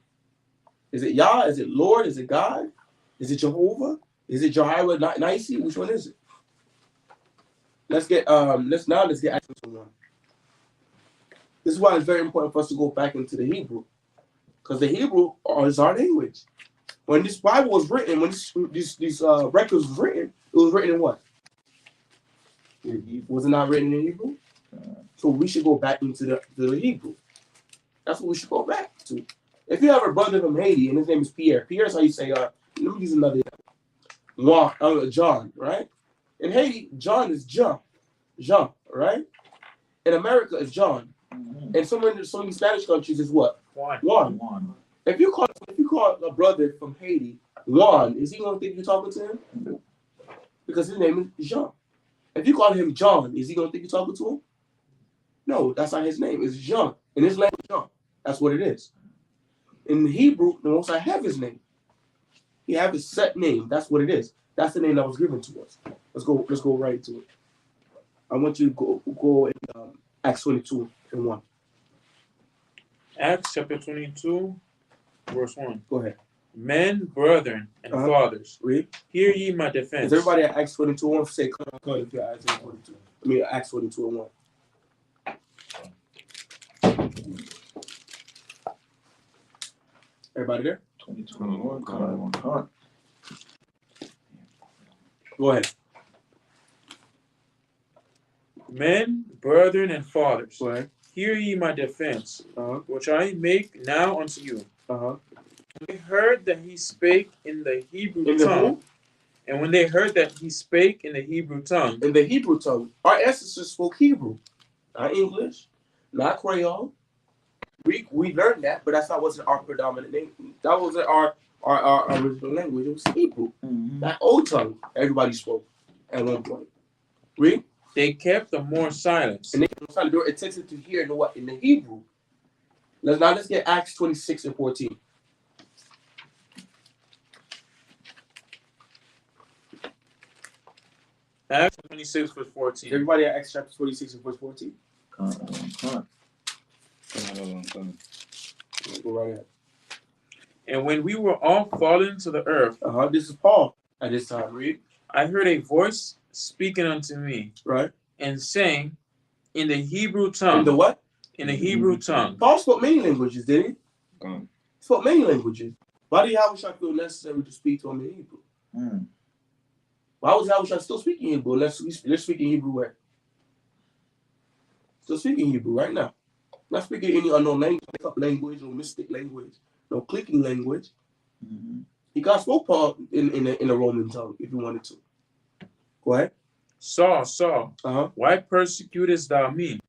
Is it Yah? Is it Lord? Is it God? Is it Jehovah? Is it Jehovah Nisi? Which one is it? Let's get Acts 1. This is why it's very important for us to go back into the Hebrew. Because the Hebrew is our language. When this Bible was written, when these records was written, it was written in what? Was it not written in Hebrew? So we should go back into the Hebrew. That's what we should go back to. If you have a brother from Haiti and his name is Pierre, Pierre's how you say, let me use another John, right? In Haiti, John is Jean, right? In America, it's John. And some of the Spanish countries is what? Juan. If you call a brother from Haiti Juan, is he gonna think you're talking to him? Because his name is Jean. If you call him John, is he gonna think you're talking to him? No, that's not his name. It's Jean. In his language, Jean. That's what it is. In Hebrew, the Most High have his name. He have his set name. That's what it is. That's the name that was given to us. Let's go right to it. I want you to go in Acts 22 and 1. Acts chapter 22, verse 1. Go ahead. Men, brethren, and fathers, read. Hear ye my defense. Is everybody at Acts 22 1? Say, come on, if you're at Acts 22. I mean, Acts 22 and 1. Everybody there? 22 and 1. Go ahead. Men, brethren, and fathers, Go ahead. Hear ye my defense, which I make now unto you. They heard that he spake in the Hebrew tongue. And when they heard that he spake in the Hebrew tongue. In the Hebrew tongue. Our ancestors spoke Hebrew. Not English. Not Creole. Greek, we learned that, but that's not wasn't our predominant name. That wasn't our original language. It was Hebrew. That old tongue everybody spoke at one point. Read. They kept the more silence. And they were attentive to hear in what in the Hebrew. Let's get Acts 26 and 14. Acts 26 verse 14. Everybody at Acts chapter 26 and verse 14. Go right ahead. And when we were all fallen to the earth, This is Paul at this time. Read. I heard a voice speaking unto me, Right. and saying, in the Hebrew tongue. In the what? In the Hebrew tongue. Paul spoke many languages, did he? Gone. He spoke many languages. Why did Yahushua feel necessary to speak to him in Hebrew? Why was Yahushua still speaking Hebrew? Let's speak in Hebrew where? Still speaking Hebrew right now. Not speaking any unknown language, make up language, or mystic language, no clicking language. He got spoke Paul in a Roman tongue if you wanted to. Go ahead. Saul, Saul, why persecutest thou me?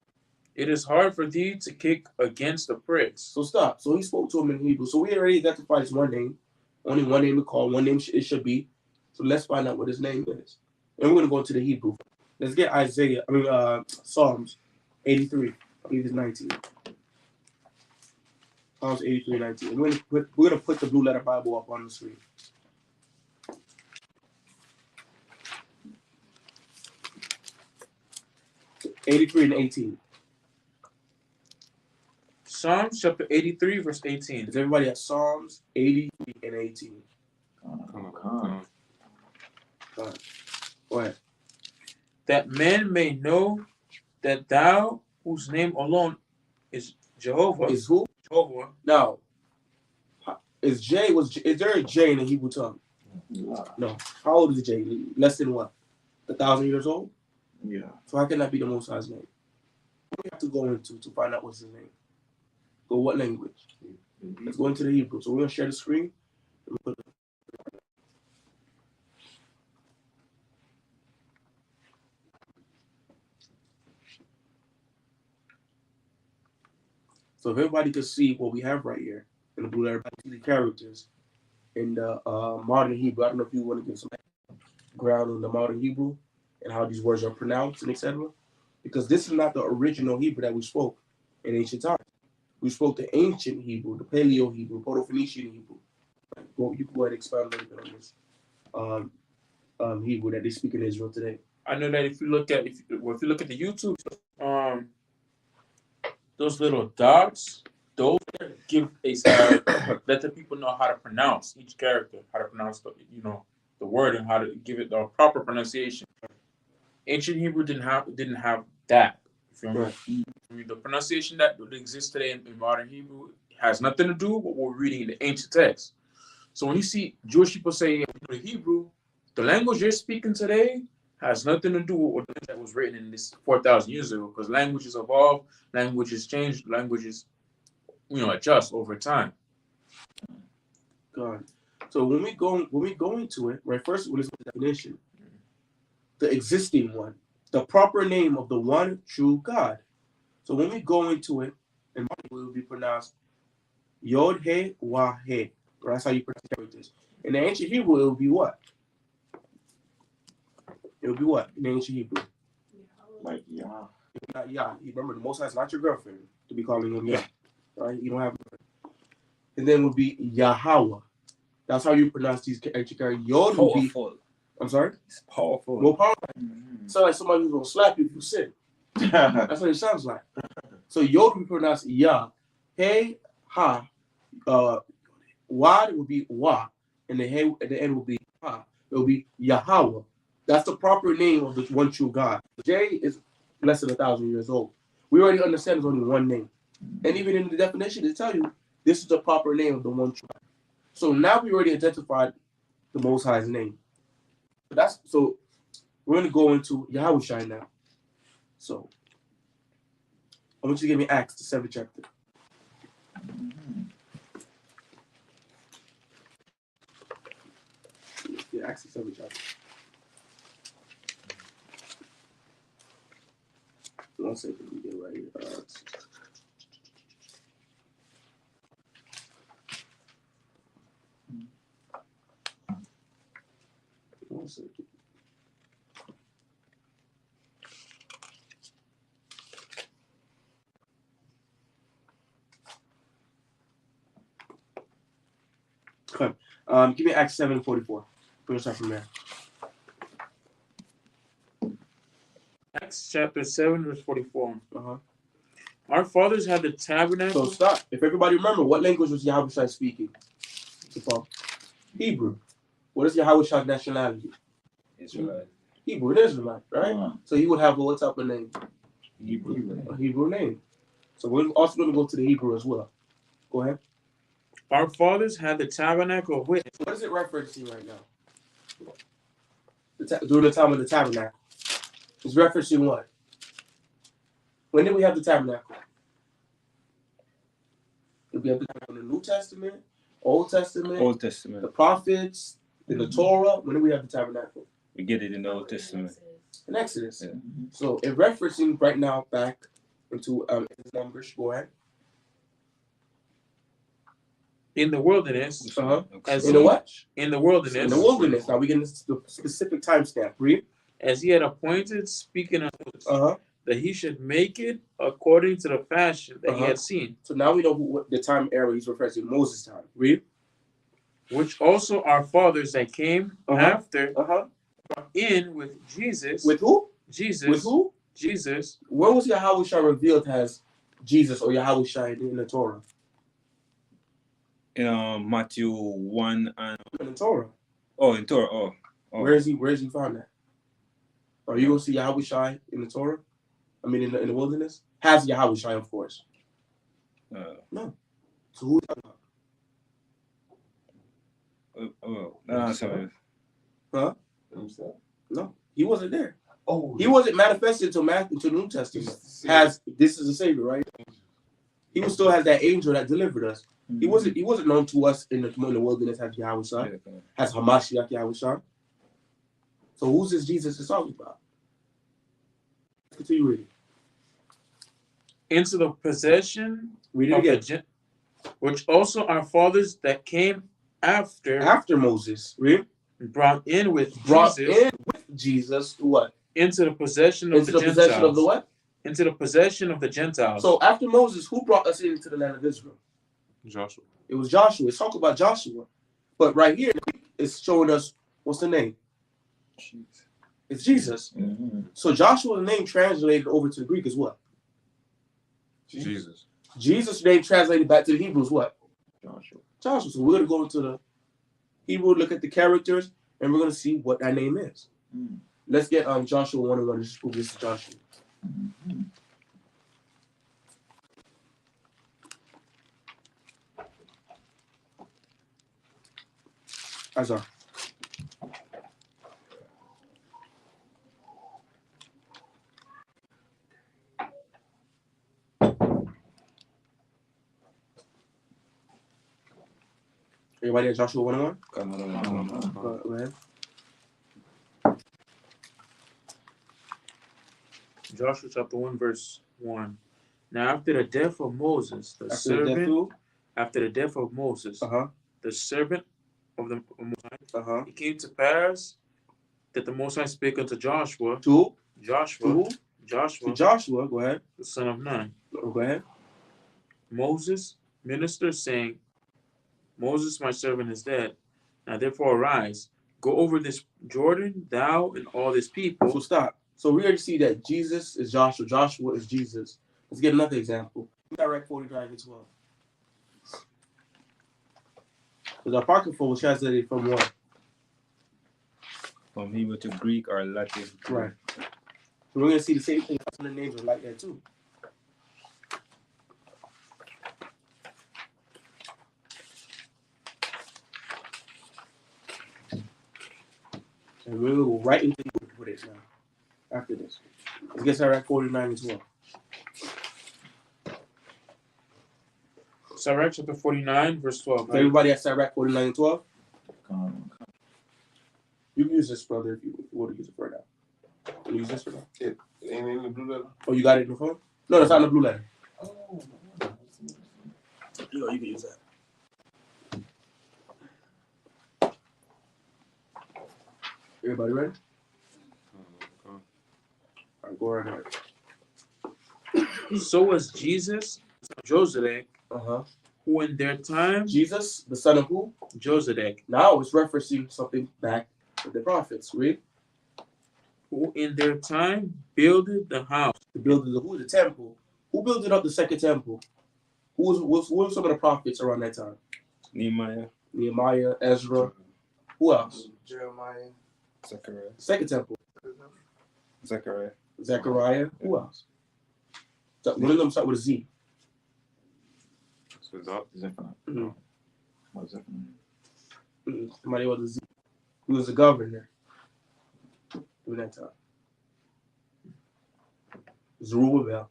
It is hard for thee to kick against the pricks. So stop. So he spoke to him in Hebrew. So we already identified his one name. Only one name to call. One name it should be. So let's find out what his name is. And we're going to go into the Hebrew. Let's get Psalms 83. I believe it's 19. Psalms 83, 19. We're going to put the blue letter Bible up on the screen. So 83 and 18. Psalms chapter 83 verse 18. Is everybody at Psalms 83 and 18? Go ahead. That men may know that thou, whose name alone is Jehovah. Is who? Jehovah. Now, is there a J in the Hebrew tongue? No. How old is J? Less than what? 1,000 years old? Yeah. So how can that be the Most High's name? What do we have to go into to find out what's his name? Go what language? Let's go into the Hebrew. So we're going to share the screen. So if everybody could see what we have right here in the blue letter, see the characters in the modern Hebrew. I don't know if you want to give some ground on the modern Hebrew and how these words are pronounced and etc. Because this is not the original Hebrew that we spoke in ancient times. We spoke the ancient Hebrew, the Paleo Hebrew, Proto-Phoenician Hebrew. Well, you can go ahead and expound a little bit on this Hebrew that they speak in Israel today. I know that if you look at the YouTube, those little dots, those give a let the people know how to pronounce each character, how to pronounce the word and how to give it the proper pronunciation. Ancient Hebrew didn't have that. Right. The pronunciation that exists today in modern Hebrew has nothing to do with what we're reading in the ancient text. So when you see Jewish people say the Hebrew, the language you're speaking today has nothing to do with what that was written in this 4,000 years ago, because languages evolve, languages change, languages adjust over time. God. So when we go into it, right, first we'll listen to the definition. The existing one, the proper name of the one true God. So when we go into it, and it will be pronounced Yod He Wah He. That's how you pronounce characters. In the ancient Hebrew, it would be what? It would be what in the ancient Hebrew? Like Yah. Not Yah. Remember, the Most High is not your girlfriend to be calling him Yah. Right? You don't have. And then it would be Yahweh. That's how you pronounce these ancient characters. Yod would be. I'm sorry? It's powerful. More powerful. Sounds like somebody who's going to slap you if you sin. That's what it sounds like. So Yod would be pronounced Yah. Hey, Ha. Wad would be Wa. And the Hey at the end would be Ha. It will be Yahweh. That's the proper name of the one true God. J is less than 1,000 years old. We already understand there's only one name. And even in the definition, they tell you this is the proper name of the one true God. So now we already identified the Most High's name. So we're going to go into Yahushua now. So I want you to give me Acts, the 7th chapter. Yeah, Acts, the 7th chapter. One second, we get right here. One second. Give me Acts 7:44. We'll start from there. Acts chapter 7, verse 44. Uh-huh. Our fathers had the tabernacle. So stop. If everybody remember, what language was Yahushua speaking? Hebrew. What is Yahushua's nationality? Israelite. Hebrew, an Israelite, right? So he would have what type of name? Hebrew. A Hebrew name. So we're also going to go to the Hebrew as well. Go ahead. Our fathers had the tabernacle of witness. What is it referencing right now? During the time of the tabernacle. It's referencing what? When did we have the tabernacle? Did we have the tabernacle in the New Testament, Old Testament, Old Testament. the prophets, in the Torah? When did we have the tabernacle? We get it in the Old Testament. In Exodus. Yeah. So it's referencing right now back into Numbers. Go ahead. In the wilderness. Uh-huh. As In the what? In the wilderness. In the wilderness. Now we get into the specific timestamp. Read. As he had appointed, speaking of Uh-huh. that he should make it according to the fashion that he had seen. So now we know what the time era he's referring to, Moses' time. Read. Which also our fathers that came after brought in with Jesus. With who? Jesus. With who? Jesus. Where was Yahushua revealed as Jesus or Yahushua in the Torah? In Matthew 1 and In the Torah. oh, in Torah. Oh. Where is he found that? Are you gonna see Yahushua in the Torah? I mean, in the wilderness, has Yahushua, of course. No. So who? Sorry. Huh? No, he wasn't there. Oh, he wasn't manifested to the New Testament. This is a savior, right? He still has that angel that delivered us. He wasn't known to us in the wilderness as Yahushua, as Hamashiach Yahushua. So who's this Jesus is talking about? Let's continue reading. Into the possession Read it again. Which also our fathers that came after Moses, read. Brought in with Jesus what? Into the possession of the Gentiles. Possession of the what? Into the possession of the Gentiles. So after Moses, who brought us into the land of Israel? Joshua. It was Joshua. It's talking about Joshua. But right here, it's showing us what's the name? Jesus. It's Jesus. Mm-hmm. So Joshua's name translated over to the Greek is what? Jesus. Jesus' name translated back to the Hebrew is what? Joshua. So we're going to go into the Hebrew, look at the characters, and we're going to see what that name is. Mm. Let's get Joshua 1:1. Just prove this is Joshua. Mm-hmm. Azar. Everybody at Joshua 1:1? Go ahead. Joshua chapter 1 verse 1. Now after the death of Moses, the servant of the Most High, it came to pass that the Most High spake unto Joshua. Joshua, go ahead. the son of Nun. Go ahead. Moses, minister, saying, Moses, my servant, is dead. Now therefore arise, go over this Jordan, thou and all this people. So stop. So we already see that Jesus is Joshua. Joshua is Jesus. Let's get another example. Direct 49:12. Because Apocrypha was translated from what? From Hebrew to Greek or Latin. Right. So we're going to see the same thing. Some of the names are like that too. And we're going to go right into the book for this now. After this. Let's get Sirach 49:12. Sirach chapter 49, verse 12. Right? Everybody at Sirach 49:12? You can use this, brother, if you want to use it for now. Can you use this for now? It ain't in the blue letter. Oh, you got it in the phone? No, it's not in the blue letter. Oh. You can use that. Everybody ready? All right, go right ahead. So was Jesus, Joseph, Who in their time? Jesus, the son of who? Josedek. Now it's referencing something back to the prophets. Read. Who in their time builded the house. The building of who? The temple. Who built up the second temple? Who was some of the prophets around that time? Nehemiah, Ezra. Who else? Jeremiah. Zechariah. Second temple. Zechariah. Who else? So one of them start with a Z. Zephaniah. Mm-hmm. What's Zephaniah? Somebody was a Z. Who was the governor during that time? Zerubbabel.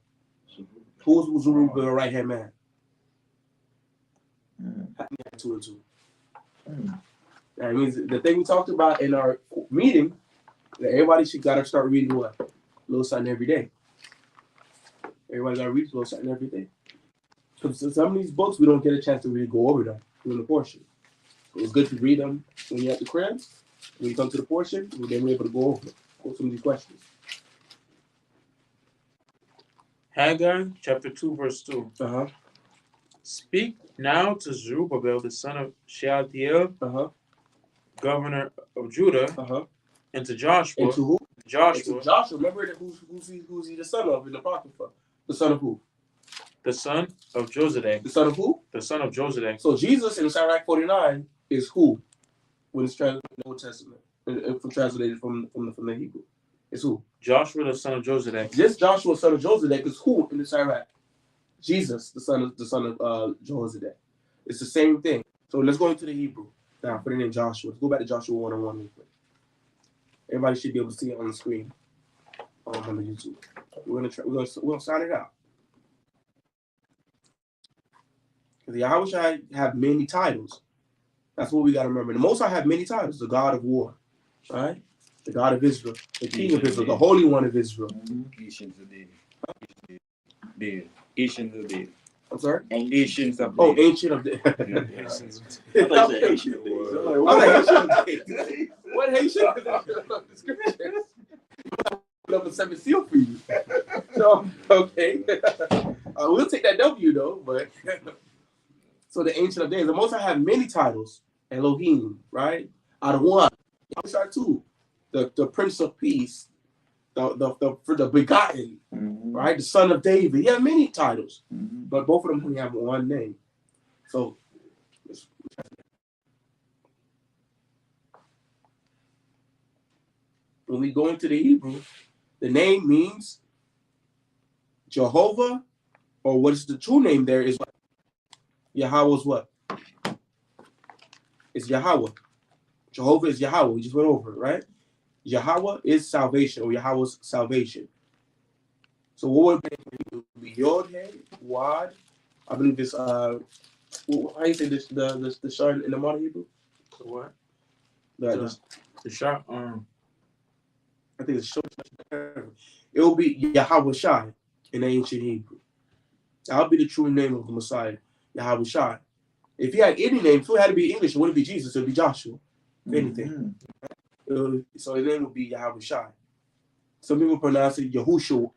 Who was Zerubbabel's right hand man? Two and two. That means the thing we talked about in our meeting that everybody should gotta start reading what? A little something every day. Everybody gotta read a little something every day. Because some of these books we don't get a chance to really go over them during the portion. So it's good to read them when you're at the crib. When you come to the portion, then we're able to go over some of these questions. Haggai chapter 2 verse 2. Speak now to Zerubbabel the son of Shealtiel, governor of Judah, and to Joshua. And to who? Joshua. And to Joshua. Remember that who's he the son of in the Apocrypha? The son of who? The son of Josedek. The son of who? The son of Josedek. So Jesus in Sirach 49 is who? When it's translated in the Old Testament, translated from the Hebrew, it's who? Joshua the son of Josedek. This Joshua son of Josedek is who in the Sirach? Jesus, the son of Josedek. It's the same thing. So let's go into the Hebrew now. Put it in Joshua. Let's go back to Joshua 1:1 real quick. Everybody should be able to see it on the screen on the YouTube. We're gonna sign it out. Because Yahweh have many titles. That's what we got to remember. The Most High have many titles. The God of War, right? The God of Israel, the King of Israel, the Holy One of Israel. Ancients of Days. Ancients of Days. I'm sorry? Ancients of Days. Oh, Ancient of Days. I thought you said Ancient of Days. I'm like, Ancient of Days. What Haitian is that? The scriptures. Put up a 7 seal for you. So, okay. We'll take that W though, but so the Ancient of Days. The Most High have many titles. Elohim, right? Out of one. Yahweh too. The Prince of Peace. The begotten, right? The Son of David. He had many titles, but both of them only have one name. So when we go into the Hebrew, the name means Jehovah, or what is the true name there is what? Yahweh's what? It's Yahweh. Jehovah is Yahweh. We just went over it, right? Yahweh is salvation, or Yahweh's salvation. So what would be Yod, He, Wad? I believe it's how you say this, the shine in the modern Hebrew? The what? The shot. I think it's short. It will be Yahweh Shai in the ancient Hebrew. That would be the true name of the Messiah, Yahweh Shai. If he had any name, if it had to be English, it wouldn't be Jesus, it would be Joshua, if anything. So his name would be Yahweh Shai. Some people pronounce it Yahusha.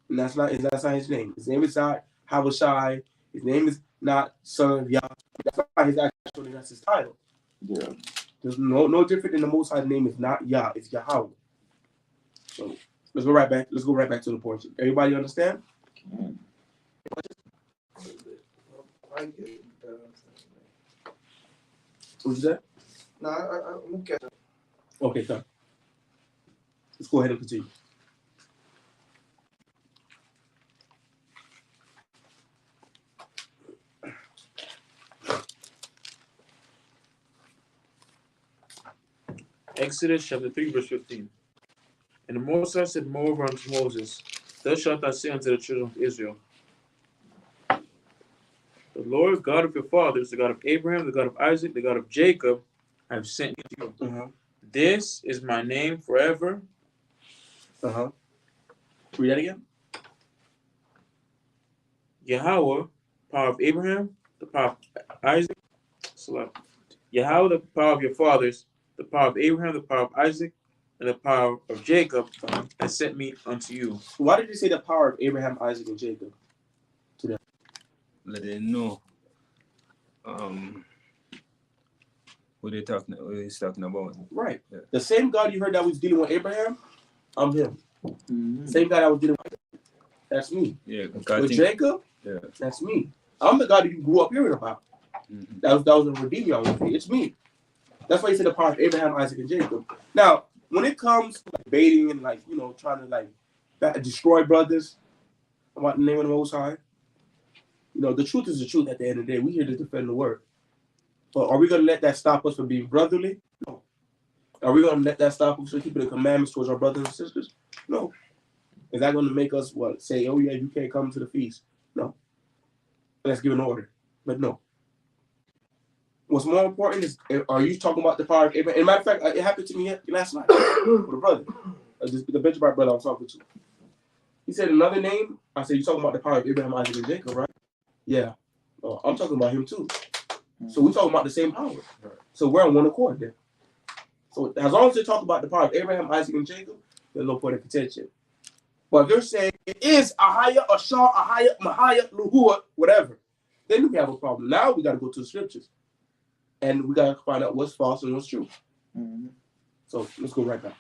And that's not his name. His name is not Yahweh Shai. His name is not Son of Yah. That's not his actual name, that's his title. Yeah. There's no different than the Most High's name is not Yah, it's Yahweh. So let's go right back. Let's go right back to the portion. Everybody understand? What you said? No, I'm okay. Okay, done. Let's go ahead and continue. Exodus chapter 3 verse 15. And the Most High said moreover unto Moses, thus shalt thou say unto the children of Israel, the Lord God of your fathers, the God of Abraham, the God of Isaac, the God of Jacob, I have sent you. This is my name forever. Read that again. Yahweh, power of Abraham, the power of Isaac. Yahweh, the power of your fathers, the power of Abraham, the power of Isaac, and the power of Jacob has sent me unto you. Why did you say the power of Abraham, Isaac, and Jacob to them? let them know what he's talking about. Right. Yeah. The same God you heard that was dealing with Abraham, I'm him. Mm-hmm. Same God that was dealing with that's me. Yeah, With Jacob, yeah, that's me. I'm the God that you grew up hearing about. mm-hmm. That was a redeemer on me. It's me. That's why he said the power of Abraham, Isaac, and Jacob. Now, when it comes to like baiting and like, you know, trying to like destroy brothers about the name of the Most High, you know, the truth is the truth at the end of the day. We here to defend the word. But are we going to let that stop us from being brotherly? No. Are we going to let that stop us from keeping the commandments towards our brothers and sisters? No. Is that going to make us what? Say, oh yeah, you can't come to the feast? No. Let's give an order. But no. What's more important is, are you talking about the power of Abraham? And matter of fact, it happened to me last night with a brother, the Benjamin brother I was talking to. He said another name. I said, you talking about the power of Abraham, Isaac, and Jacob, right? Yeah. I'm talking about him too. So we're talking about the same power. So we're on one accord there. So as long as they talk about the power of Abraham, Isaac, and Jacob, there's no point of contention. But if they're saying it is Ahaya, Ashar, Ahaya, Mahaya, Luhua, whatever, then we have a problem. Now we got to go to the scriptures. And we got to find out what's false and what's true. Mm-hmm. So let's go right back.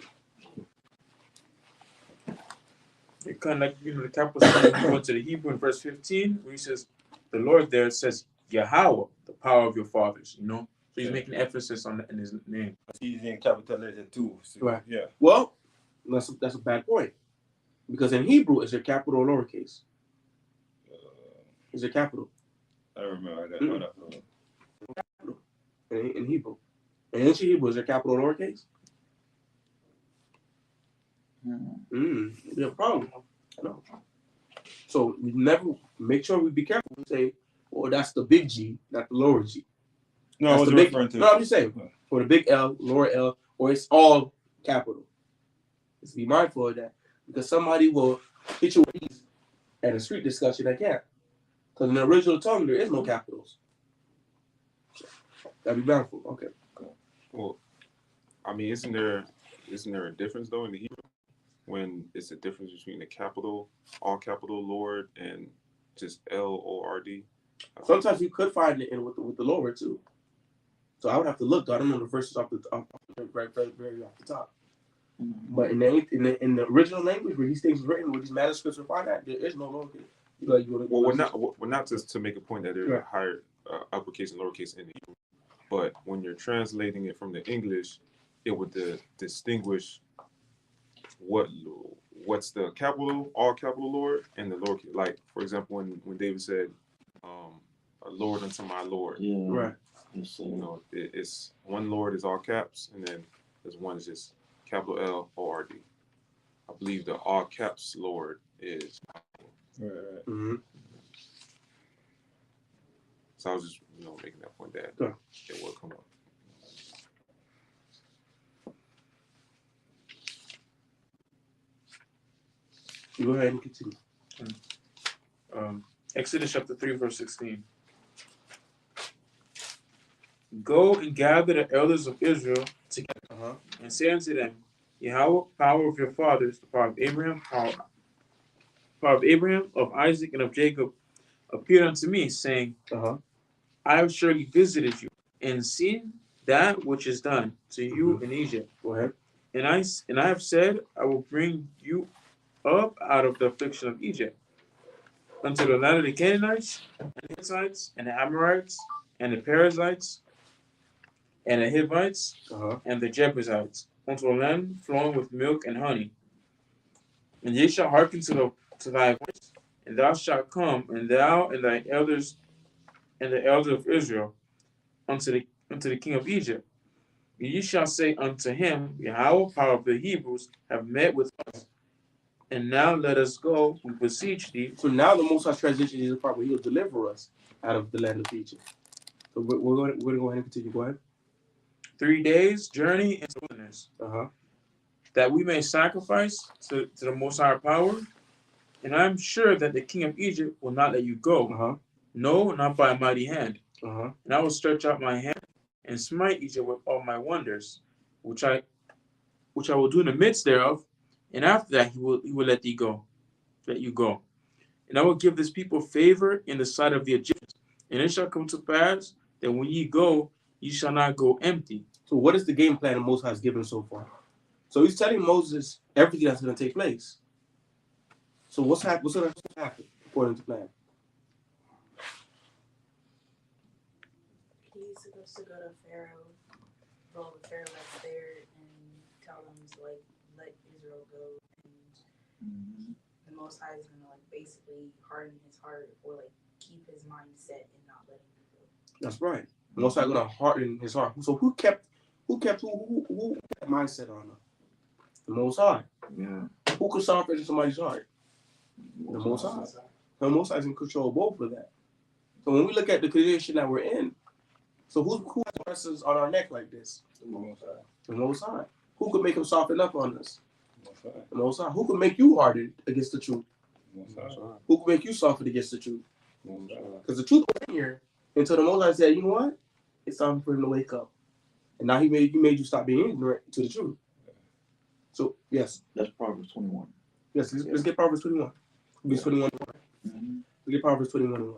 It kind of like, you know, the capital going to the Hebrew in verse 15, where he says, the Lord there says, Yahweh, the power of your fathers, you know? So he's making emphasis on that in his name. He's in capital letter too. So, Right. Yeah. Well, that's a bad point. Because in Hebrew, is there capital or lowercase? Is there capital? I remember. I got Capital in Hebrew. In ancient Hebrew, is there capital or lowercase? We have a problem. No. So we never make sure we be careful and say, well, that's the big G, not the lower G. No, I was referring to. No, I'm just saying, for the big L, lower L, or it's all capital. Let's be mindful of that. Because somebody will hit you with these at a street discussion that can't. Because in the original tongue, there is no capitals. Gotta be mindful. Okay. Well, I mean, isn't there a difference though in the Hebrew when it's a difference between the capital, all capital Lord, and just LORD? Sometimes you could find it in with the lower too. So I would have to look. I don't know the verses off the very off the top. But in the original language where these things were written, where these manuscripts were found at, there is no lowercase. Well, we're not just to make a point that there's a higher uppercase and lowercase in the Hebrew, but when you're translating it from the English, it would distinguish what's the capital, all capital Lord, and the lowercase. Like, for example, when David said, "Lord unto my Lord," Yeah. Right. Yes, sir. you know, it's one Lord is all caps, and then there's one is just capital LORD. I believe the all caps Lord is. Right. Mm-hmm. So I was just, making that point that it will come up. You go ahead and continue. Exodus chapter 3, verse 16. Go and gather the elders of Israel together, and say unto them, Yahweh, power of your fathers, the power of Abraham, of Isaac, and of Jacob, appeared unto me, saying, I have surely visited you, and seen that which is done to you in Egypt. Go ahead. And I have said, I will bring you up out of the affliction of Egypt, unto the land of the Canaanites, and the Hittites, and the Amorites, and the Perizzites, and the Hivites, and the Jebusites, unto a land flowing with milk and honey. And ye shall hearken to thy voice, and thou shalt come, and thou and thy elders, and the elders of Israel, unto the king of Egypt. And ye shall say unto him, Yahweh, power of the Hebrews, have met with us. And now let us go, we beseech thee. So now the Most High transition is the part where He will deliver us out of the land of Egypt. So we're going to go ahead and continue. Go ahead. 3 days journey into the wilderness, that we may sacrifice to the Most High power. And I am sure that the king of Egypt will not let you go. No, not by a mighty hand. And I will stretch out my hand and smite Egypt with all my wonders, which I will do in the midst thereof. And after that, he will let you go. And I will give this people favor in the sight of the Egyptians, And it shall come to pass that when ye go, ye shall not go empty. So what is the game plan that Moses has given so far? So he's telling Moses everything that's going to take place. So what's going to happen according to plan? He's supposed to go to Pharaoh, go with Pharaoh that's there, and tell him to like let Israel go. And the Most High is gonna like basically harden his heart or like keep his mind set and not letting him go. That's right. The Most High going to harden his heart. So who kept that mindset on him? The Most High. Yeah. Who could soften somebody's heart? The Most High. The Most High is in control of both of that. So when we look at the condition that we're in, so who has presses on our neck like this? The Most High. The Most High. Who could make him soften up on us? Most High. The Most High. Who could make you hardened against the truth? Most High. Who could make you soften against the truth? Most High. Because the truth was in here until the Most High said, you know what? It's time for him to wake up. And now he made you stop being ignorant to the truth. So, yes. That's Proverbs 21. Yes, let's get Proverbs 21. Let's get 21. Mm-hmm. Let's get Proverbs 21.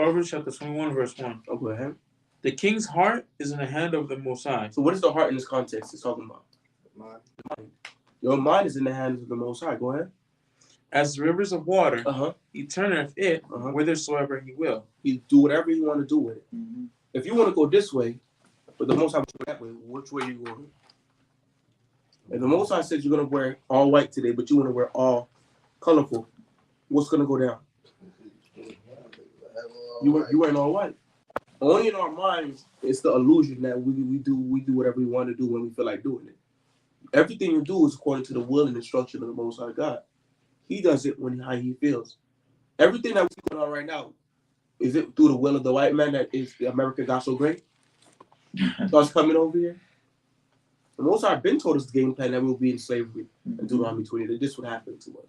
Proverbs chapter 21, verse 1. Oh, go ahead. The king's heart is in the hand of the Most High. So what is the heart in this context it's talking about? Mind. Your mind is in the hands of the Most High. Go ahead. As rivers of water, Uh-huh. he turneth it Uh-huh. whithersoever he will. You do whatever you want to do with it. Mm-hmm. If you want to go this way, but the Most High wants to go that way, which way you going? If the Most High says you're going to wear all white today, but you want to wear all colorful, what's going to go down? You wearing all white. Only in our minds, it's the illusion that we do whatever we want to do when we feel like doing it. Everything you do is according to the will and instruction of the Most High God. He does it how he feels. Everything that we're going on right now, is it through the will of the white man that is America got so great? Us coming over here? The Most High been told us the game plan that we'll be in slavery in Deuteronomy 20, that this would happen to us.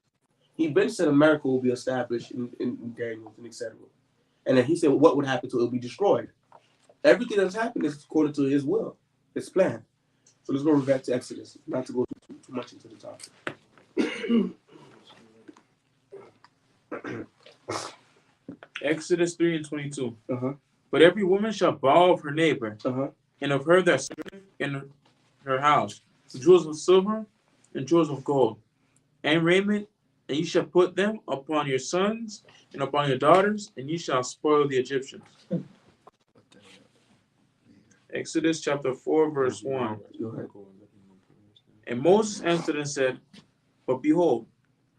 He been said America will be established in Daniel and etc. And then he said what would happen to it will be destroyed. Everything that's happened is according to his will, his plan. So let's go back to Exodus, not to go too much into the topic. Exodus 3 and 22. Uh-huh. But every woman shall borrow of her neighbor, Uh-huh. and of her that serveth in her house, jewels of silver and jewels of gold, and raiment, and you shall put them upon your sons and upon your daughters, and you shall spoil the Egyptians. Exodus chapter 4, verse 1. And Moses answered and said, But behold,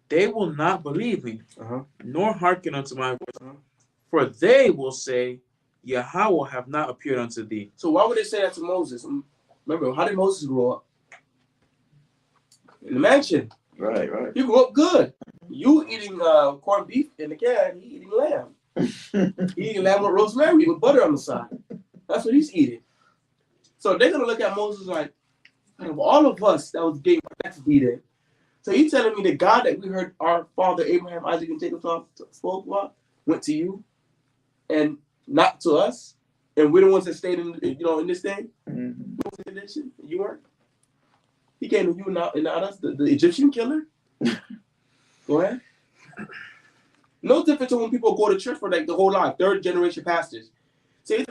they will not believe me, nor hearken unto my voice, for they will say, Yahweh have not appeared unto thee. So why would they say that to Moses? Remember, how did Moses grow up? In the mansion. Right. You grew up good. You eating corned beef in the can, he eating lamb. He eating lamb with rosemary with butter on the side. That's what he's eating. So they're gonna look at Moses like, out of all of us that was getting back to be there. So you telling me the God that we heard our father Abraham, Isaac, and Jacob spoke about went to you and not to us, and we're the ones that stayed in this thing. Mm-hmm. You weren't. He came to you and not us, the Egyptian killer. Go ahead. No different to when people go to church for like the whole life, third generation pastors. See,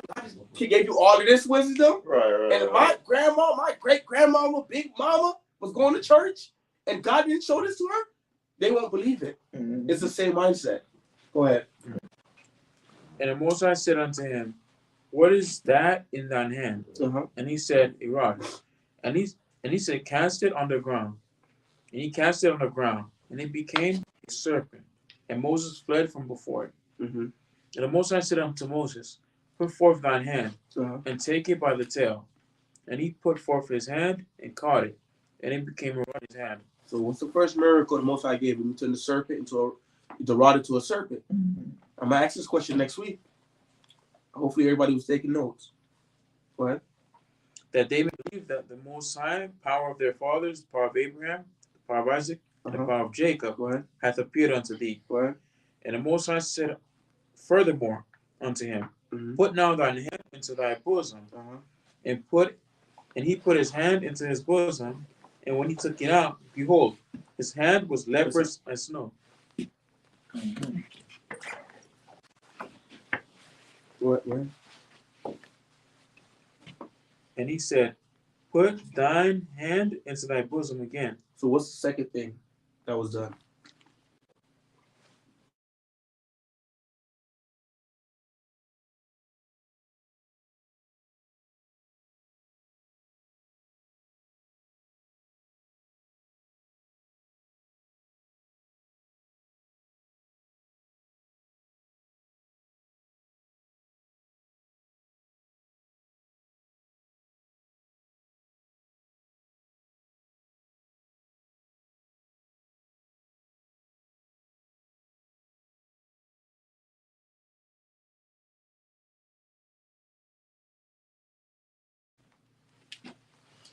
he gave you all of this wisdom. Right. And my grandma, my great grandmama, big mama was going to church, and God didn't show this to her. They won't believe it. Mm-hmm. It's the same mindset. Go ahead. And the Most High said unto him, What is that in thine hand? Uh-huh. And he said, A rod. And he said, Cast it on the ground. And he cast it on the ground, and it became a serpent. And Moses fled from before it. Mm-hmm. And the Most High said unto Moses, Put forth thine hand, and take it by the tail. And he put forth his hand and caught it, and it became a rod in his hand. So what's the first miracle the Most High gave him? He turned the serpent into the rod into a serpent. Mm-hmm. I'm gonna ask this question next week. Hopefully everybody was taking notes. Go ahead. that they may believe that the Most High, power of their fathers, the power of Abraham, the power of Isaac, and the power of Jacob, hath appeared unto thee. And the Most High said furthermore unto him, Put now thine hand into thy bosom, and he put his hand into his bosom, and when he took it out, behold, his hand was leprous as snow. What? And he said, Put thine hand into thy bosom again. So what's the second thing that was done?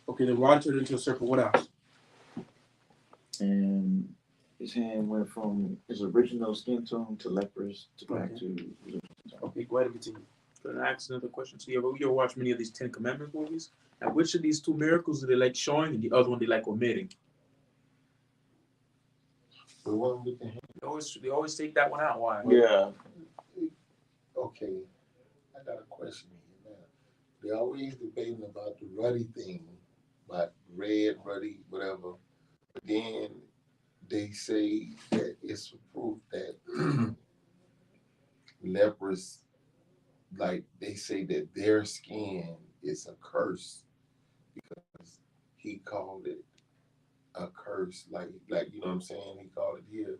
Okay, the rod turned into a serpent. What else? And his hand went from his original skin tone to leprous to back to. Okay, go ahead and continue. Can I ask another question? So you ever watch many of these Ten Commandments movies? And which of these two miracles do they like showing, and the other one they like omitting? The one with the hand. They always take that one out. Why? Yeah. Okay, I got a question here now. They're always debating about the ruddy thing, about red, ruddy, whatever. But then they say that it's proof that lepers, like they say that their skin is a curse because he called it a curse, like you know what I'm saying? He called it here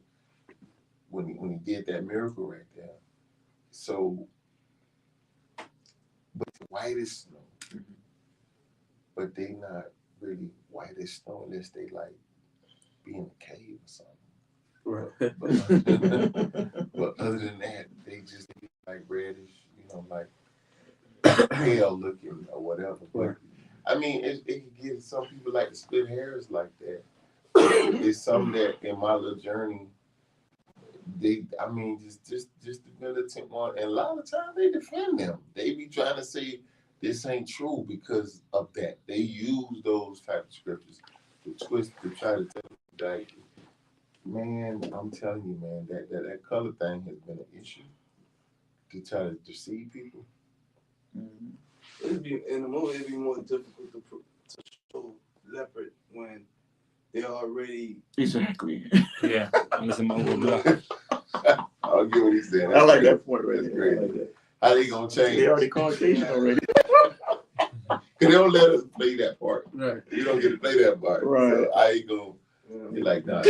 when he did that miracle right there. So, but the white as snow, but they not really white as snow unless they like be in a cave or something. Right. But other than that, they just like reddish, you know, like pale looking or whatever. But I mean, it can get some people like to split hairs like that. It's something that in my little journey, just the militant one, and a lot of times they defend them. They be trying to say this ain't true because of that. They use those type of scriptures to twist to try to tell you, like, man, I'm telling you, man, that color thing has been an issue to try to deceive people. It'd be in the movie. It'd be more difficult to show leopard when they already Exactly. Yeah. Unless I'm over block. I'll get what he's saying. I like that point right That's there. great. I like that. How they gonna change? They already Caucasian already. Cause they don't let us play that part. Right. You don't get to play that part. Right. So I ain't gonna be like, nah.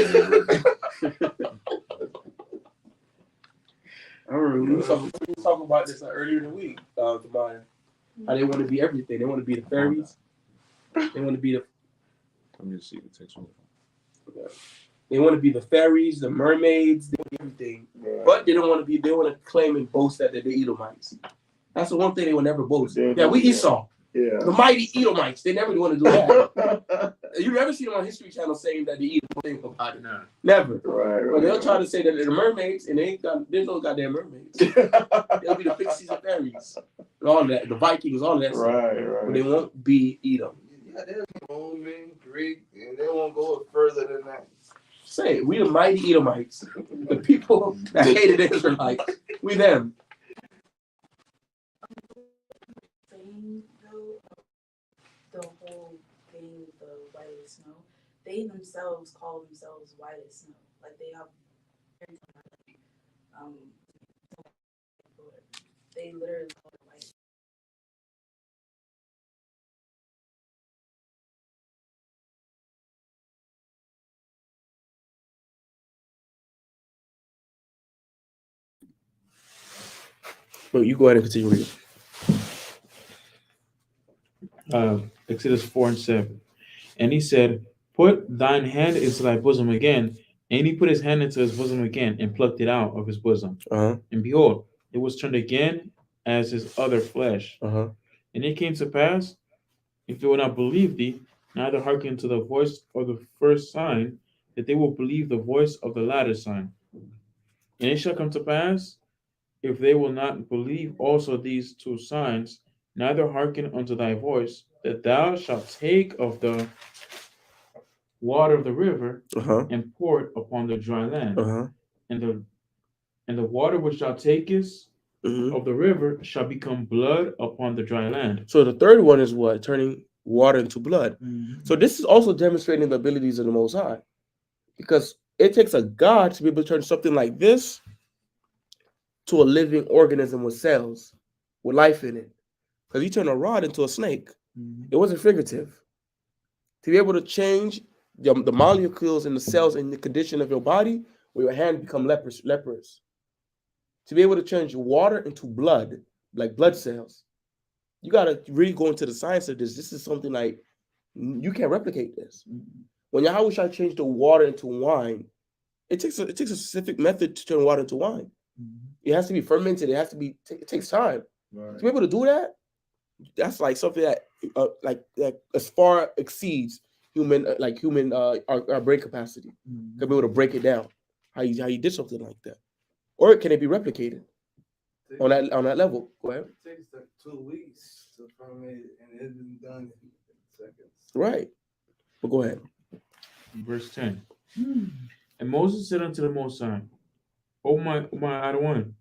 I remember we were talking about this earlier in the week, Tamaya. How they want to be everything. They want to be the fairies. They want to be the. Let me just see the text. They want to be the fairies, the mermaids, they want to be everything. Right. But they don't want to be. They want to claim and boast that they're the Edomites. That's the one thing they will never boast. Yeah, we Esau. Yeah. The mighty Edomites. They never want to do that. You never see them on History Channel saying that the Edom thing about it. No. Never. Right. But they'll try to say that they're the mermaids, and they ain't got. There's no goddamn mermaids. They'll be the pixies and fairies, and all that. The Vikings, all that. Right. Stuff. But they won't be Edom. Yeah, they're Roman, Greek, and they won't go further than that. Say it. We the mighty Edomites, the people that hated the Israelites. We them. Thing though, the whole thing with the white as snow, they themselves call themselves white as snow. Like they have, they literally call it white. No, you go ahead and continue reading. Exodus 4:7. And he said, Put thine hand into thy bosom again. And he put his hand into his bosom again and plucked it out of his bosom. And behold, it was turned again as his other flesh. And it came to pass, if they will not believe thee, neither hearken to the voice of the first sign, that they will believe the voice of the latter sign. And it shall come to pass, if they will not believe also these two signs, neither hearken unto thy voice, that thou shalt take of the water of the river and pour it upon the dry land. And the water which thou takest of the river shall become blood upon the dry land. So the third one is what? Turning water into blood. So this is also demonstrating the abilities of the Most High. Because it takes a God to be able to turn something like this to a living organism with cells, with life in it. Because you turn a rod into a snake. It wasn't figurative. To be able to change the molecules and the cells in the condition of your body, where your hand become leprous. To be able to change water into blood, like blood cells, you got to really go into the science of this. This is something like, you can't replicate this. When Yahweh shall change the water into wine, it takes a specific method to turn water into wine. It has to be fermented. It takes time. Right. To be able to do that, that's like something that like as far exceeds human our brain capacity. To be able to break it down. How you did something like that, or can it be replicated on that level? Go ahead. It takes like 2 weeks to ferment it, and it's been done in seconds. Right. But go ahead. Verse 10. And Moses said unto the Most High, O my Adawan,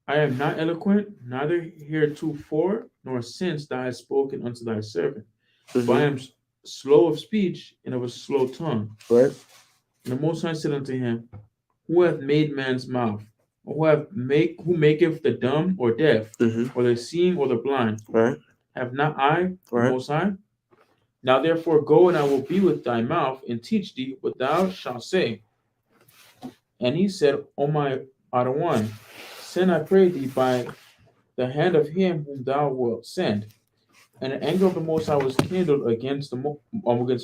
I am not eloquent, neither heretofore nor since thou hast spoken unto thy servant. But I am slow of speech and of a slow tongue. Right. And the Most High said unto him, Who hath made man's mouth? Or who maketh the dumb or deaf, or the seeing or the blind? Right. Have not I the Most High? Now therefore go, and I will be with thy mouth, and teach thee what thou shalt say. And he said, O my Adawan, send, I pray thee, by the hand of him whom thou wilt send. And the anger of the Most High was kindled against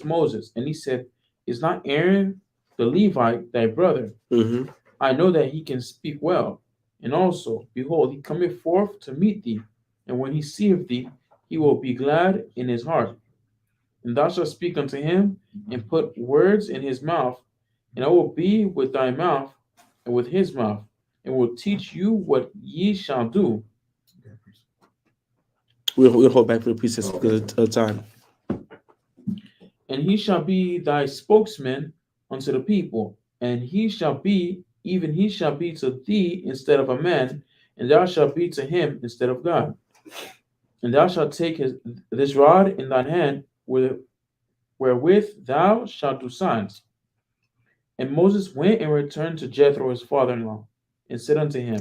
Moses. And he said, Is not Aaron the Levite thy brother? I know that he can speak well. And also, behold, he cometh forth to meet thee. And when he seeth thee, he will be glad in his heart. And thou shalt speak unto him, and put words in his mouth. And I will be with thy mouth, and with his mouth, and will teach you what ye shall do. We'll hold back for the precepts because of time. And he shall be thy spokesman unto the people, and he shall be to thee instead of a man, and thou shalt be to him instead of God. And thou shalt take this rod in thine hand, wherewith thou shalt do signs. And Moses went and returned to Jethro his father-in-law, and said unto him,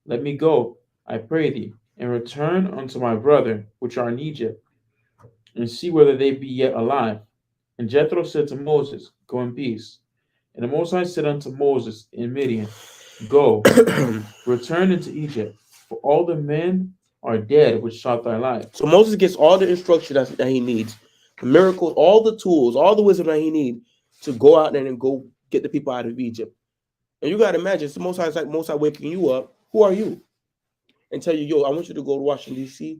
Let me go, I pray thee, and return unto my brother, which are in Egypt, and see whether they be yet alive. And Jethro said to Moses, Go in peace. And the Most High said unto Moses in Midian, Go, return into Egypt, for all the men are dead which sought thy life. So Moses gets all the instruction that he needs, the miracles, all the tools, all the wisdom that he needs to go out there and go get the people out of Egypt. And you got to imagine, the Most High is like Most High waking you up. Who are you? And tell you, yo, I want you to go to Washington, D.C.,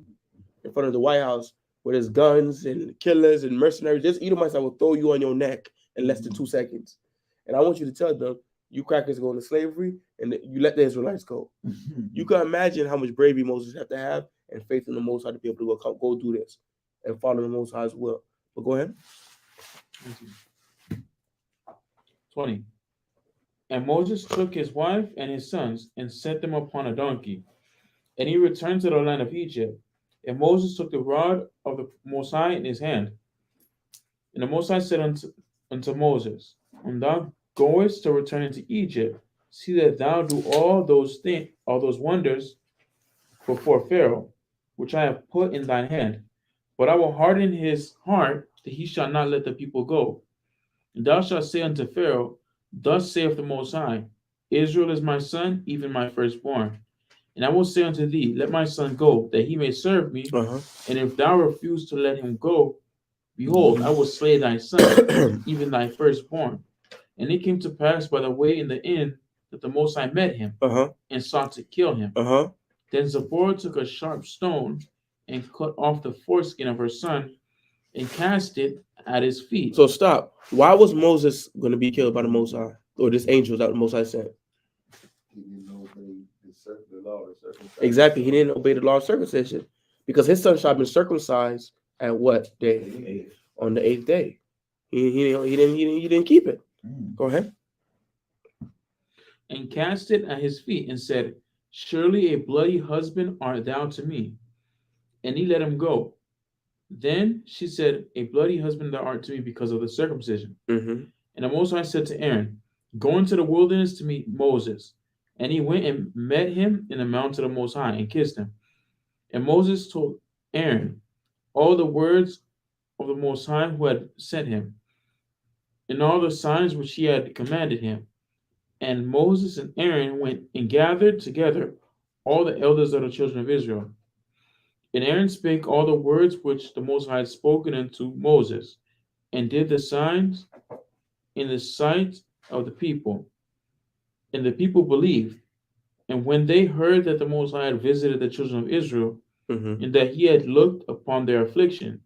in front of the White House, where there's guns and killers and mercenaries. This Edomites that will throw you on your neck in less than 2 seconds. And I want you to tell them, you crackers go into slavery, and you let the Israelites go. You can imagine how much bravery Moses had to have and faith in the Most High to be able to go do this and follow the Most High's will. But go ahead. 20. And Moses took his wife and his sons and set them upon a donkey. And he returned to the land of Egypt. And Moses took the rod of the Most High in his hand. And the Most High said unto Moses, When thou goest to return into Egypt, see that thou do all those wonders before Pharaoh, which I have put in thine hand. But I will harden his heart, that he shall not let the people go. And thou shalt say unto Pharaoh, Thus saith the Most High, Israel is my son, even my firstborn. And I will say unto thee, Let my son go, that he may serve me. And if thou refuse to let him go, behold, I will slay thy son, even thy firstborn. And it came to pass by the way in the inn that the Most High met him, and sought to kill him. Then Zipporah took a sharp stone and cut off the foreskin of her son, and cast it at his feet. So stop. Why was Moses going to be killed by the Most High, or this angel that the Most High sent? He didn't obey the law of circumcision. Exactly, he didn't obey the law of circumcision because his son shall have been circumcised at what day? On the 8th day. He didn't keep it. Go ahead. And cast it at his feet, and said, Surely a bloody husband art thou to me. And he let him go. Then she said, A bloody husband thou art to me because of the circumcision. Mm-hmm. And the Most High said to Aaron, Go into the wilderness to meet Moses. And he went and met him in the mountain of the Most High and kissed him. And Moses told Aaron all the words of the Most High who had sent him, and all the signs which he had commanded him. And Moses and Aaron went and gathered together all the elders of the children of Israel. And Aaron spake all the words which the Most High had spoken unto Moses, and did the signs in the sight of the people. And the people believed. And when they heard that the Most High had visited the children of Israel, Mm-hmm. and that he had looked upon their affliction,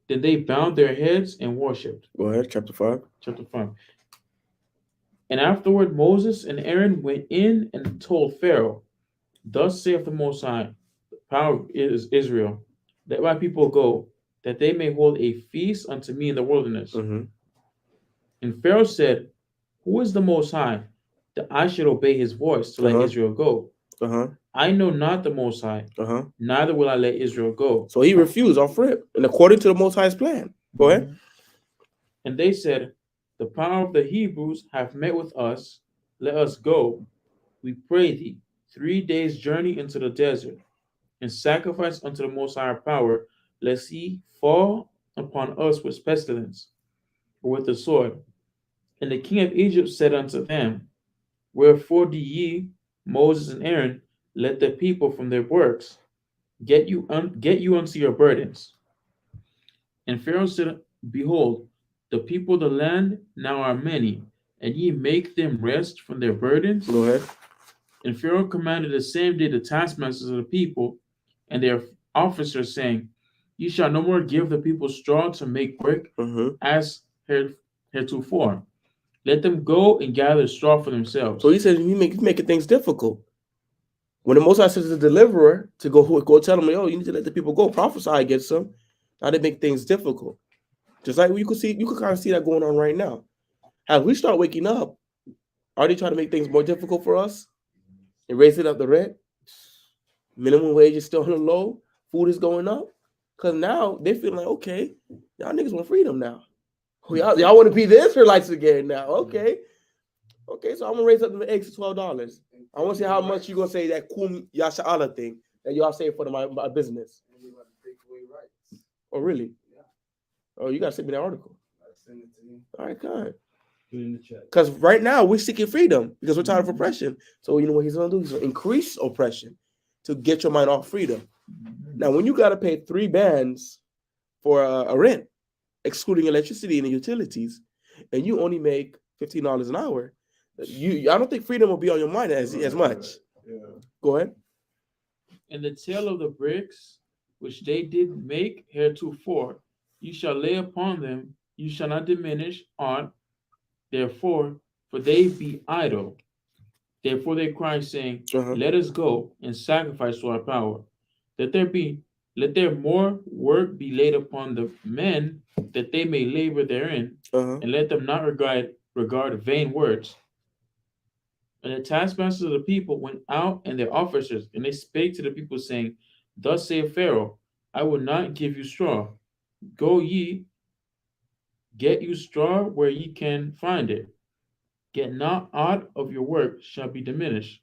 then they bowed their heads and worshipped. Go ahead, chapter 5. Chapter 5. And afterward Moses and Aaron went in and told Pharaoh, Thus saith the Most High, the power of Israel, let my people go, that they may hold a feast unto me in the wilderness. Mm-hmm. And Pharaoh said, Who is the Most High, that I should obey his voice to let Israel go? Uh-huh. I know not the Most High, Uh-huh. neither will I let Israel go. So he refused off rip, and according to the Most High's plan. Go ahead. And they said, The power of the Hebrews hath met with us. Let us go, we pray thee, 3 days' journey into the desert, and sacrifice unto the Most High power, lest he fall upon us with pestilence, or with the sword. And the king of Egypt said unto them, Wherefore do ye, Moses and Aaron, let the people from their works? Get you unto your burdens. And Pharaoh said, Behold, the people of the land now are many, and ye make them rest from their burdens? Go ahead. And Pharaoh commanded the same day the taskmasters of the people and their officers, saying, Ye shall no more give the people straw to make brick, as heretofore. Let them go and gather straw for themselves. So he said he's making things difficult. When the Most High says the deliverer to go tell them, yo, you need to let the people go, prophesy against them. Now they make things difficult. Just like you could kind of see that going on right now. As we start waking up, are they trying to make things more difficult for us and raising up the rent? Minimum wage is still on the low. Food is going up. Because now they feel like, okay, y'all niggas want freedom now. Y'all want to be the Israelites again now. Okay. Okay, so I'm going to raise up the eggs to $12. I want to see how much you're going to say that kum yasha'ala thing that y'all say for my business. Oh, really? Oh, you got to send me that article. Send it to you. All right, God. Put it in the chat. Because right now we're seeking freedom because we're tired of oppression. So you know what he's going to do? He's going to increase oppression to get your mind off freedom. Now, when you got to pay 3 bands for a rent, excluding electricity and the utilities, and you only make $15 an hour, I don't think freedom will be on your mind as much. Yeah. Go ahead. And the tale of the bricks which they did make heretofore, you shall lay upon them, you shall not diminish aught, therefore, for they be idle. Therefore they cry, saying, Let us go and sacrifice to our power. Let there more work be laid upon the men, that they may labor therein, and let them not regard vain words. And the taskmasters of the people went out and their officers, and they spake to the people, saying, Thus saith Pharaoh, I will not give you straw. Go ye, get you straw where ye can find it. Get not aught of your work shall be diminished.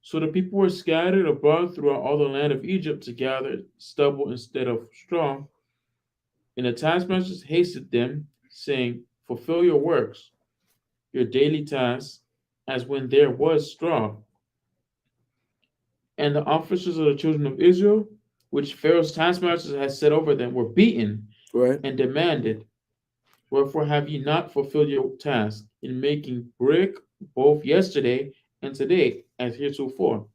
So the people were scattered abroad throughout all the land of Egypt to gather stubble instead of straw. And the taskmasters hasted them, saying, Fulfill your works, your daily tasks, as when there was straw. And the officers of the children of Israel, which Pharaoh's taskmasters had set over them, were beaten and demanded, Wherefore have ye not fulfilled your task in making brick both yesterday and today, as heretofore?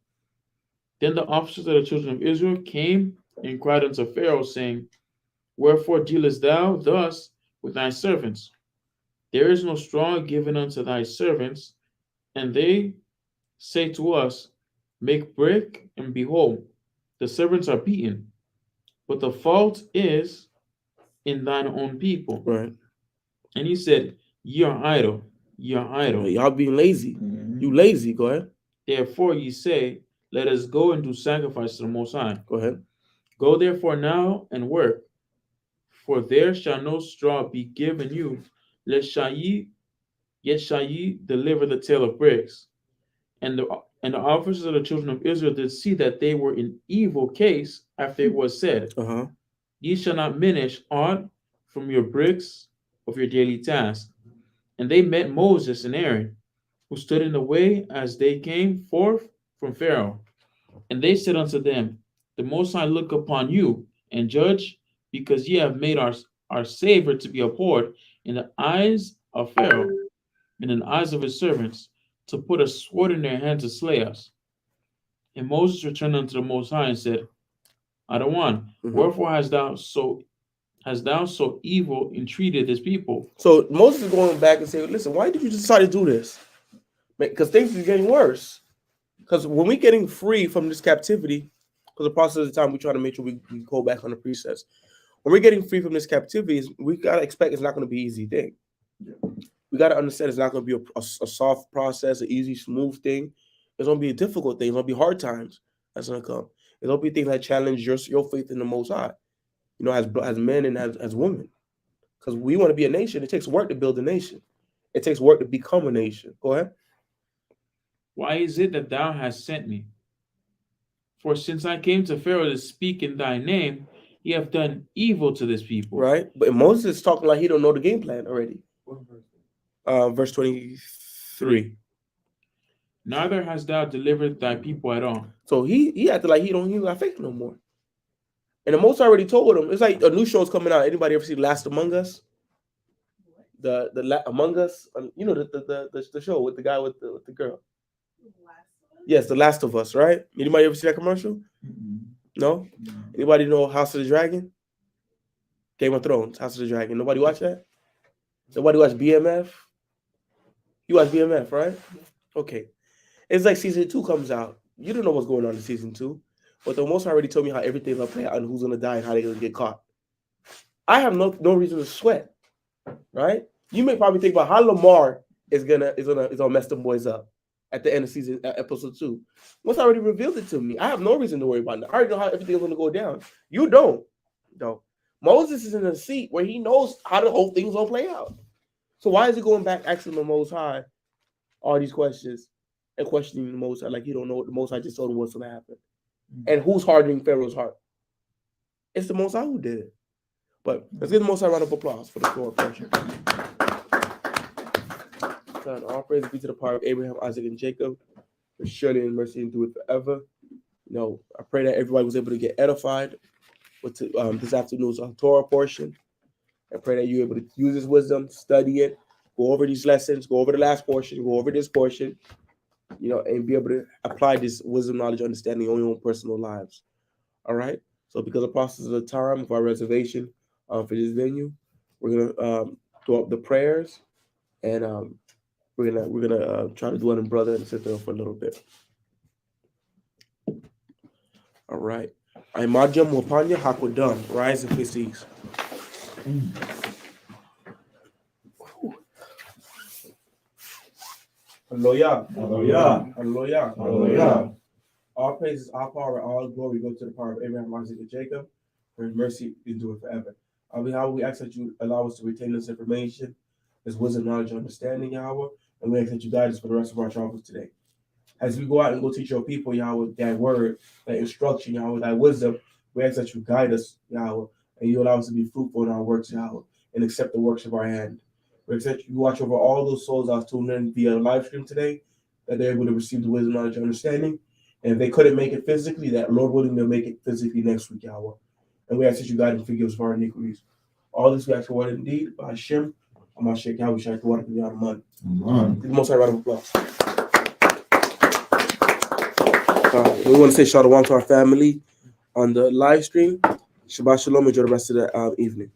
Then the officers of the children of Israel came and cried unto Pharaoh, saying, Wherefore dealest thou thus with thy servants? There is no straw given unto thy servants, and they say to us, Make brick, and behold, the servants are beaten. But the fault is in thine own people. Right. And he said, Ye are idle, ye are idle. Y'all being lazy. Mhm. You lazy. Go ahead. Therefore ye say, Let us go and do sacrifice to the Most High. Go ahead. Go therefore now and work, for there shall no straw be given you, yet shall ye deliver the tale of bricks. And the officers of the children of Israel did see that they were in evil case after it was said, Ye shall not diminish aught from your bricks of your daily task. And they met Moses and Aaron, who stood in the way as they came forth from Pharaoh. And they said unto them, The Most High look upon you and judge, because ye have made our Savior to be abhorred in the eyes of Pharaoh and in the eyes of his servants, to put a sword in their hand to slay us. And Moses returned unto the Most High and said, Adawan, wherefore hast thou so evil entreated this people? So Moses is going back and saying, listen, why did you decide to do this? Because things are getting worse. Because when we're getting free from this captivity, because the process of the time we try to make sure we go back on the precepts. When we're getting free from this captivity, we got to expect it's not going to be an easy thing. We got to understand it's not going to be a soft process, an easy, smooth thing. It's going to be a difficult thing. It's going to be hard times that's going to come. It's going to be things that challenge your faith in the Most High, as men and as women. Because we want to be a nation. It takes work to build a nation. It takes work to become a nation. Go ahead. Why is it that thou hast sent me? For since I came to Pharaoh to speak in thy name, ye have done evil to this people. Right? But Moses is talking like he don't know the game plan already. Verse 23. Neither hast thou delivered thy people at all. So he acted like he's not faith no more. And the Most already told him. It's like a new show's coming out. Anybody ever see Last Among Us? The Among Us, the show with the guy with the girl. Yes, The Last of Us, right? Anybody ever see that commercial? No? Anybody know House of the Dragon? Game of Thrones, House of the Dragon. Nobody watch that? Nobody watch BMF? You watch BMF, right? Okay. It's like season 2 comes out. You don't know what's going on in season 2. But the Most already told me how everything's gonna play out and who's gonna die and how they're gonna get caught. I have no reason to sweat, right? You may probably think about how Lamar is gonna mess them boys up at the end of season episode 2. Most already revealed it to me. I have no reason to worry about it. I already know how everything's gonna go down. You don't. No. Moses is in a seat where he knows how the whole thing's gonna play out. So why is he going back asking the Most High all these questions and questioning the Most High like he don't know what the Most High just told him what's gonna happen? And who's hardening Pharaoh's heart? It's the Most High who did it. But let's give the Most High a round of applause for the Torah Portion. God, all praise be to the power of Abraham, Isaac, and Jacob, for surely in mercy and do it forever. I pray that everybody was able to get edified with this afternoon's Torah Portion. I pray that you're able to use this wisdom, study it, go over these lessons, go over the last portion, go over this portion, and be able to apply this wisdom, knowledge, understanding on your own personal lives. All right? So because of the process of the time of our reservation for this venue, we're gonna throw up the prayers, and we're gonna try to do it in brother and sit there for a little bit. All right. Imajam Wapanya Hakwadam. Rise and please cease. Hallelujah. Hallelujah. Hallelujah. Hallelujah. All praises, all power, all glory go to the power of Abraham, Isaac, and Jacob. For his mercy endure forever. How we ask that you allow us to retain this information, this wisdom, knowledge, and understanding, Yahweh, and we ask that you guide us for the rest of our travels today. As we go out and go teach your people, Yahweh, that word, that instruction, Yahweh, that wisdom, we ask that you guide us, Yahweh, and you allow us to be fruitful in our works, Yahweh, and accept the works of our hand. We ask that you watch over all those souls that are tuned in via live stream today, that they're able to receive the wisdom, knowledge, and understanding. And if they couldn't make it physically, that Lord willing, they'll make it physically next week, Yahweh. And we ask that you guide and forgive us for our iniquities. All this we ask for what indeed, by Hashem, Amashek Yahweh, Shai Tuwara, Kiyah, Aman. The most high round of applause. We want to say shalom to our family on the live stream. Shabbat shalom. Enjoy the rest of the evening.